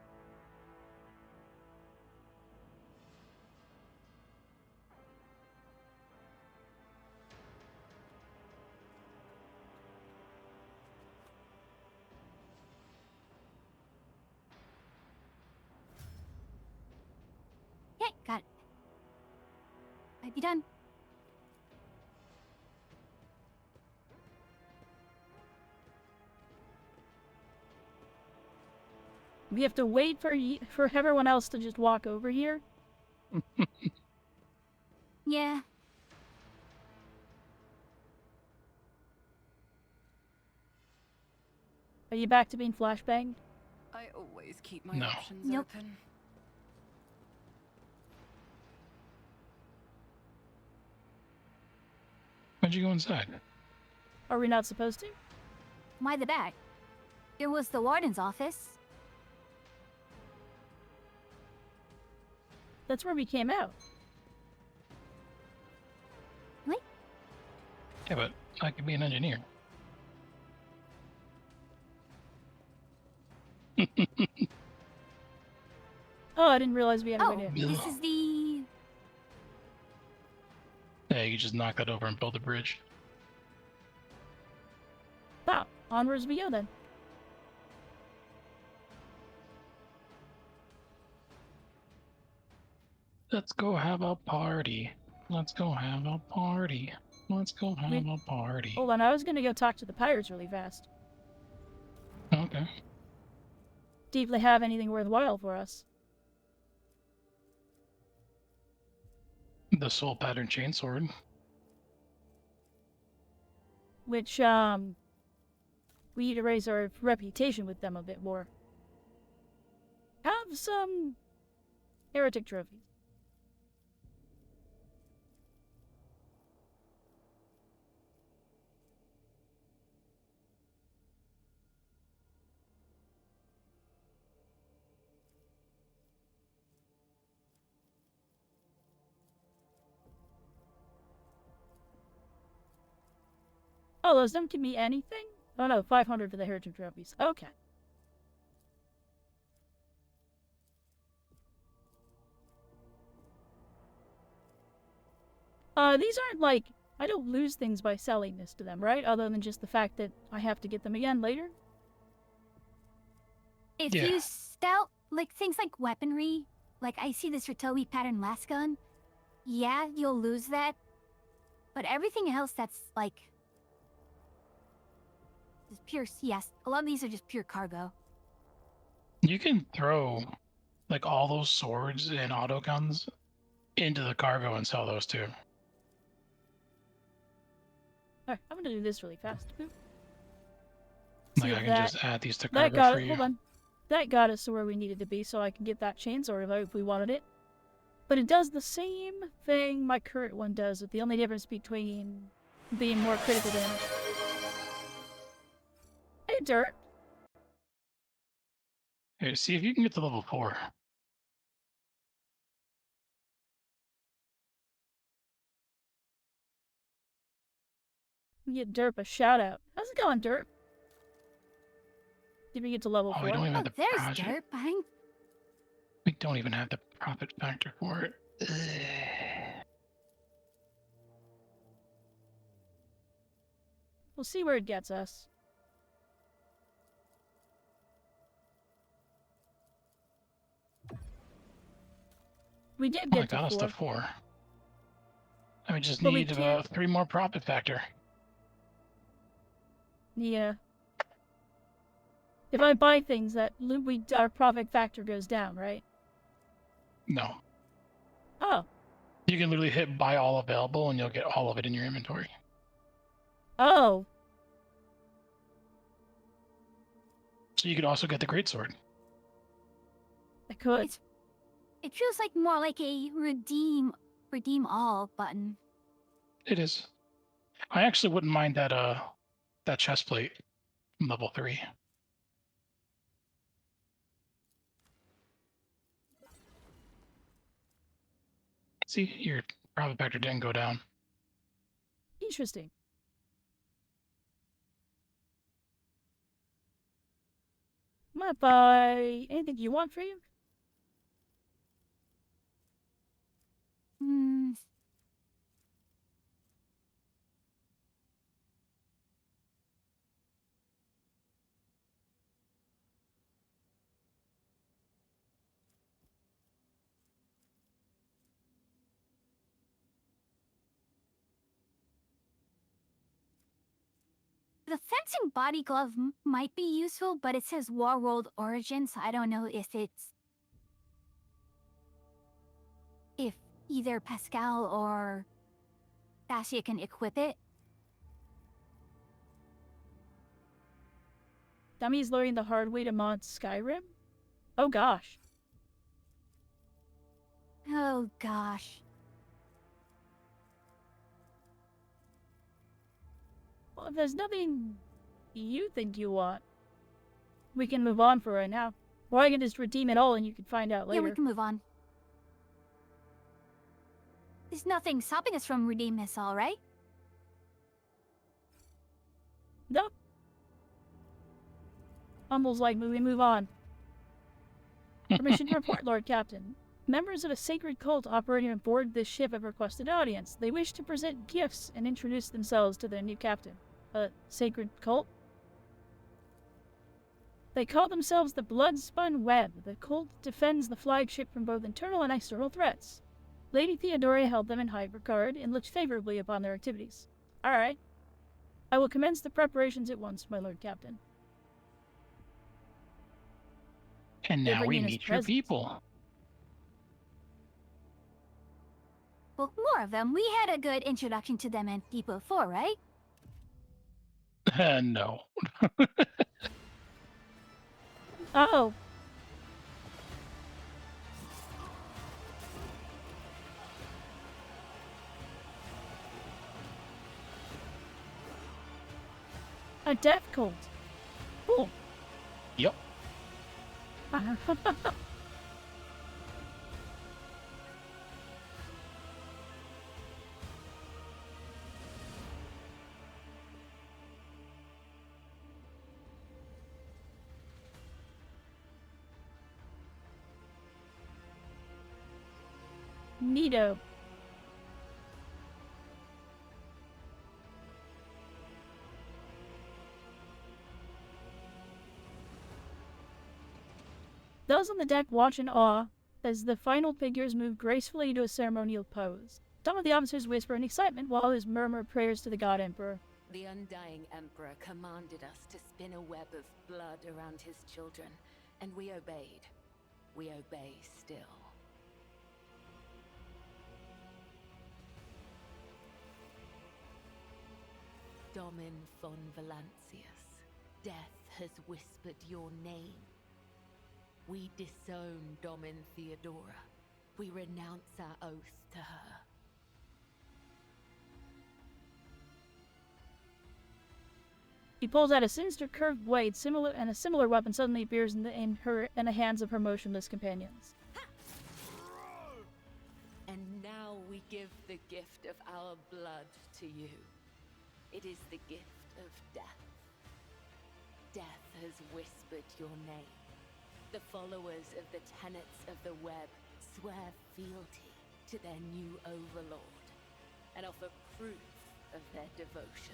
Okay, got it. Might be done. We have to wait for everyone else to just walk over here. Yeah. Are you back to being flashbanged? I always keep my No. options Nope. open. Why'd you go inside? Are we not supposed to? Why the bag? It was the warden's office. That's where we came out. Wait. Yeah, but I could be an engineer. Oh, I didn't realize we had a Oh, way in. this is the... Yeah, you just knock that over and build a bridge. Wow, onwards we go then. Let's go have a party. Let's go have a party. Let's go have a party. Hold on, I was gonna go talk to the pirates really fast. Okay. See if they have anything worthwhile for us. The soul pattern chainsword. Which, we need to raise our reputation with them a bit more. Have some heretic trophies. Oh, those don't give me anything? Oh no, 500 for the heretic trophies. Okay. These aren't like, I don't lose things by selling this to them, right? Other than just the fact that I have to get them again later? If Yeah. you sell, like, things like weaponry, like I see this Ritobi pattern last gun, yeah, you'll lose that. But everything else that's, like... just pure, yes, a lot of these are just pure cargo. You can throw like all those swords and autoguns into the cargo and sell those too. Alright, I'm gonna do this really fast. Boop. Like See I if can just add these to that cargo got for it. you. Hold on. That got us to where we needed to be, so I can get that chainsaw remote if we wanted it. But it does the same thing my current one does, with the only difference between being more critical damage. Hey, Dirt. Here, see if you can get to level 4. Get Derp a shout out. How's it going, Derp? Did we get to level 4? We don't even Oh, have the there's project. dirt behind... We don't even have the profit factor for it. Ugh. We'll see where it gets us. We did Oh, get I got to us 4. to 4. And we just But we need can't- 3 more profit factor. Yeah. If I buy things, that our profit factor goes down, right? No. Oh. You can literally hit buy all available and you'll get all of it in your inventory. Oh. So you could also get the greatsword. I could. It feels like more like a redeem redeem all button. It is. I actually wouldn't mind that chest plate from level 3. See, your profit factor didn't go down. Interesting. Might buy anything you want for you? Hmm. The fencing body glove might be useful, but it says Warworld Origin, so I don't know if either Pascal or Dacia can equip it. Dummy's learning the hard way to mod Skyrim? Oh gosh. Oh gosh. Well, if there's nothing you think you want, we can move on for right now. Or I can just redeem it all and you can find out later. Yeah, we can move on. There's nothing stopping us from redeeming this, all right? No. Humble's like, we move on. Permission to report, Lord Captain. Members of a sacred cult operating aboard this ship have requested audience. They wish to present gifts and introduce themselves to their new captain. A sacred cult? They call themselves the Bloodspun Web. The cult defends the flagship from both internal and external threats. Lady Theodora held them in high regard and looked favorably upon their activities. All right. I will commence the preparations at once, my Lord Captain. And now we meet your people. Well, more of them. We had a good introduction to them and people before, right? No. Oh. A death cult. Cool. Yep. Neato. Those on the deck watch in awe as the final figures move gracefully to a ceremonial pose. Some of the officers whisper in excitement while others murmur prayers to the God Emperor. The Undying Emperor commanded us to spin a web of blood around his children, and we obeyed. We obey still. Domin von Valancius, death has whispered your name. We disown Domin Theodora. We renounce our oath to her. He pulls out a sinister curved blade, and a similar weapon suddenly appears in the hands of her motionless companions. And now we give the gift of our blood to you. It is the gift of death. Death has whispered your name. The followers of the tenets of the web swear fealty to their new overlord and offer proof of their devotion.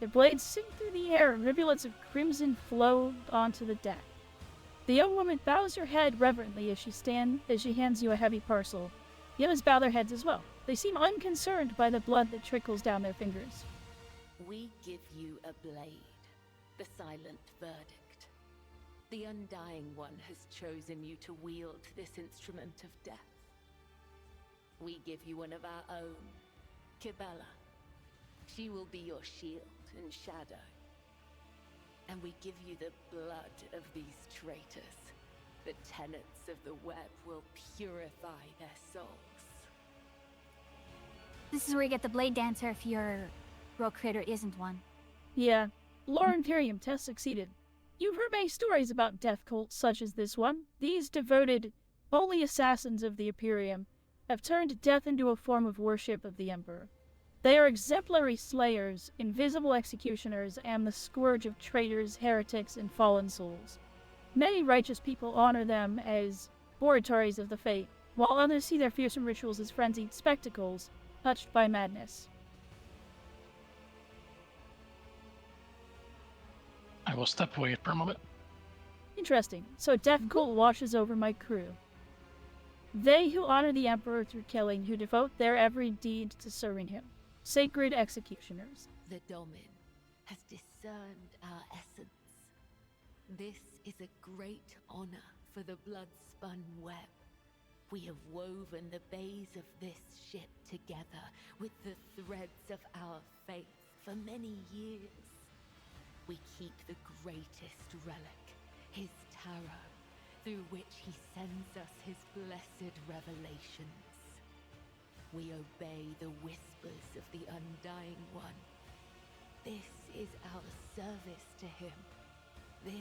Their blades sing through the air, and rivulets of crimson flow onto the deck. The young woman bows her head reverently as she hands you a heavy parcel. The others bow their heads as well. They seem unconcerned by the blood that trickles down their fingers. We give you a blade, the silent verdict. The Undying One has chosen you to wield this instrument of death. We give you one of our own, Kibella. She will be your shield and shadow. And we give you the blood of these traitors. The tenets of the web will purify their souls. This is where you get the blade dancer if your rogue critter isn't one. Yeah, Lore Imperium test succeeded. You've heard many stories about death cults such as this one. These devoted, holy assassins of the Imperium have turned death into a form of worship of the Emperor. They are exemplary slayers, invisible executioners, and the scourge of traitors, heretics, and fallen souls. Many righteous people honor them as oratories of the faith, while others see their fearsome rituals as frenzied spectacles, touched by madness. I will step away for a moment. Interesting. So death cult washes over my crew. They who honor the Emperor through killing, who devote their every deed to serving him. Sacred executioners. The Domin has discerned our essence. This is a great honor for the blood-spun web. We have woven the bays of this ship together with the threads of our faith for many years. We keep the greatest relic, his tarot, through which he sends us his blessed revelations. We obey the whispers of the Undying One. This is our service to him. This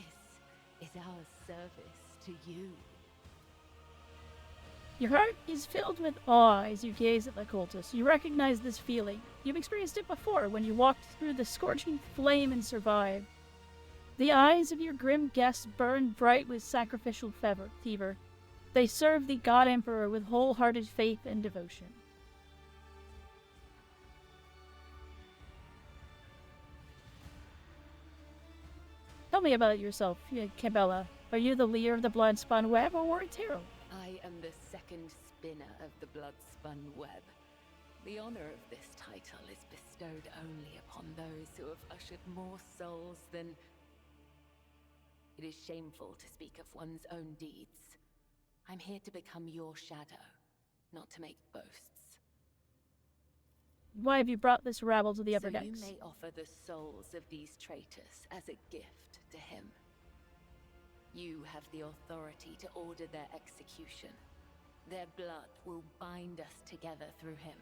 is our service to you. Your heart is filled with awe as you gaze at the cultist. You recognize this feeling. You've experienced it before when you walked through the scorching flame and survived. The eyes of your grim guests burn bright with sacrificial fever. They serve the God Emperor with wholehearted faith and devotion. Tell me about yourself, Cabela. Are you the leader of the Blood-Spun Web or Warren Terrell? I am the second spinner of the blood-spun web. The honor of this title is bestowed only upon those who have ushered more souls than... It is shameful to speak of one's own deeds. I'm here to become your shadow, not to make boasts. Why have you brought this rabble to the upper So decks? you may offer the souls of these traitors as a gift to him. You have the authority to order their execution. Their blood will bind us together through him.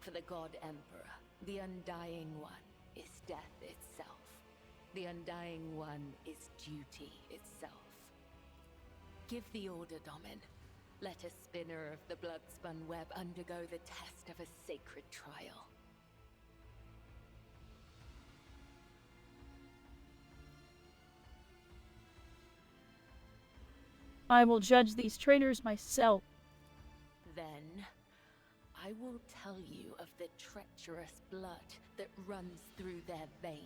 For the God Emperor, the Undying One is death itself. The Undying One is duty itself. Give the order, Domin. Let a spinner of the blood-spun web undergo the test of a sacred trial. I will judge these traitors myself. Then, I will tell you of the treacherous blood that runs through their veins.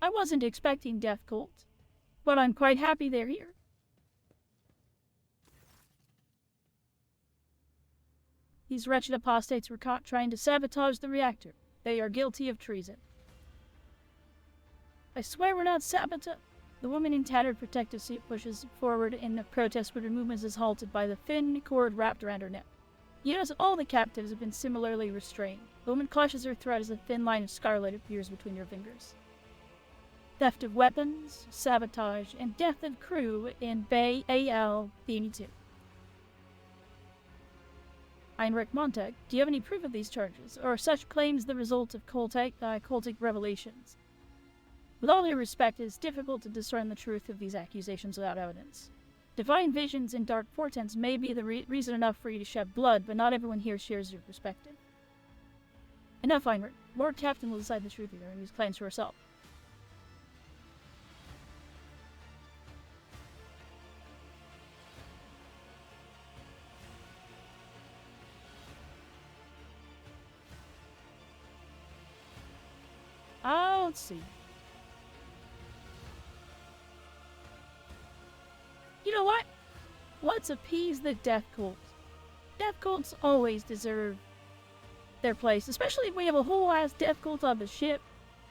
I wasn't expecting Death Cult, but I'm quite happy they're here. These wretched apostates were caught trying to sabotage the reactor. They are guilty of treason. I swear we're not sabotage. The woman in tattered protective suit pushes forward in a protest, but her movement is halted by the thin cord wrapped around her neck. You notice all the captives have been similarly restrained. The woman clutches her throat as a thin line of scarlet appears between her fingers. Theft of weapons, sabotage, and death of crew in Bay AL-82. Heinrich Montag, do you have any proof of these charges, or are such claims the result of cultic revelations? With all due respect, it is difficult to discern the truth of these accusations without evidence. Divine visions and dark portents may be the reason enough for you to shed blood, but not everyone here shares your perspective. Enough, Heinrich. Lord Captain will decide the truth here and use claims for herself. Let's see. You know what? Let's appease the death cult. Death cults always deserve their place, especially if we have a whole ass death cult on the ship.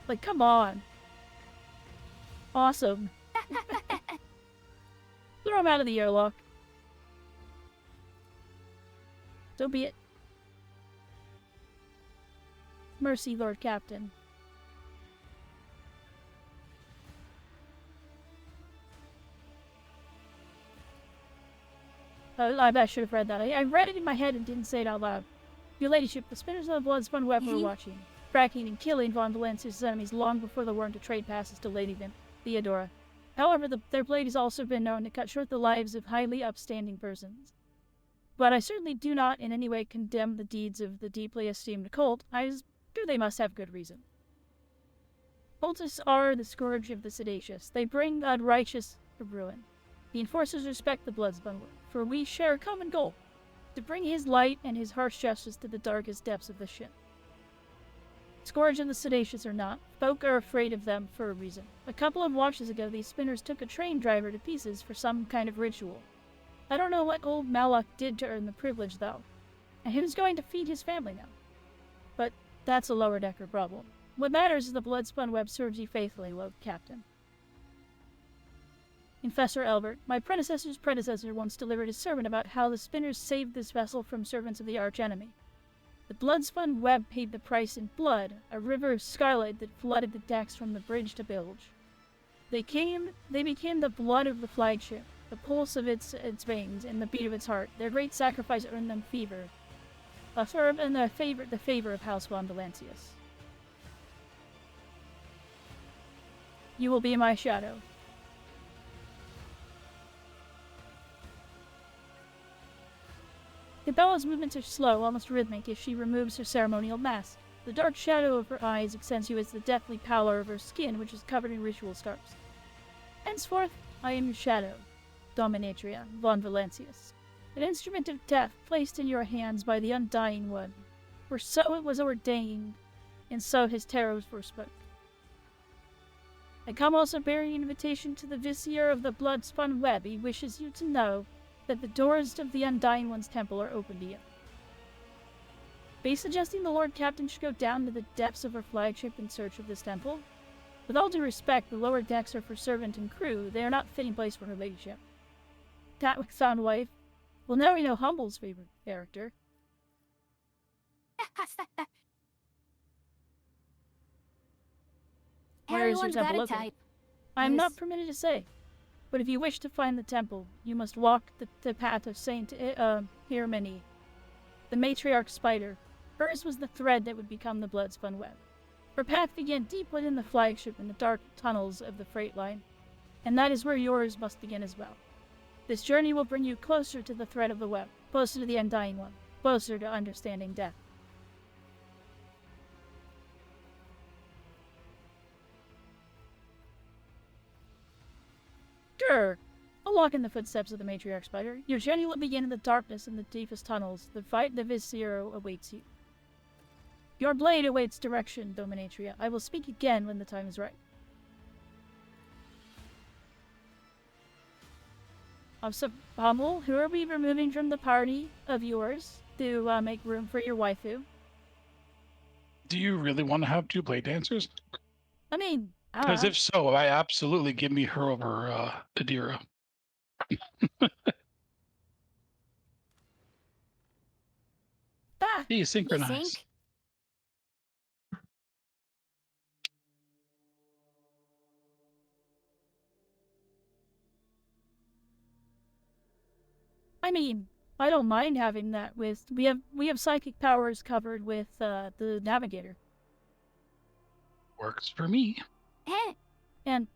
Like, come on. Awesome. Throw him out of the airlock. So be it. Mercy, Lord Captain. I should have read that. I read it in my head and didn't say it out loud. Your ladyship, the spinners of the blood-spun web were watching, tracking and killing von Valencia's enemies long before the warrant to trade passes to Lady Theodora. However, their blade has also been known to cut short the lives of highly upstanding persons. But I certainly do not in any way condemn the deeds of the deeply esteemed cult. I am sure they must have good reason. Cultists are the scourge of the seditious. They bring the unrighteous to ruin. The enforcers respect the bloodspun word, for we share a common goal, to bring his light and his harsh justice to the darkest depths of the ship. Scourge of the seditious or not, folk are afraid of them for a reason. A couple of watches ago, these spinners took a train driver to pieces for some kind of ritual. I don't know what old Malak did to earn the privilege, though, and who's going to feed his family now? But that's a lower-decker problem. What matters is the blood-spun web serves you faithfully, Lord Captain. Confessor Albert, my predecessor's predecessor once delivered a sermon about how the spinners saved this vessel from servants of the archenemy. The blood-spun web paid the price in blood, a river of scarlet that flooded the decks from the bridge to bilge. They became the blood of the flagship, the pulse of its veins, and the beat of its heart. Their great sacrifice earned them the favor of House von Valancius. You will be my shadow. Cabela's movements are slow, almost rhythmic, as she removes her ceremonial mask. The dark shadow of her eyes accentuates the deathly pallor of her skin, which is covered in ritual scars. Henceforth, I am your shadow, Dominatria von Valancius, an instrument of death placed in your hands by the Undying One. For so it was ordained, and so his terrors forspoke. I come also bearing an invitation to the Vizier of the blood-spun web. He wishes you to know that the doors of the Undying One's temple are open to you. Be suggesting the Lord Captain should go down to the depths of her flagship in search of this temple? With all due respect, the lower decks are for servant and crew. They are not fitting place for her ladyship. Tatwick's sound wife. Well, now we know Humble's favorite character. Where is your Everyone's temple got a located? type. I am not Yes. permitted to say. But if you wish to find the temple, you must walk the path of Saint Hiermene, the matriarch spider. Hers was the thread that would become the blood-spun web. Her path began deep within the flagship in the dark tunnels of the freight line, and that is where yours must begin as well. This journey will bring you closer to the thread of the web, closer to the Undying One, closer to understanding death. Sure. I'll walk in the footsteps of the matriarch spider. Your journey will begin in the darkness in the deepest tunnels. The fight the Vizier awaits you. Your blade awaits direction, Dominatria. I will speak again when the time is right. Hummel, who are we removing from the party of yours to make room for your waifu? Do you really want to have two blade dancers? I mean, Because if so, I absolutely give me her over Adira. Be synchronized. I mean, I don't mind having that with we have psychic powers covered with the navigator. Works for me. And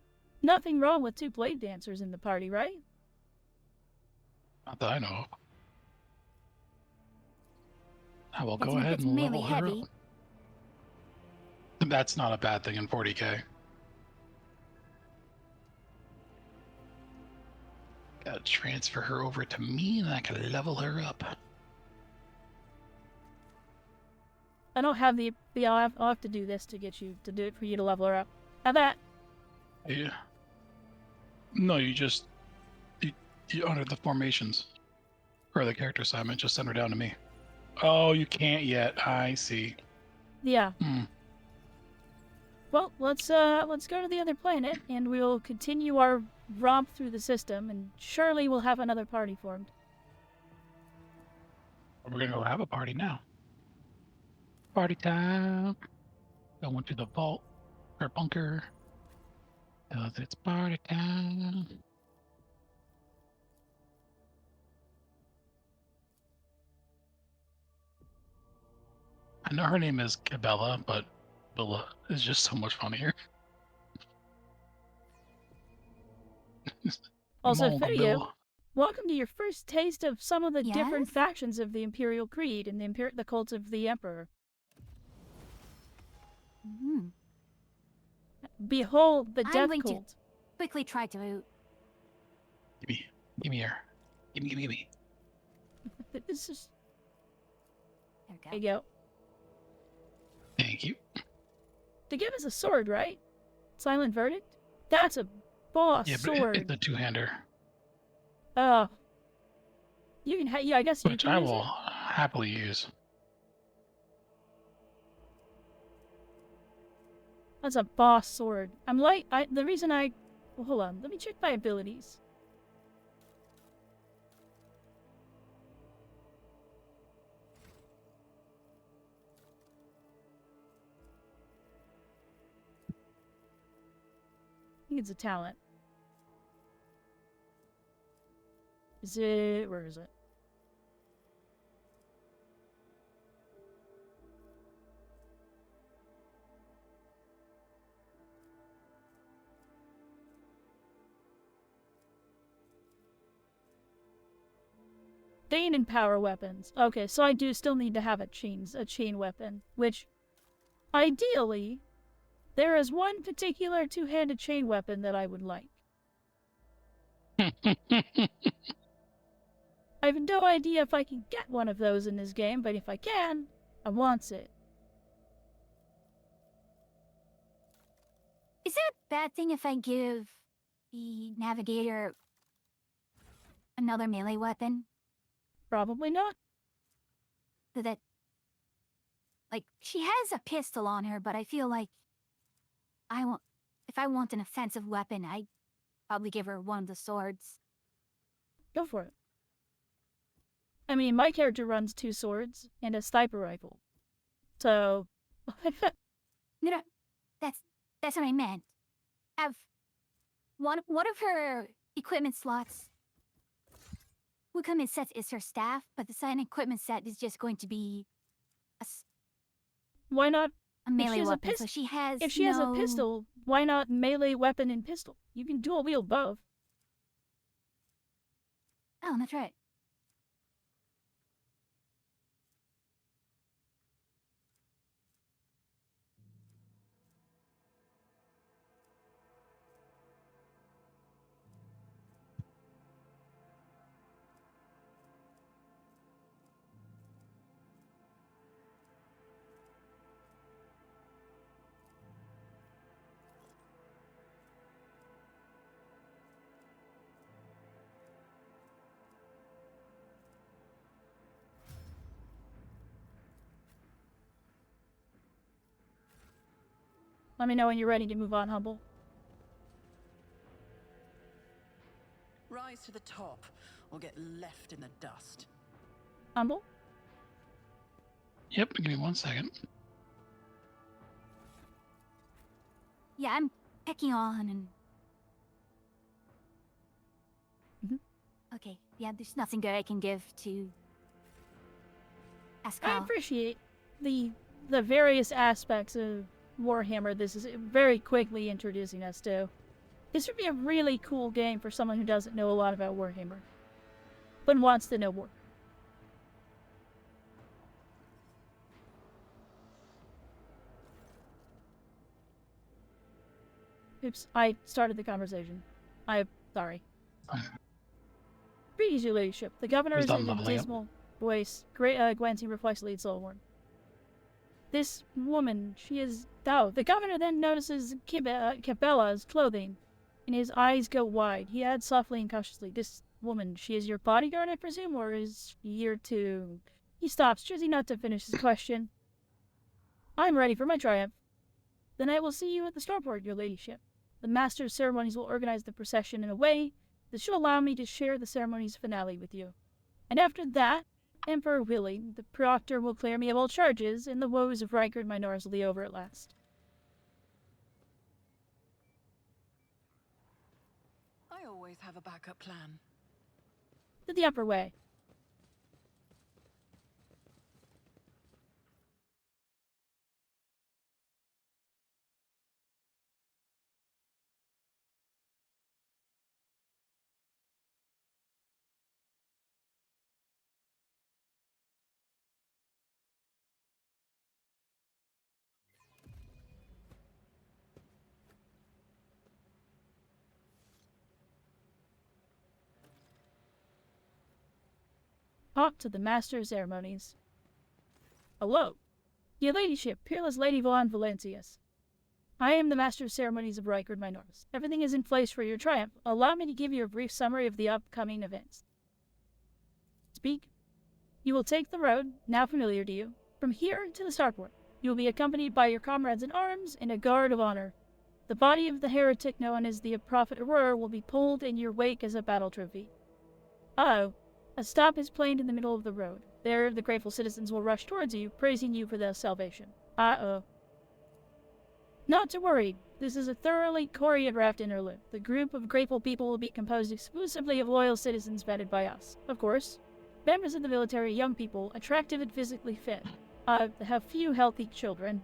nothing wrong with two blade dancers in the party, right? Not that I know of. I will I go think ahead it's and mainly level her heavy. up. That's not a bad thing in 40k. Gotta transfer her over to me and I can level her up. I don't have I'll have to do this to get you to do it for you to level her up. How that? Yeah. No, you just you honor the formations for the character assignment. Just send her down to me. Oh, you can't yet. I see. Yeah. Well, let's go to the other planet, and we'll continue our romp through the system, and surely we'll have another party formed. We're gonna go have a party now. Party time. Going to the vault or bunker. Cause it's party time. I know her name is Cabela, but Bella is just so much funnier. Also, Mongo Fidia, Bill. welcome to your first taste of some of the different Yes? factions of the Imperial Creed and the cult of the Emperor. Hmm. Behold the I'm Death going to Cult. quickly try to... Give me here. Give me. This is... There we There go. you go. Thank you. To give us a sword, right? Silent Verdict? That's a boss Yeah, but sword. it's a two-hander, Oh. You can yeah, I guess you which can I use will it. happily use. That's a boss sword. The reason well, hold on, let me check my abilities. I think it's a talent. Where is it? Thane and power weapons. Okay, so I do still need to have a chain weapon, which, ideally, there is one particular two-handed chain weapon that I would like. I have no idea if I can get one of those in this game, but if I can, I want it. Is it a bad thing if I give the navigator another melee weapon? Probably not. So that... Like, she has a pistol on her, but I feel like if I want an offensive weapon, I'd probably give her one of the swords. Go for it. I mean, my character runs 2 swords and a sniper rifle. So... No, that's what I meant. Have one of her equipment slots equipment set is her staff, but the second equipment set is just going to be why not a melee weapon. So she has If she has a pistol, why not melee weapon and pistol? You can dual wield both. Oh, that's right. Let me know when you're ready to move on, Humble. Rise to the top, or get left in the dust. Humble? Yep, give me 1 second. Yeah, I'm checking on and... Okay, yeah, there's nothing good I can give to... I appreciate the various aspects of Warhammer this is very quickly introducing us to. This would be a really cool game for someone who doesn't know a lot about Warhammer, but wants to know more. Oops, I started the conversation. I'm sorry. Greetings, your ladyship. The governor Who's is done in a leveling up? dismal voice, glancing reflexively at Solwarn. This woman, she is... Oh, the governor then notices Cabela's clothing, and his eyes go wide. He adds softly and cautiously, "This woman, she is your bodyguard, I presume, or is she here to..." He stops, choosing not to finish his question. "I'm ready for my triumph. Then I will see you at the starport, your ladyship. The master of ceremonies will organize the procession in a way that should allow me to share the ceremony's finale with you. And after that, Emperor willing, the proctor will clear me of all charges, and the woes of Riker and my Norse will be over at last." I always have a backup plan. To the upper way. Talk to the Master of Ceremonies. Hello. Your Ladyship, Peerless Lady Von Valencius. I am the Master of Ceremonies of Rykard Minoris. Everything is in place for your triumph. Allow me to give you a brief summary of the upcoming events. Speak. You will take the road, now familiar to you, from here to the starport. You will be accompanied by your comrades in arms and a guard of honor. The body of the heretic known as the Prophet Aurora will be pulled in your wake as a battle trophy. Uh-oh. A stop is planned in the middle of the road. There, the grateful citizens will rush towards you, praising you for their salvation. Uh-oh. Not to worry. This is a thoroughly choreographed interlude. The group of grateful people will be composed exclusively of loyal citizens vetted by us. Of course, members of the military, young people, attractive and physically fit. Have few healthy children.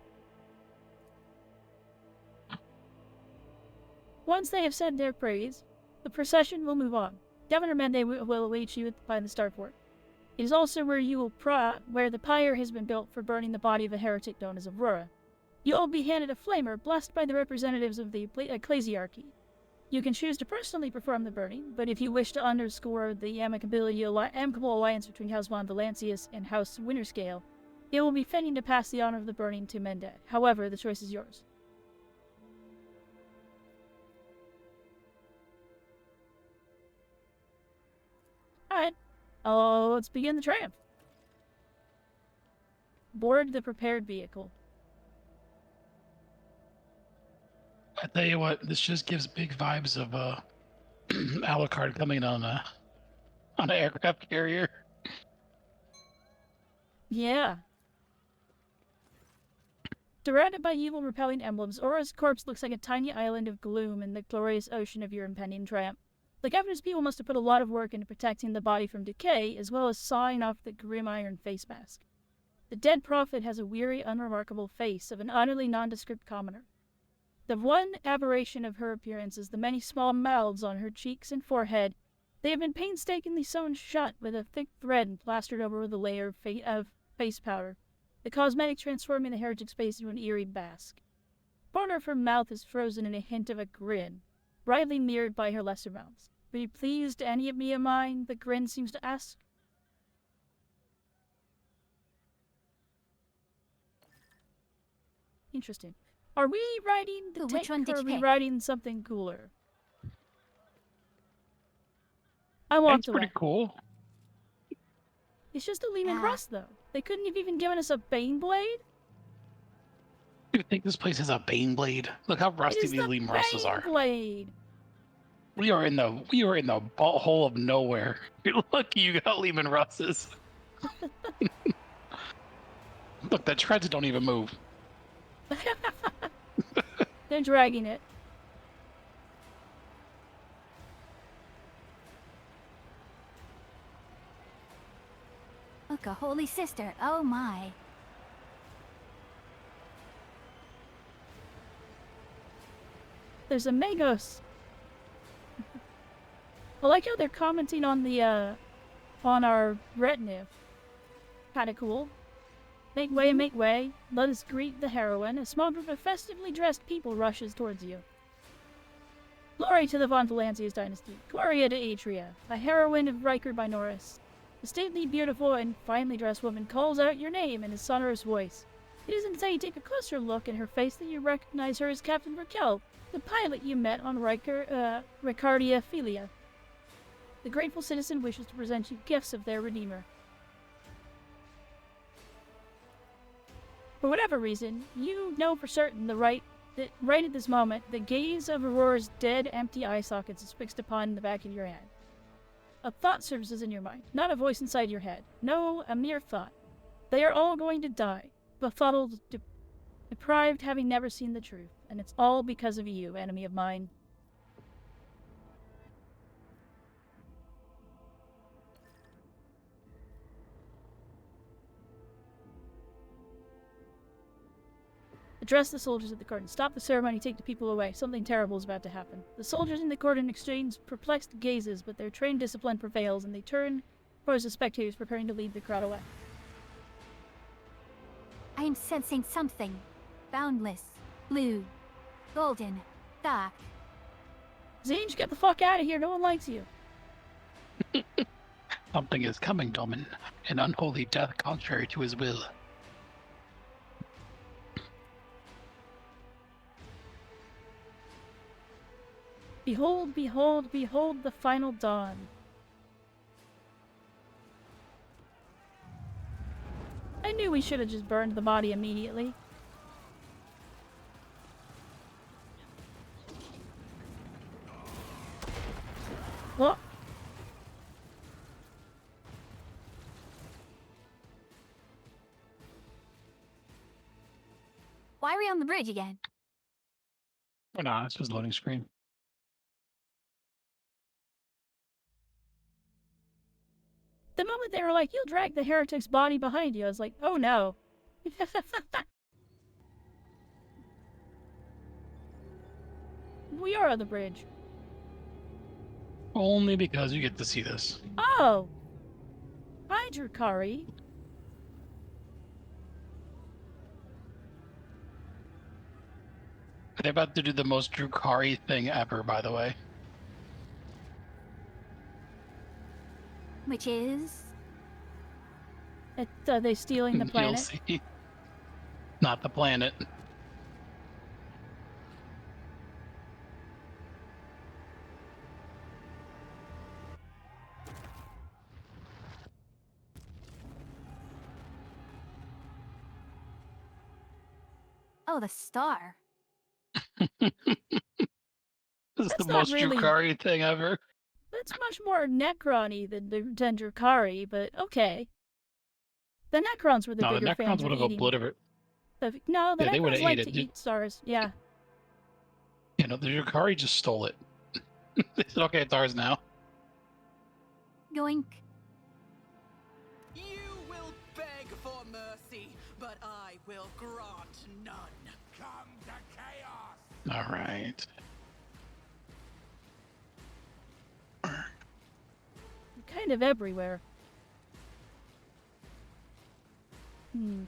Once they have said their praise, the procession will move on. Governor Mende will await you by the starport. It is also where you will where the pyre has been built for burning the body of a heretic known as Aurora. You will be handed a flamer blessed by the representatives of the ecclesiarchy. You can choose to personally perform the burning, but if you wish to underscore the amicable alliance between House Von Valancius and House Winterscale, it will be fitting to pass the honor of the burning to Mende. However, the choice is yours. Alright. Let's begin the triumph. Board the prepared vehicle. I tell you what, this just gives big vibes of Alucard coming on an aircraft carrier. Yeah. Surrounded by evil repelling emblems, Aura's corpse looks like a tiny island of gloom in the glorious ocean of your impending triumph. The governor's people must have put a lot of work into protecting the body from decay, as well as sawing off the grim iron face mask. The dead prophet has a weary, unremarkable face of an utterly nondescript commoner. The one aberration of her appearance is the many small mouths on her cheeks and forehead. They have been painstakingly sewn shut with a thick thread and plastered over with a layer of face powder, the cosmetic transforming the heretic's face into an eerie mask. The corner of her mouth is frozen in a hint of a grin, brightly mirrored by her lesser mouths. Be pleased, any of me of mine? The grin seems to ask. Interesting. Are we riding the tank, which one did or are you we pick? riding something cooler? I walked It's away. pretty cool. It's just a Lehman Rust, though. They couldn't have even given us a Bane Blade? You think this place has a Bane Blade? Look how rusty these Leam Russes are. Blade. We are in the butthole of nowhere. You're lucky you got Lehman Russes. Look, the treads don't even move. They're dragging it. Look, a holy sister. Oh my. There's a Magos. I like how they're commenting on the on our retinue. Kinda cool. Make way, make way. Let us greet the heroine. A small group of festively dressed people rushes towards you. Glory to the Von Valancius dynasty. Gloria to Atria, a heroine of Rykard Minoris. The stately, beautiful, and finely dressed woman calls out your name in a sonorous voice. It isn't until you take a closer look in her face that you recognize her as Captain Raquel, the pilot you met on Ricardia Filia. The grateful citizen wishes to present you gifts of their Redeemer. For whatever reason, you know for certain that right at this moment, the gaze of Aurora's dead, empty eye sockets is fixed upon the back of your head. A thought surfaces in your mind, not a voice inside your head. No, a mere thought. They are all going to die, befuddled, deprived, having never seen the truth, and it's all because of you, enemy of mine. Address the soldiers at the cordon. Stop the ceremony, take the people away. Something terrible is about to happen. The soldiers in the cordon exchange perplexed gazes, but their trained discipline prevails, and they turn towards the spectators preparing to lead the crowd away. I am sensing something. Boundless, blue, golden, dark. Zange, get the fuck out of here. No one likes you. Something is coming, Domin. An unholy death contrary to his will. Behold, behold, behold the final dawn. I knew we should have just burned the body immediately. What? Why are we on the bridge again? Oh, no, this was loading screen. The moment they were like, you'll drag the heretic's body behind you, I was like, oh no. We are on the bridge. Only because you get to see this. Oh! Hi, Drukari. They're about to do the most Drukari thing ever, by the way. Which is? Are they stealing the planet? You'll see. Not the planet. Oh, the star. This is That's the not most really- Drukari thing ever. That's much more Necron-y than Drukari, but okay. The Necrons were the No, the bigger Necrons fans would of have eating. obliterated. No, the Yeah, they would've Necrons like ate to it. eat stars. Yeah. You know, the Drukari just stole it. They said, okay, it's ours now. Yoink. You will beg for mercy, but I will grant none. Come to chaos! All right. Kind of everywhere. Hmm.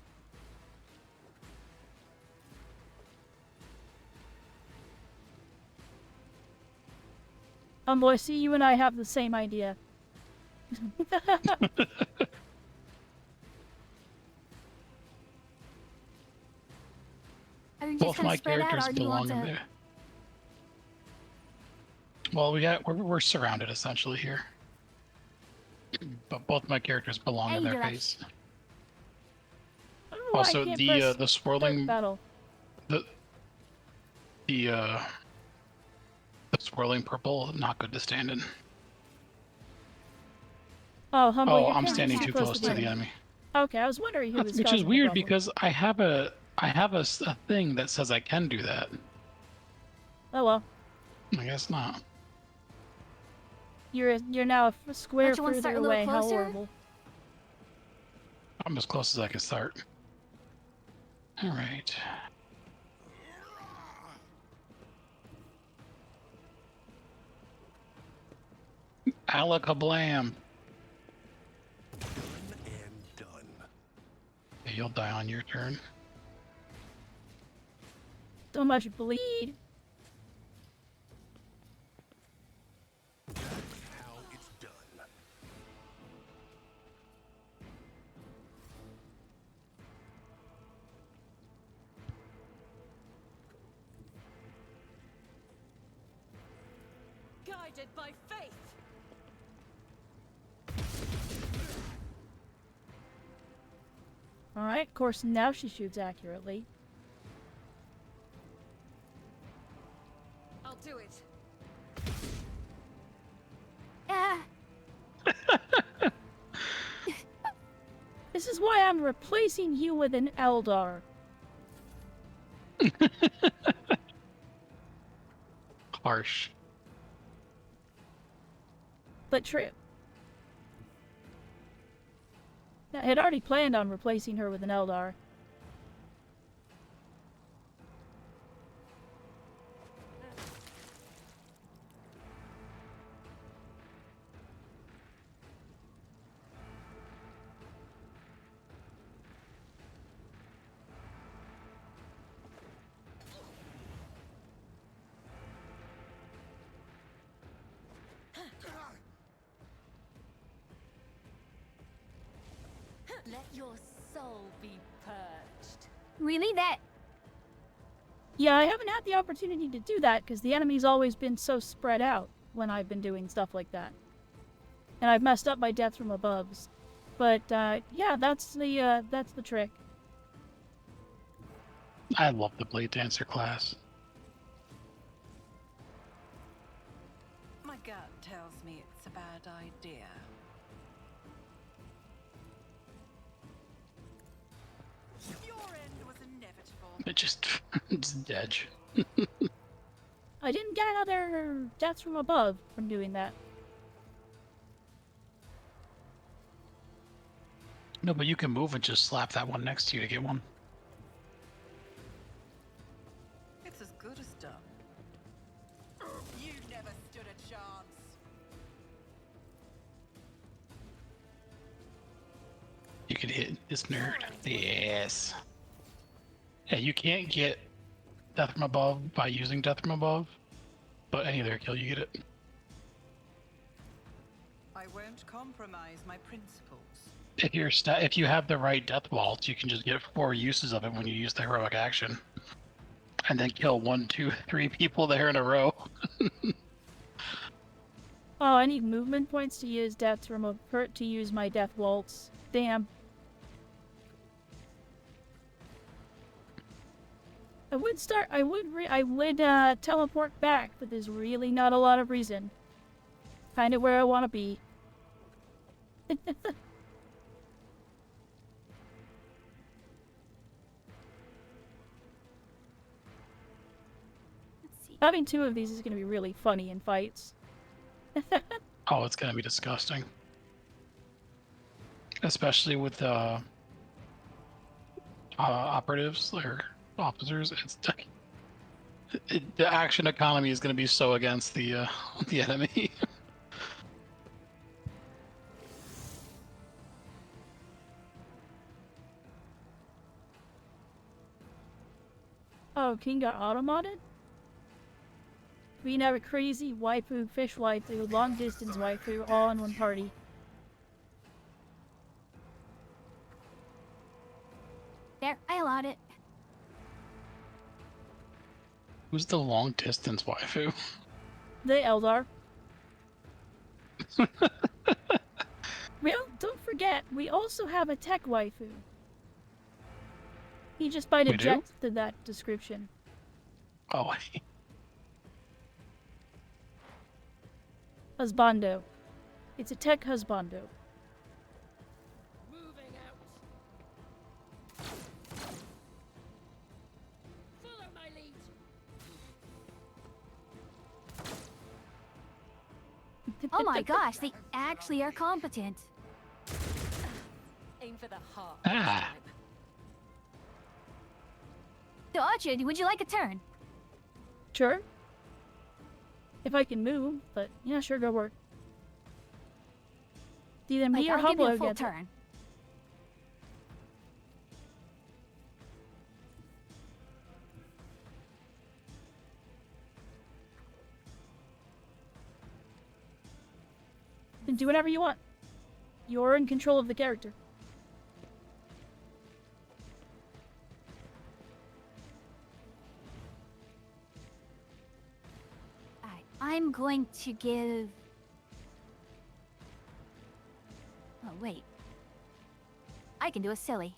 Loissy, you and I have the same idea. Are you just Both gonna my spread out, characters or do you want belong in to? there. Well, we're surrounded essentially here, but both my characters belong in Hey, their Delash. base. I don't know why I Also, can't the press swirling battle. the swirling purple, not good to stand in. Oh, Humble, Oh, you're I'm kinda standing too close to the enemy. enemy. Okay, I was wondering who was Which is causing the weird problem. because I have a thing that says I can do that. Oh well, I guess not. you're now a square Don't you wanna further start a little away. How closer? horrible. I'm as close as I can start. All right. Alakablam. Done and done. Okay, you'll die on your turn. So much bleed. How it's done. Guided by faith. Alright, of course now she shoots accurately. I'll do it. Ah, This is why I'm replacing you with an Eldar. Harsh. But true. I had already planned on replacing her with an Eldar. your soul be purged. Really? That... Yeah, I haven't had the opportunity to do that because the enemy's always been so spread out when I've been doing stuff like that. And I've messed up my death from above. But, yeah, that's the trick. I love the Blade Dancer class. My gut tells me it's a bad idea. Your end was inevitable. It just... it's dead. I didn't get another death from above from doing that. No, but you can move and just slap that one next to you to get one. It's as good as done. You never stood a chance. You can hit this nerd. Yes. Yeah, you can't get Death from Above by using Death from Above, but any other kill you get it. I won't compromise my principles. If you have the right Death Vault, you can just get 4 uses of it when you use the heroic action, and then kill 1, 2, 3 people there in a row. Oh, I need movement points to use to use my death waltz. Damn. I would teleport back, but there's really not a lot of reason. Kind of where I want to be. Having 2 of these is going to be really funny in fights. Oh, it's gonna be disgusting. Especially with operatives or officers. It's the action economy is gonna be so against the enemy. Oh, King got auto-modded? We can have a crazy waifu, fish waifu, long distance waifu, all in one party. There, I allowed it. Who's the long distance waifu? The Eldar. Well, don't forget, we also have a tech waifu. He just might We do? object to that description. Oh, Husbando. It's a tech husbando. Moving out. Follow my lead. Oh my gosh, they actually are competent. Aim for the heart. Ah. Dodger, would you like a turn? Sure. If I can move, but yeah, sure, go work. Either me or I'll give you Hublo a full gets it. turn. Then do whatever you want. You're in control of the character. Alright, I'm going to give... Oh, wait. I can do a silly.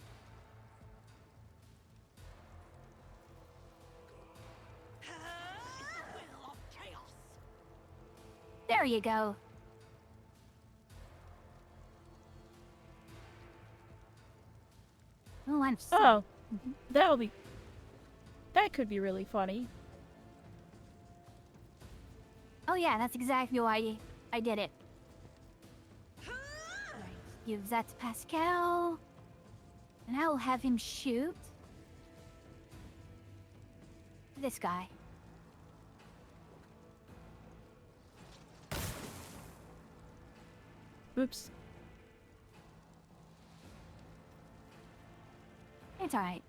There you go. Oh, I'm so... Oh, that could be really funny. Oh yeah, that's exactly why I did it. Right, give that to Pascal. And I will have him shoot this guy. Oops. It's alright.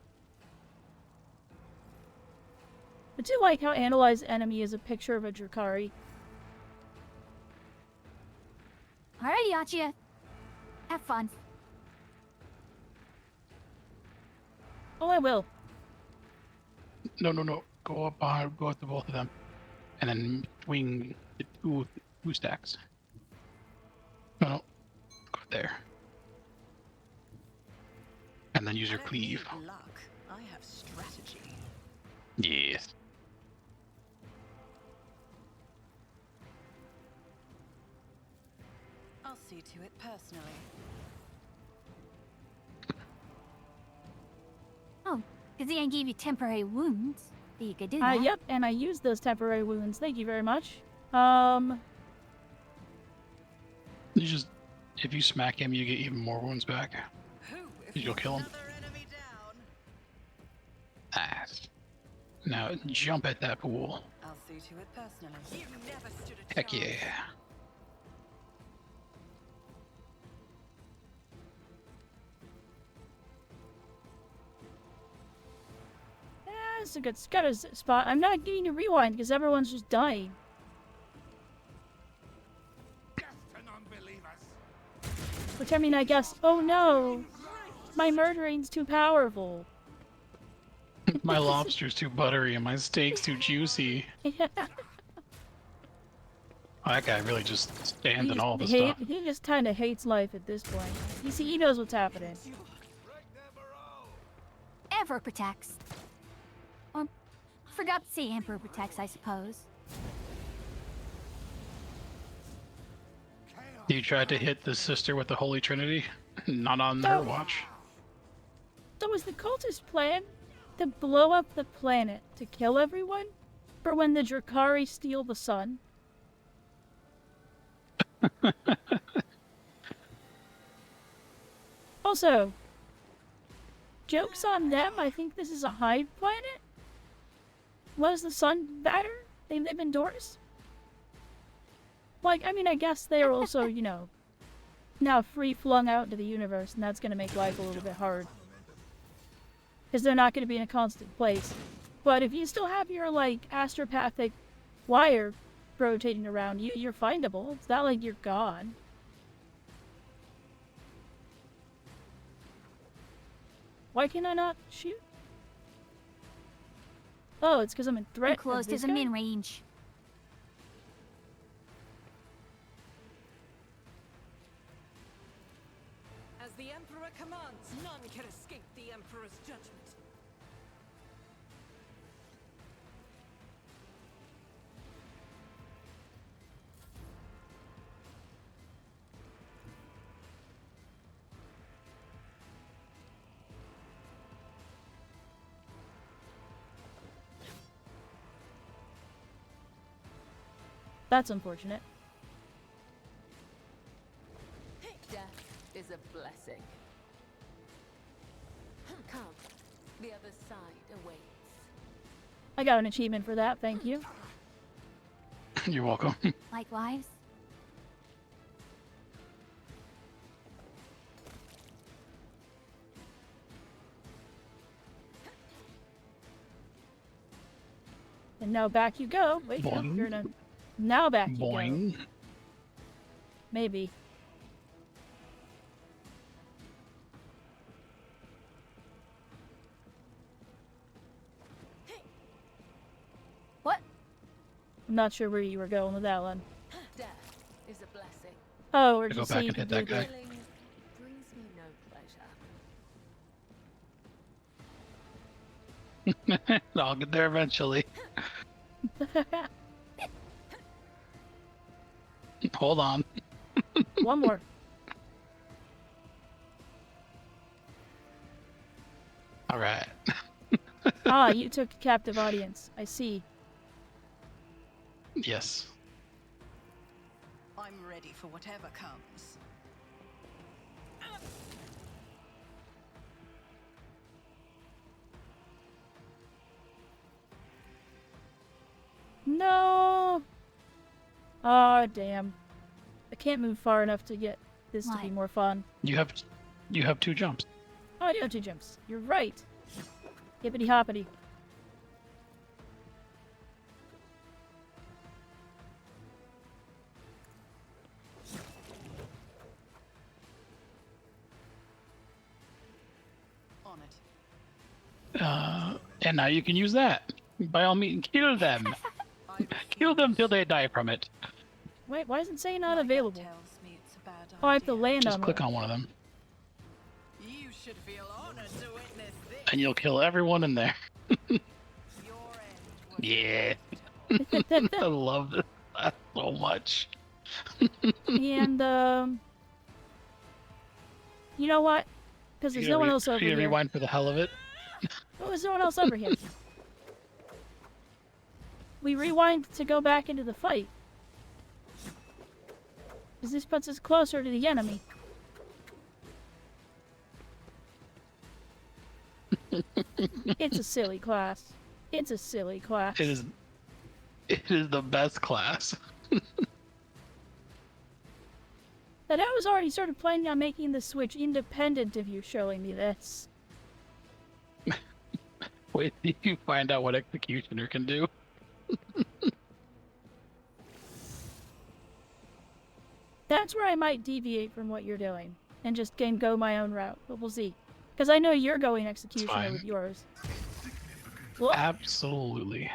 I do like how Analyze Enemy is a picture of a Drakari. Alrighty, Achia. Have fun. Oh, I will. No. Go up behind, go up to both of them. And then between the two stacks. No. Go there. And then use your cleave. Luck. I have strategy. Yes. I'll see to it personally. Oh, because he gave you temporary wounds. So you could do that. Yep, and I used those temporary wounds. Thank you very much. You just, if you smack him, you get even more wounds back. You'll kill him. Nice. Now jump at that pool. I'll see to it personally. You never stood a Heck chance. yeah. It's a good spot. I'm not getting to rewind because everyone's just dying. Which, I mean, I guess... Oh no! My murdering's too powerful. My lobster's too buttery and my steak's too juicy. Yeah. That guy really just stands in all the stuff. He just kind of hates life at this point. You see, he knows what's happening. Emperor protects. Or, forgot to say Emperor protects, I suppose. You tried to hit the sister with the Holy Trinity? Not on her watch. So was the cultist plan to blow up the planet to kill everyone? For when the Drakari steal the sun? Also, joke's on them, I think this is a hive planet? Was the sun better? They live indoors? Like, I mean, I guess they're also, you know, now free-flung out into the universe, and that's gonna make life a little bit hard. Because they're not gonna be in a constant place. But if you still have your, like, astropathic wire rotating around you, you're findable. It's not like you're gone. Why can I not shoot? Oh, it's because I'm in threat. Too close to the min range. As the Emperor commands, none can escape the Emperor's judgment. That's unfortunate. Death is a blessing. Come, the other side awaits. I got an achievement for that, thank you. You're welcome. Likewise. And now back you go. Wait, no, Boing. you're in a... Now back you Boing. go. Maybe. What? I'm not sure where you were going with that one. Death is a blessing. Oh, we're Go just back seeing and hit that guy. Killing brings me no pleasure. I'll get there eventually. Hold on. One more. All right. Ah, you took a captive audience. I see. Yes. I'm ready for whatever comes. No. Oh, damn. I can't move far enough to get this to be Why? more fun. You have 2 jumps. Oh, I do have 2 jumps. You're right. Hippity hoppity. On it. And now you can use that. By all means, kill them. Kill them till they die from it. Wait, why isn't saying not available? Tells me it's a bad Oh, I have to idea. land Just on click one. on one of them, You should feel honored to witness this. and you'll kill everyone in there. Your end was Yeah. I love this class so much. And, you know what? Because there's no one else over You here. rewind for the hell of it. Oh, there's no one else over here. We rewind to go back into the fight. Because this puts us closer to the enemy. It's a silly class. It's a silly class. It is. It is the best class. That I was already sort of planning on making the Switch independent of you showing me this. Wait till you find out what Executioner can do. That's where I might deviate from what you're doing and just go my own route, but we'll see. Because I know you're going Executioner fine. with yours. Absolutely.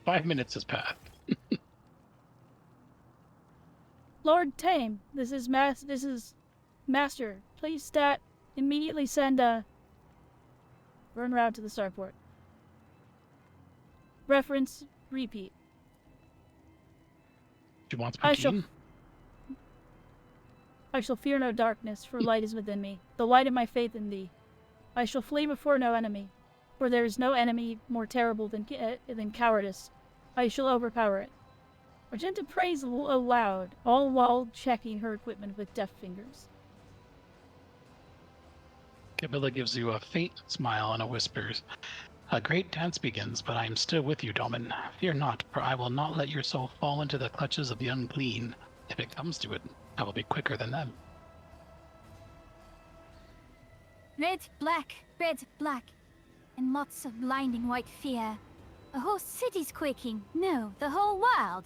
5 minutes has passed. Lord Tame, this is Master. Please immediately send a run route to the starport. Reference repeat. She wants I shall poutine. fear no darkness, for light is within me, the light of my faith in thee. I shall flee before no enemy, for there is no enemy more terrible than cowardice. I shall overpower it. Argenta prays aloud, all while checking her equipment with deft fingers. Camilla gives you a faint smile and a whispers. A great dance begins, but I am still with you, Domin. Fear not, for I will not let your soul fall into the clutches of the unclean. If it comes to it, I will be quicker than them. Red, black, and lots of blinding white fear. A whole city's quaking. No, the whole world.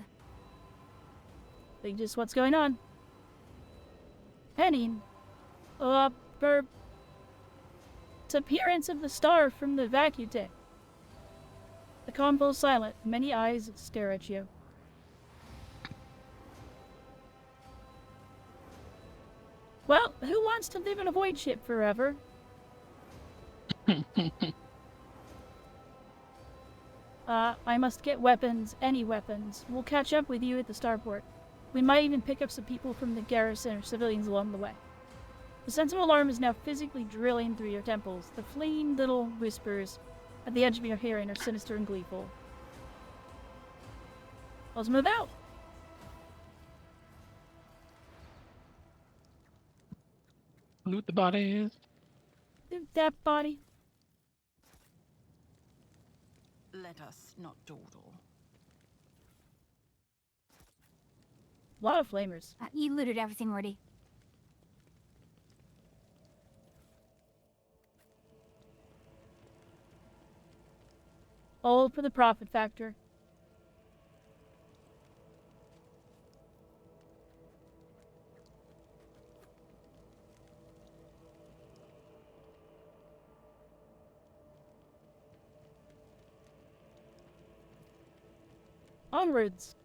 Think just what's going on. Henning. It's appearance of the star from the vacuum tank. The convo's silent. Many eyes stare at you. Well, who wants to live in a void ship forever? I must get weapons, any weapons. We'll catch up with you at the starport. We might even pick up some people from the garrison or civilians along the way. The sentinel alarm is now physically drilling through your temples. The fleeing little whispers at the edge of your hearing are sinister and gleeful. Let's move out. Loot the bodies. Loot that body. Let us not dawdle. A lot of flamers. You looted everything already. All for the profit factor. Onwards.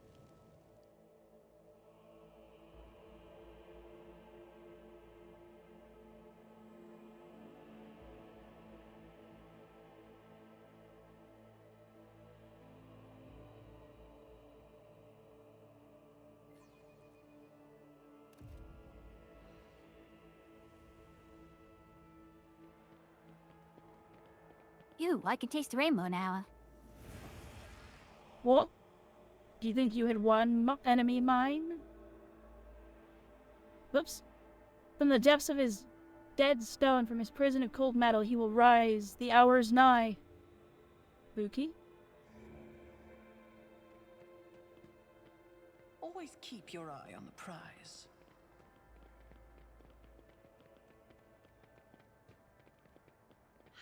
Ew, I can taste the rainbow now. What? Do you think you had one enemy mine? Whoops. From the depths of his dead stone, from his prison of cold metal, he will rise. The hour is nigh. Buki? Always keep your eye on the prize.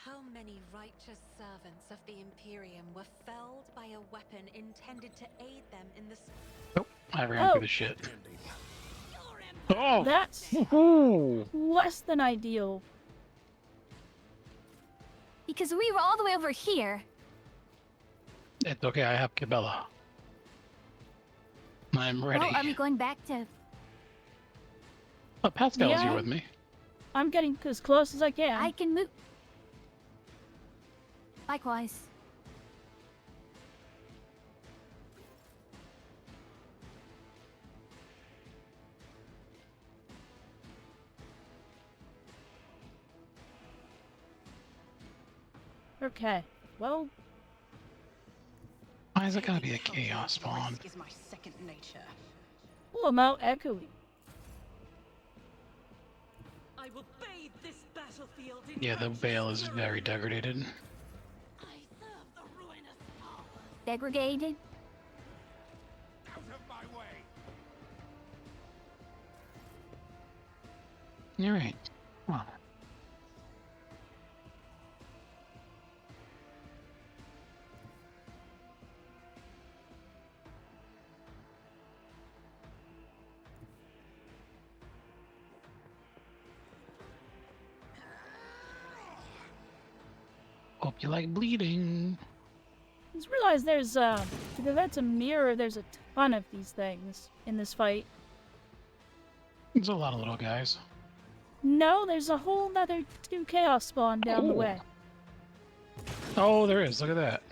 How many righteous servants of the Imperium were felled by a weapon intended to aid them in the... Oh, I ran through the shit. Oh! That's Woohoo! less than ideal. because we were all the way over here. It's okay, I have Cabela. I'm ready. Well, are we going back to... Oh, Pascal's Yeah. here with me. I'm getting as close as I can. I can move... Likewise. Okay. Well, Why is it gotta be a chaos spawn? Risk is my second nature. pull them out echoey. I will bathe this battlefield in Yeah, the veil is very degraded. I serve the ruinous power. Degraded. Out of my way! You're right. Well, hope you like bleeding. Just realized there's because that's a mirror. There's a ton of these things in this fight. There's a lot of little guys. No, there's a whole nother 2 chaos spawn down the Oh. way. Oh, there is. Look at that.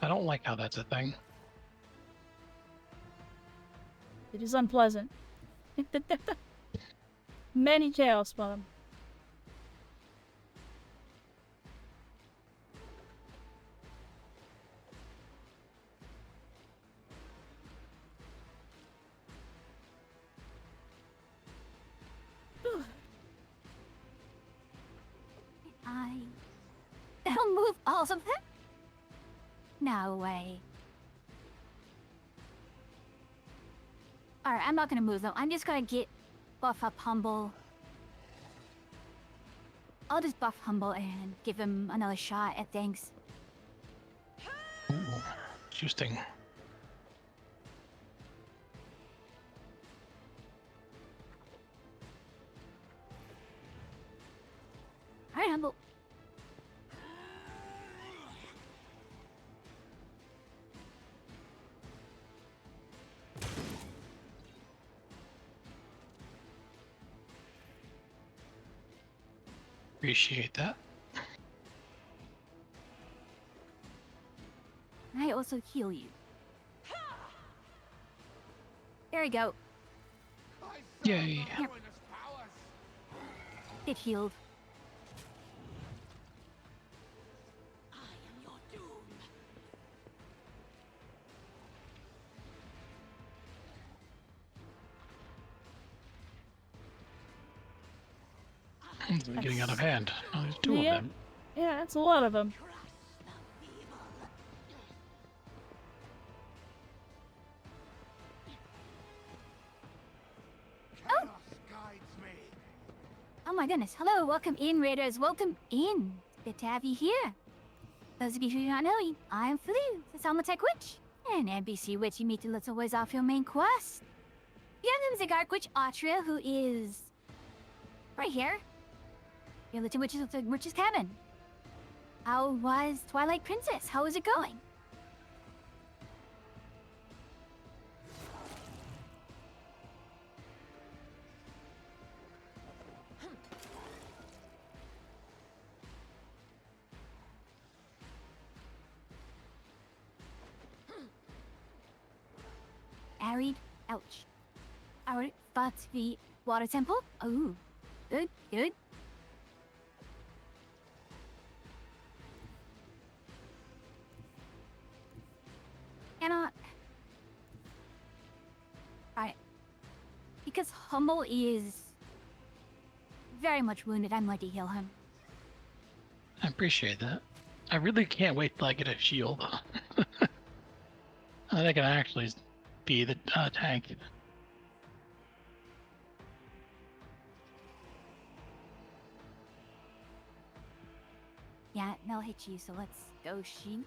I don't like how that's a thing. It is unpleasant. Many chaos spawn. That'll move all of them? No way. Alright, I'm not gonna move them. I'm just gonna get buff up Humble. I'll just buff Humble and give him another shot at things. Ooh, interesting. Alright, Humble. Appreciate that. I also heal you. There we go. Yay. Yep. Get healed. I am your doom. Things are getting out of hand. Oh, there's 2 Yeah. of them. Yeah, that's a lot of them. Crush the feeble. Chaos guides me. Oh my goodness. Hello, welcome in, Raiders. Welcome in. Good to have you here. Those of you who do not know me, I am Flu, the Salmatech Witch, an NPC witch you meet a little ways off your main quest. You have the Zygarde Witch Atria, who is right here. Your little witch's cabin. How was Twilight Princess? How is it going? Arid, ouch. Arid, but the water temple? Oh, good, good. Cannot. Right. Because Humble is very much wounded, I'm going to heal him. I appreciate that. I really can't wait till I get a shield. I can actually be the tank. Yeah, they'll hit you, so let's go shoot.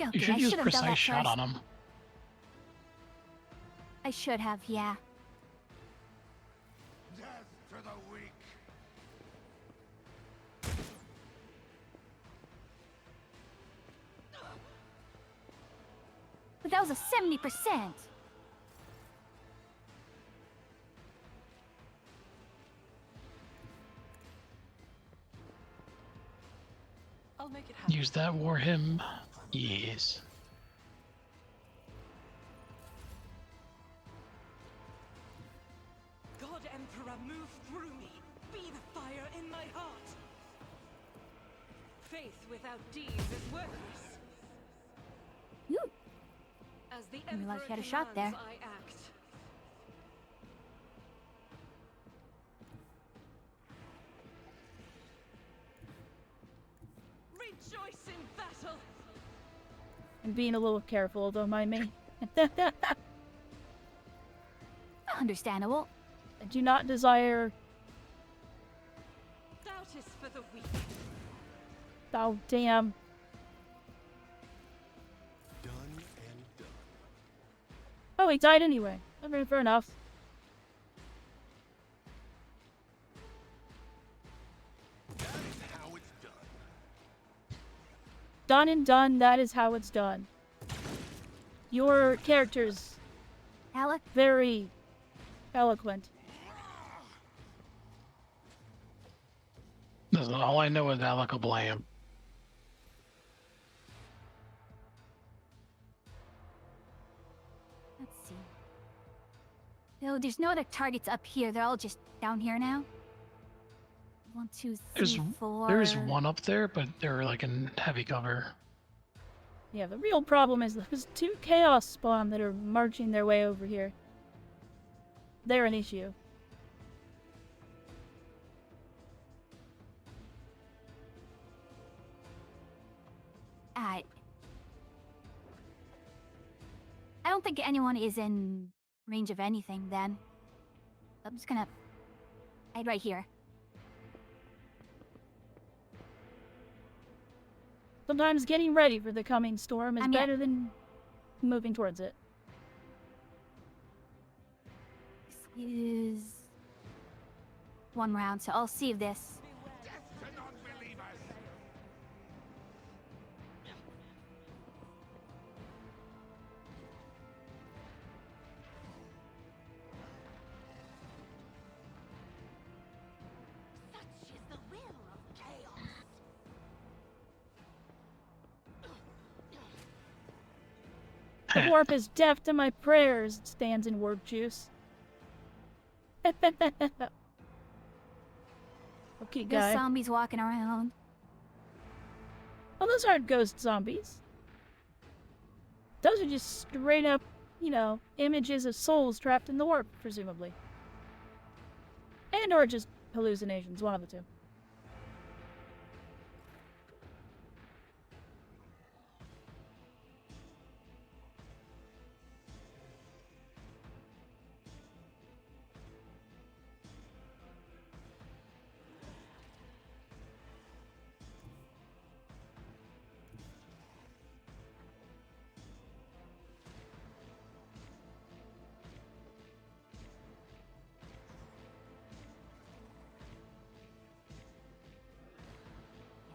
Okay, You should I use should have done precise that shot first. on him. I should have, yeah. Death to the weak. But that was a 70%. I'll make it happen. Use that war hymn. Yes. God Emperor, move through me. Be the fire in my heart. Faith without deeds is worthless. Ooh. As the Didn't realize Emperor you had a shot there. commands, I act. Rejoice in battle. I'm being a little careful, don't mind me. Understandable. I do not desire... Doubt is for the weak. Oh, damn. Done and done. Oh, he died anyway. Fair enough. That is how it's done. Done and done, that is how it's done. Your character's Alec? very eloquent. Listen, all I know is Alec will blame. Let's see. No, there's no other targets up here. They're all just down here now. 1, 2, 3, 4. There's one up there, but they're like in heavy cover. Yeah, the real problem is there's 2 chaos spawn that are marching their way over here. They're an issue. I don't think anyone is in range of anything then. I'm just gonna hide right here. Sometimes getting ready for the coming storm is I'm better than moving towards it. This is 1 round, so I'll save this. Death to non-believers. Such is the will of chaos. The warp is deaf to my prayers, it stands in warp juice. Okay, There's guy. zombies walking around. Well, those aren't ghost zombies. Those are just straight up, you know, images of souls trapped in the warp, presumably. And or just hallucinations, one of the two.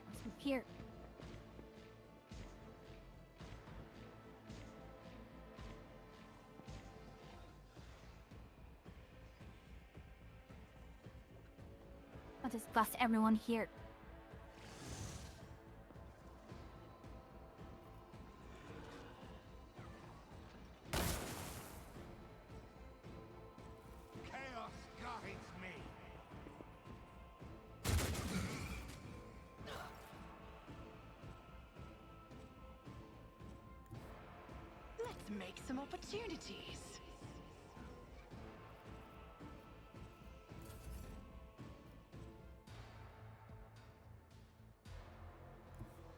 Let's move here. I'll just blast everyone here. Chaos guides me. Let's make some opportunities.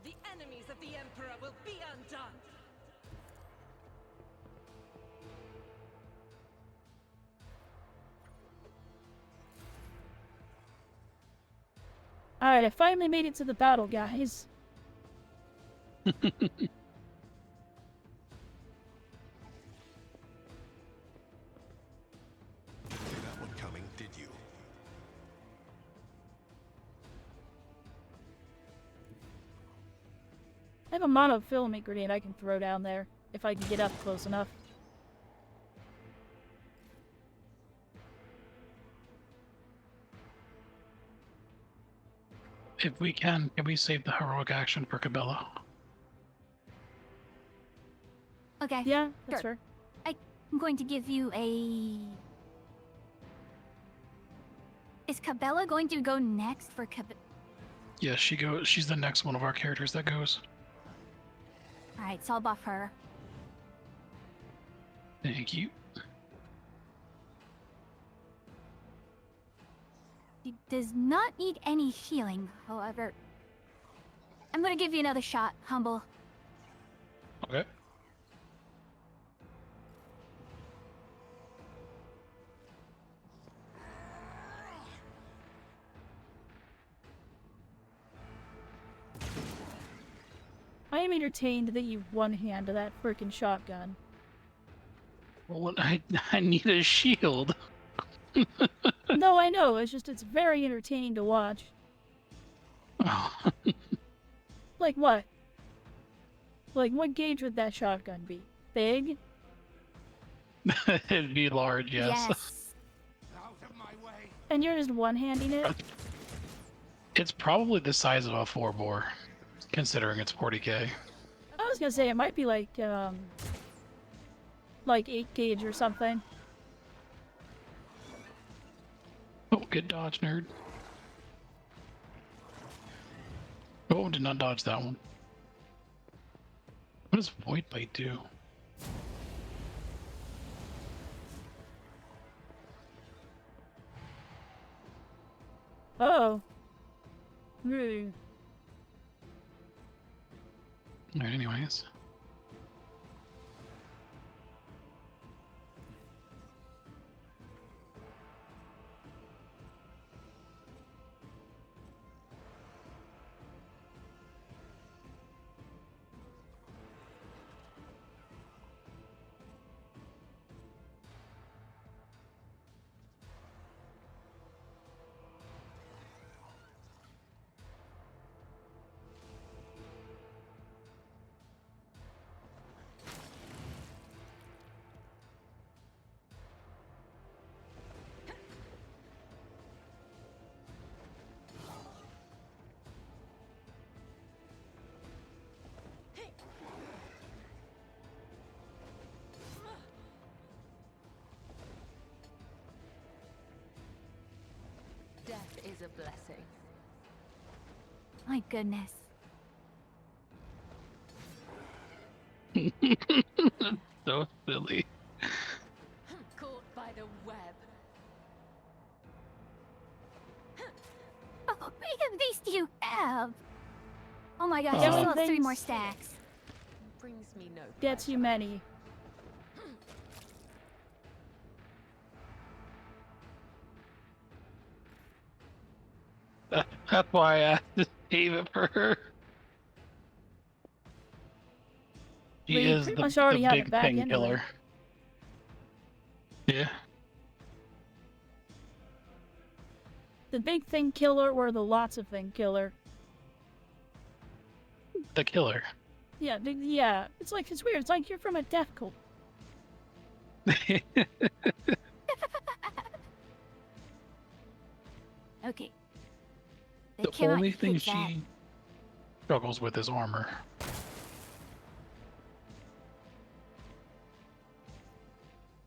The enemies of the Emperor will be undone. Alright, I finally made it to the battle, guys. I have a monofilament grenade I can throw down there, if I can get up close enough. If we can we save the heroic action for Cabela? Okay. Yeah, that's Sure. fair. I'm going to give you a... Is Cabela going to go next for Yeah, she's the next one of our characters that goes. Alright, so I'll buff her. Thank you. She does not need any healing, however. I'm gonna give you another shot, Humble. Okay. I am entertained that you one-hand that frickin' shotgun. Well, I need a shield. No, I know, it's very entertaining to watch. Oh. Like what? Like, what gauge would that shotgun be? Big? It'd be large, yes. Out of my way. And you're just one-handing it? It's probably the size of a 4-bore, considering it's 40k. I was gonna say it might be like 8 gauge or something. Oh, good dodge, nerd. Oh, did not dodge that one. What does Void Bite do? Uh-oh. Ooh. Alright, anyways. Death is a blessing. My goodness. So silly. Caught by the web. Oh, at least you have. Oh my gosh, Yeah, I well, still have 3 thanks. more stacks. Brings me no Gets you pleasure. many. That's why I asked to save it for her. She We is pretty the much already have it big back thing anyway. killer. Yeah. The big thing killer or the lots of thing killer? The killer. Yeah, yeah. It's weird. It's like you're from a death cult. Okay. They The cannot only thing hit that. she struggles with is armor.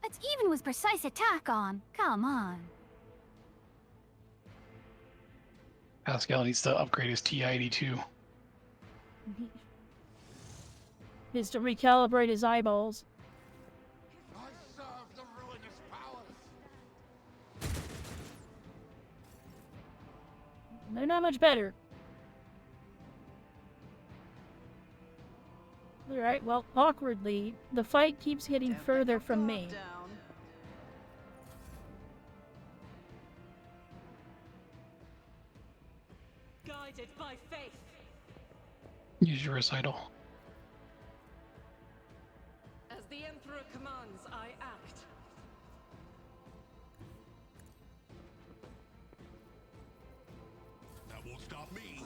That's even with precise attack on. Come on. Pascal needs to upgrade his TI-82. Is to recalibrate his eyeballs. I serve the ruinous powers. They're not much better. Alright, well, awkwardly, the fight keeps getting further from me. Guided by faith. Use your recital. As the Emperor commands, I act. That won't stop me.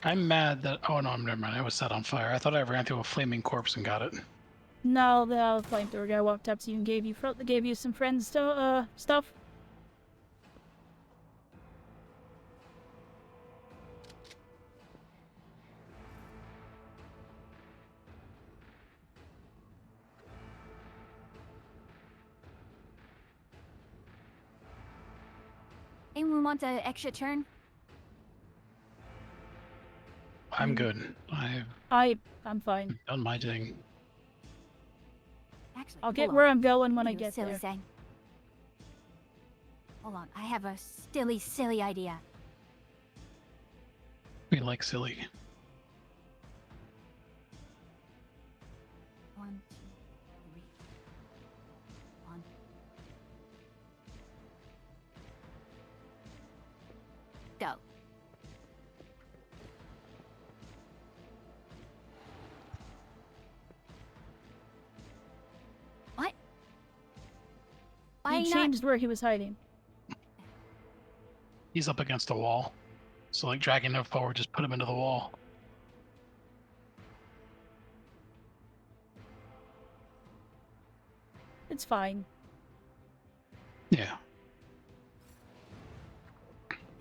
I'm mad that. Oh no, never mind. I was set on fire. I thought I ran through a flaming corpse and got it. No, the flamethrower guy walked up to you and gave you some friends stuff. Anyone want an extra turn? I'm good. I've I'm fine. done my thing. Actually, I'll get hold where on. I'm going when I You get silly there. thing. Hold on, I have a silly idea. We like silly. 1, 2, 3. 1. Go. What? Why He not? changed where he was hiding. He's up against the wall. So like dragging him forward, just put him into the wall. It's fine. Yeah.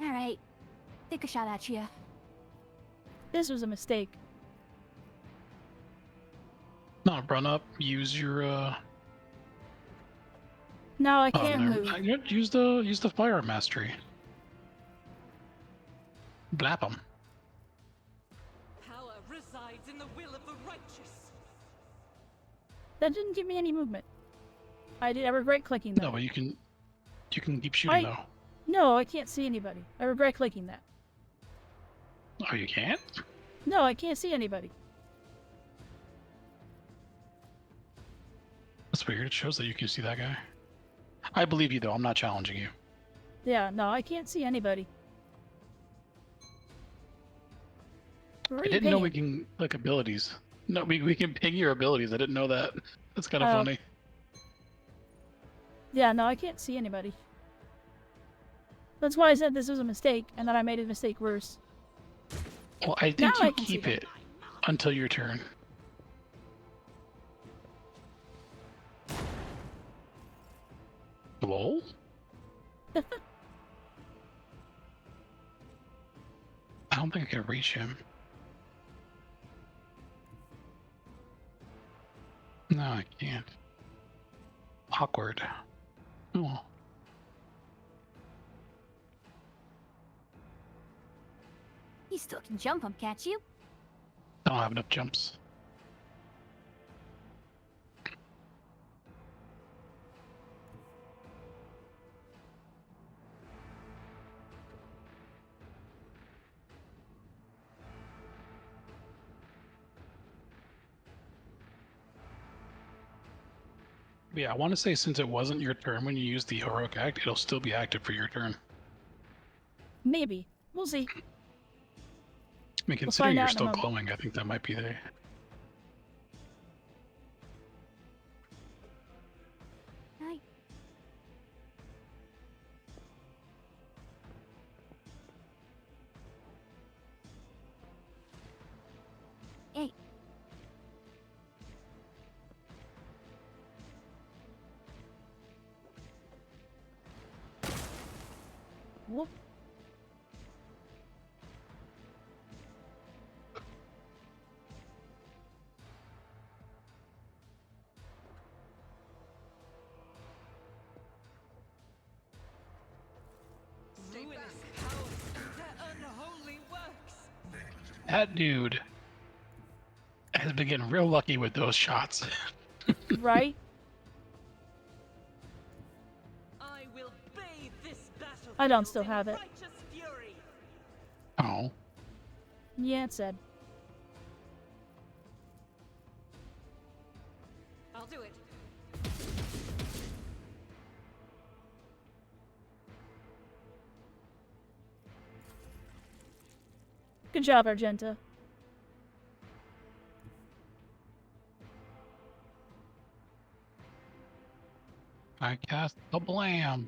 All right, take a shot at you. This was a mistake. No, run up. Use your. No, I Oh, can't never. move. Use the fire mastery. Blap him. Power resides in the will of the righteous. That didn't give me any movement. I regret clicking that. No, but you can keep shooting though. No, I can't see anybody. I regret clicking that. Oh, you can't? No, I can't see anybody. That's weird. It shows that you can see that guy. I believe you though. I'm not challenging you. Yeah, no, I can't see anybody. I didn't know we can like abilities. No, we can ping your abilities. I didn't know that. That's kind of funny. Yeah, no, I can't see anybody. That's why I said this was a mistake, and then I made a mistake worse. Well, I think you keep it until your turn. Lol? I don't think I can reach him. No, I can't. Awkward. Oh. You still can jump him, can't you? I don't have enough jumps. Yeah, I want to say since it wasn't your turn when you used the heroic act, it'll still be active for your turn. Maybe. We'll see. I mean, considering you're still glowing, I think that might be the... Right. Hey. Whoop. That dude has been getting real lucky with those shots. Right? I will bathe this battlefield I don't still have it. righteous fury. Oh. Yeah, it said. I'll do it. Good job, Argenta. I cast the blam.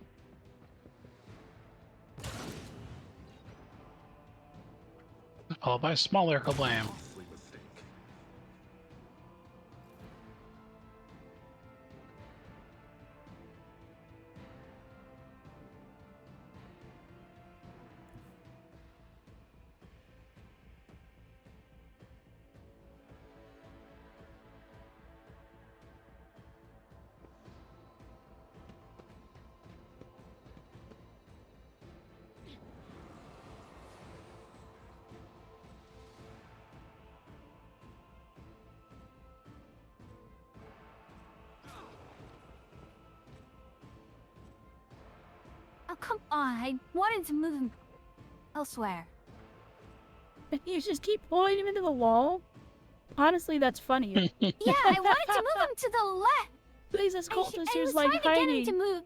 followed by smaller kablam. Costly mistake. Oh, come on. I wanted to move him elsewhere. And you just keep pulling him into the wall? Honestly, that's funnier. Yeah, I wanted to move him to the left. Please, this cultist I here's was like trying to get him hiding. to move.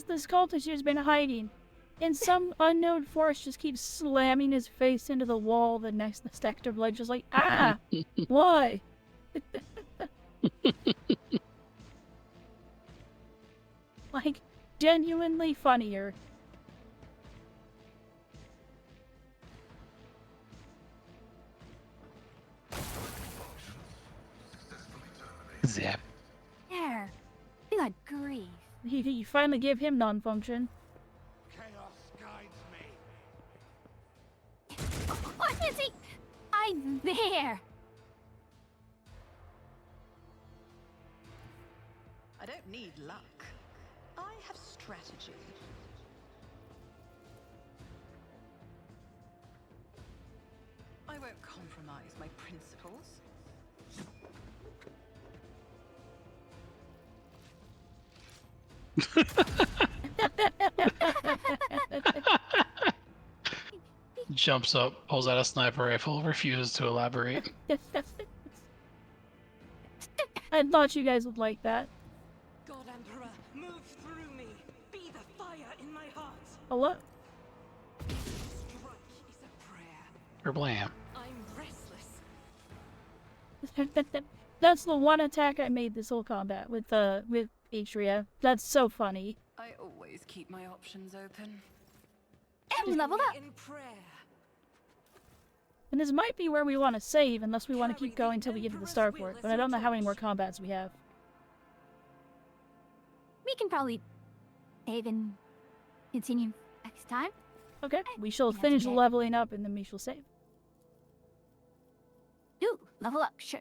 This cultist here's been hiding. And some unknown force just keeps slamming his face into the wall the next the Stector Blood just like, ah! Why? Like, genuinely funnier. Zap. There. Good grief. You finally give him non-function. Chaos guides me. What is he? I'm there. I don't need luck. I have strategy. I won't compromise my principles. Jumps up, pulls out a sniper rifle, refuses to elaborate. I thought you guys would like that. God Emperor, move through me. Be the fire in my heart. Hello? Strike is a prayer. Kerblam. I'm restless. That's the one attack I made this whole combat with Atria. That's so funny. I always keep my options open. And leveled up. In prayer. And this might be where we want to save, unless we want to keep going till we get to the starport. But I don't know how many more combats we have. We can probably save and continue next time. Okay, we shall That's finish okay. leveling up and then we shall save. Ooh, level up, sure.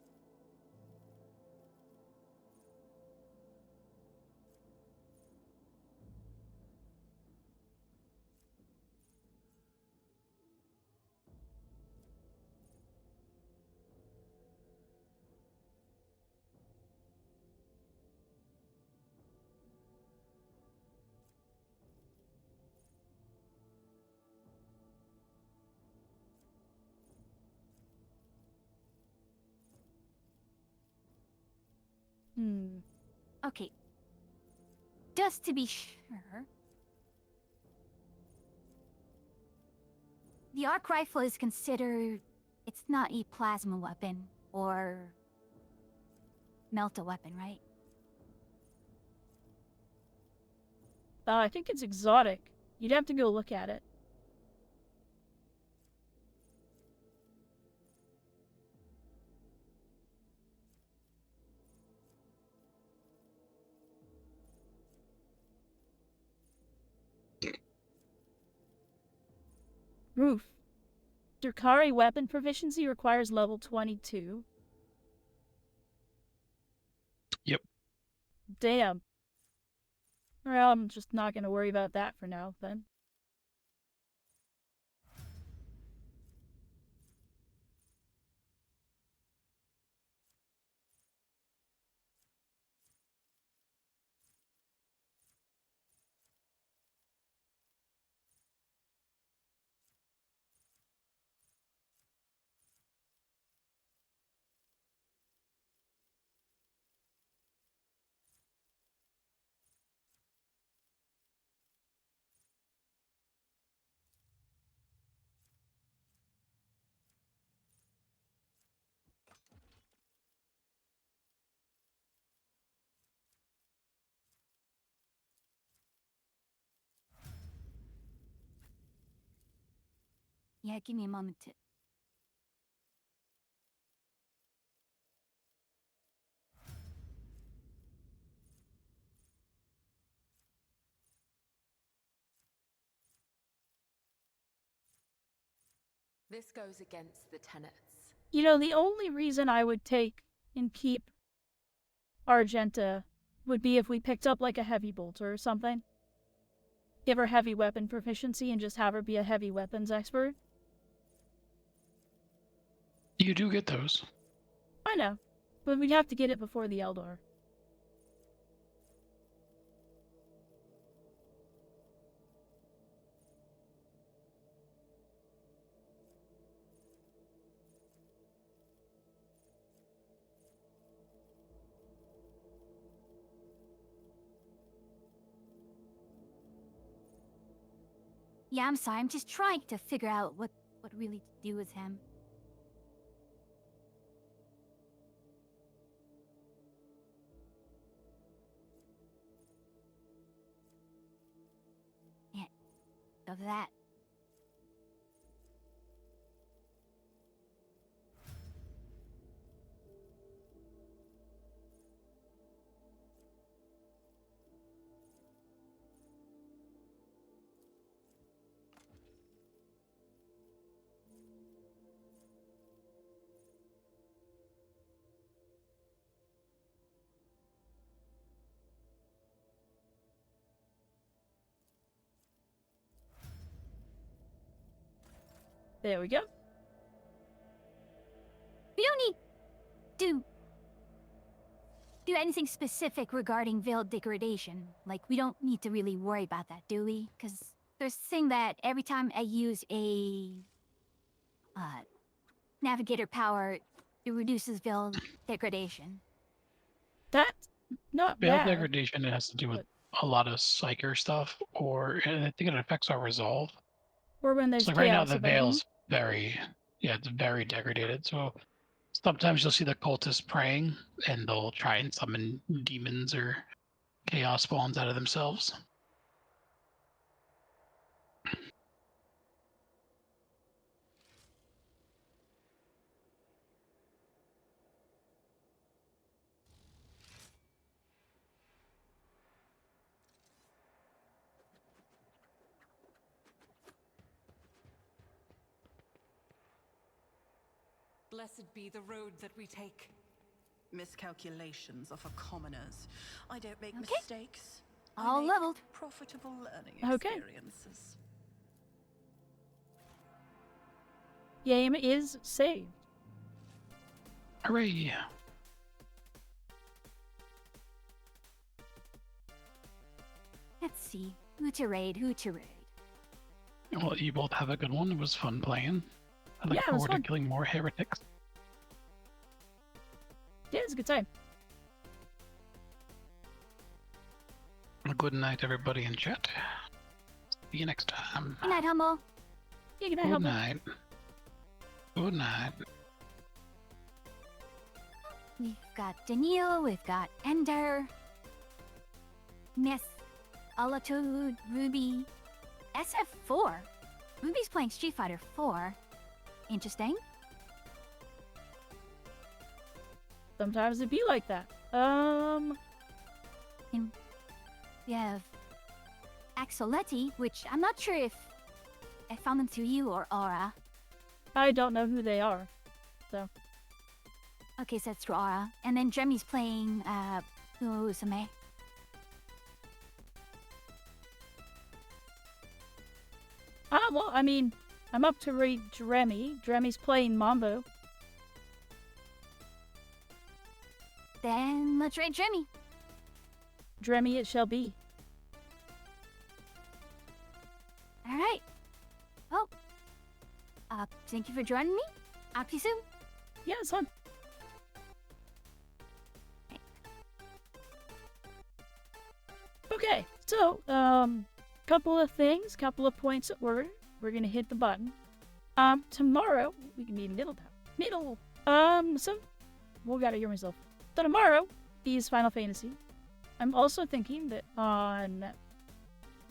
Okay. Just to be sure. The arc rifle is considered... It's not a plasma weapon or... melt a weapon, right? I think it's exotic. You'd have to go look at it. Roof. Drakari weapon proficiency requires level 22. Yep. Damn. Well, I'm just not gonna worry about that for now, then. Yeah, give me a moment to... This goes against the tenets. You know, the only reason I would take and keep Argenta would be if we picked up like a heavy bolter or something. Give her heavy weapon proficiency and just have her be a heavy weapons expert. You do get those. I know, but we'd have to get it before the Eldar. Yeah, I'm sorry. I'm just trying to figure out what really to do with him. Yeah, of that. There we go. We don't need to do anything specific regarding veil degradation. Like, we don't need to really worry about that, do we? Because there's a thing that every time I use a navigator power, it reduces veil degradation. That's not Veil bad. degradation has to do with a lot of psyker stuff, and I think it affects our resolve. Or when there's So like right now chaos the about veil's it's very degraded. So sometimes you'll see the cultists praying and they'll try and summon demons or chaos spawns out of themselves. Blessed be the road that we take. Miscalculations are for commoners. I don't make mistakes. All I make leveled. Profitable learning Okay. experiences. Game is saved. Hooray! Let's see. Who to raid? Well, you both have a good one. It was fun playing. I look Yeah, it was forward to fun. killing more heretics. Yeah, it's a good time. Good night, everybody in chat. See you next time. Good night, Humble. Yeah, can I Good help? night. Good night. We've got Daniil, we've got Ender, Miss Alatude, Ruby, SF4. Ruby's playing Street Fighter 4. Interesting. Sometimes it be like that. And we have Axoletti, which I'm not sure if I found them through you or Aura. I don't know who they are. So, Okay, so that's through Aura. And then Dremmy's playing Usame. well, I mean, I'm up to read Dremmy. Dremmy's playing Mambo. Then let's raid Dremmy. Dremmy it shall be. Alright. Well, thank you for joining me. Talk to you soon. Yeah, it's fun. Okay, so, couple of things, couple of points that we're gonna hit the button. Tomorrow, we can be Middle. So, well, gotta hear myself. So tomorrow is Final Fantasy. I'm also thinking that on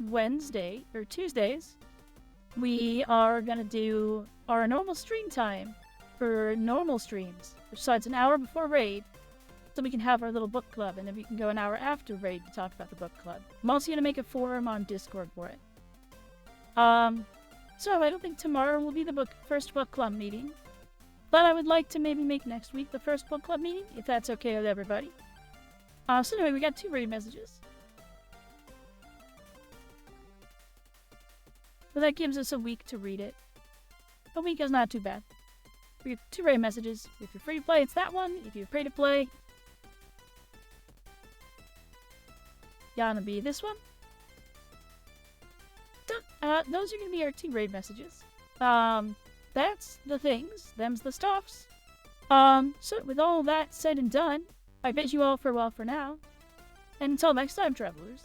Wednesday or Tuesdays, we are gonna do our normal stream time for normal streams, which starts an hour before raid, so we can have our little book club, and then we can go an hour after raid to talk about the book club. I'm also gonna make a forum on Discord for it. So I don't think tomorrow will be the first book club meeting, but I would like to maybe make next week the first book club meeting, if that's okay with everybody. So anyway, we got 2 raid messages. So that gives us a week to read it. A week is not too bad. We have 2 raid messages. If you're free to play, it's that one. If you're free to play, gonna be this one. Those are gonna be our 2 raid messages. That's the things. Them's the stuffs. So with all that said and done, I bid you all farewell for now. And until next time, travelers.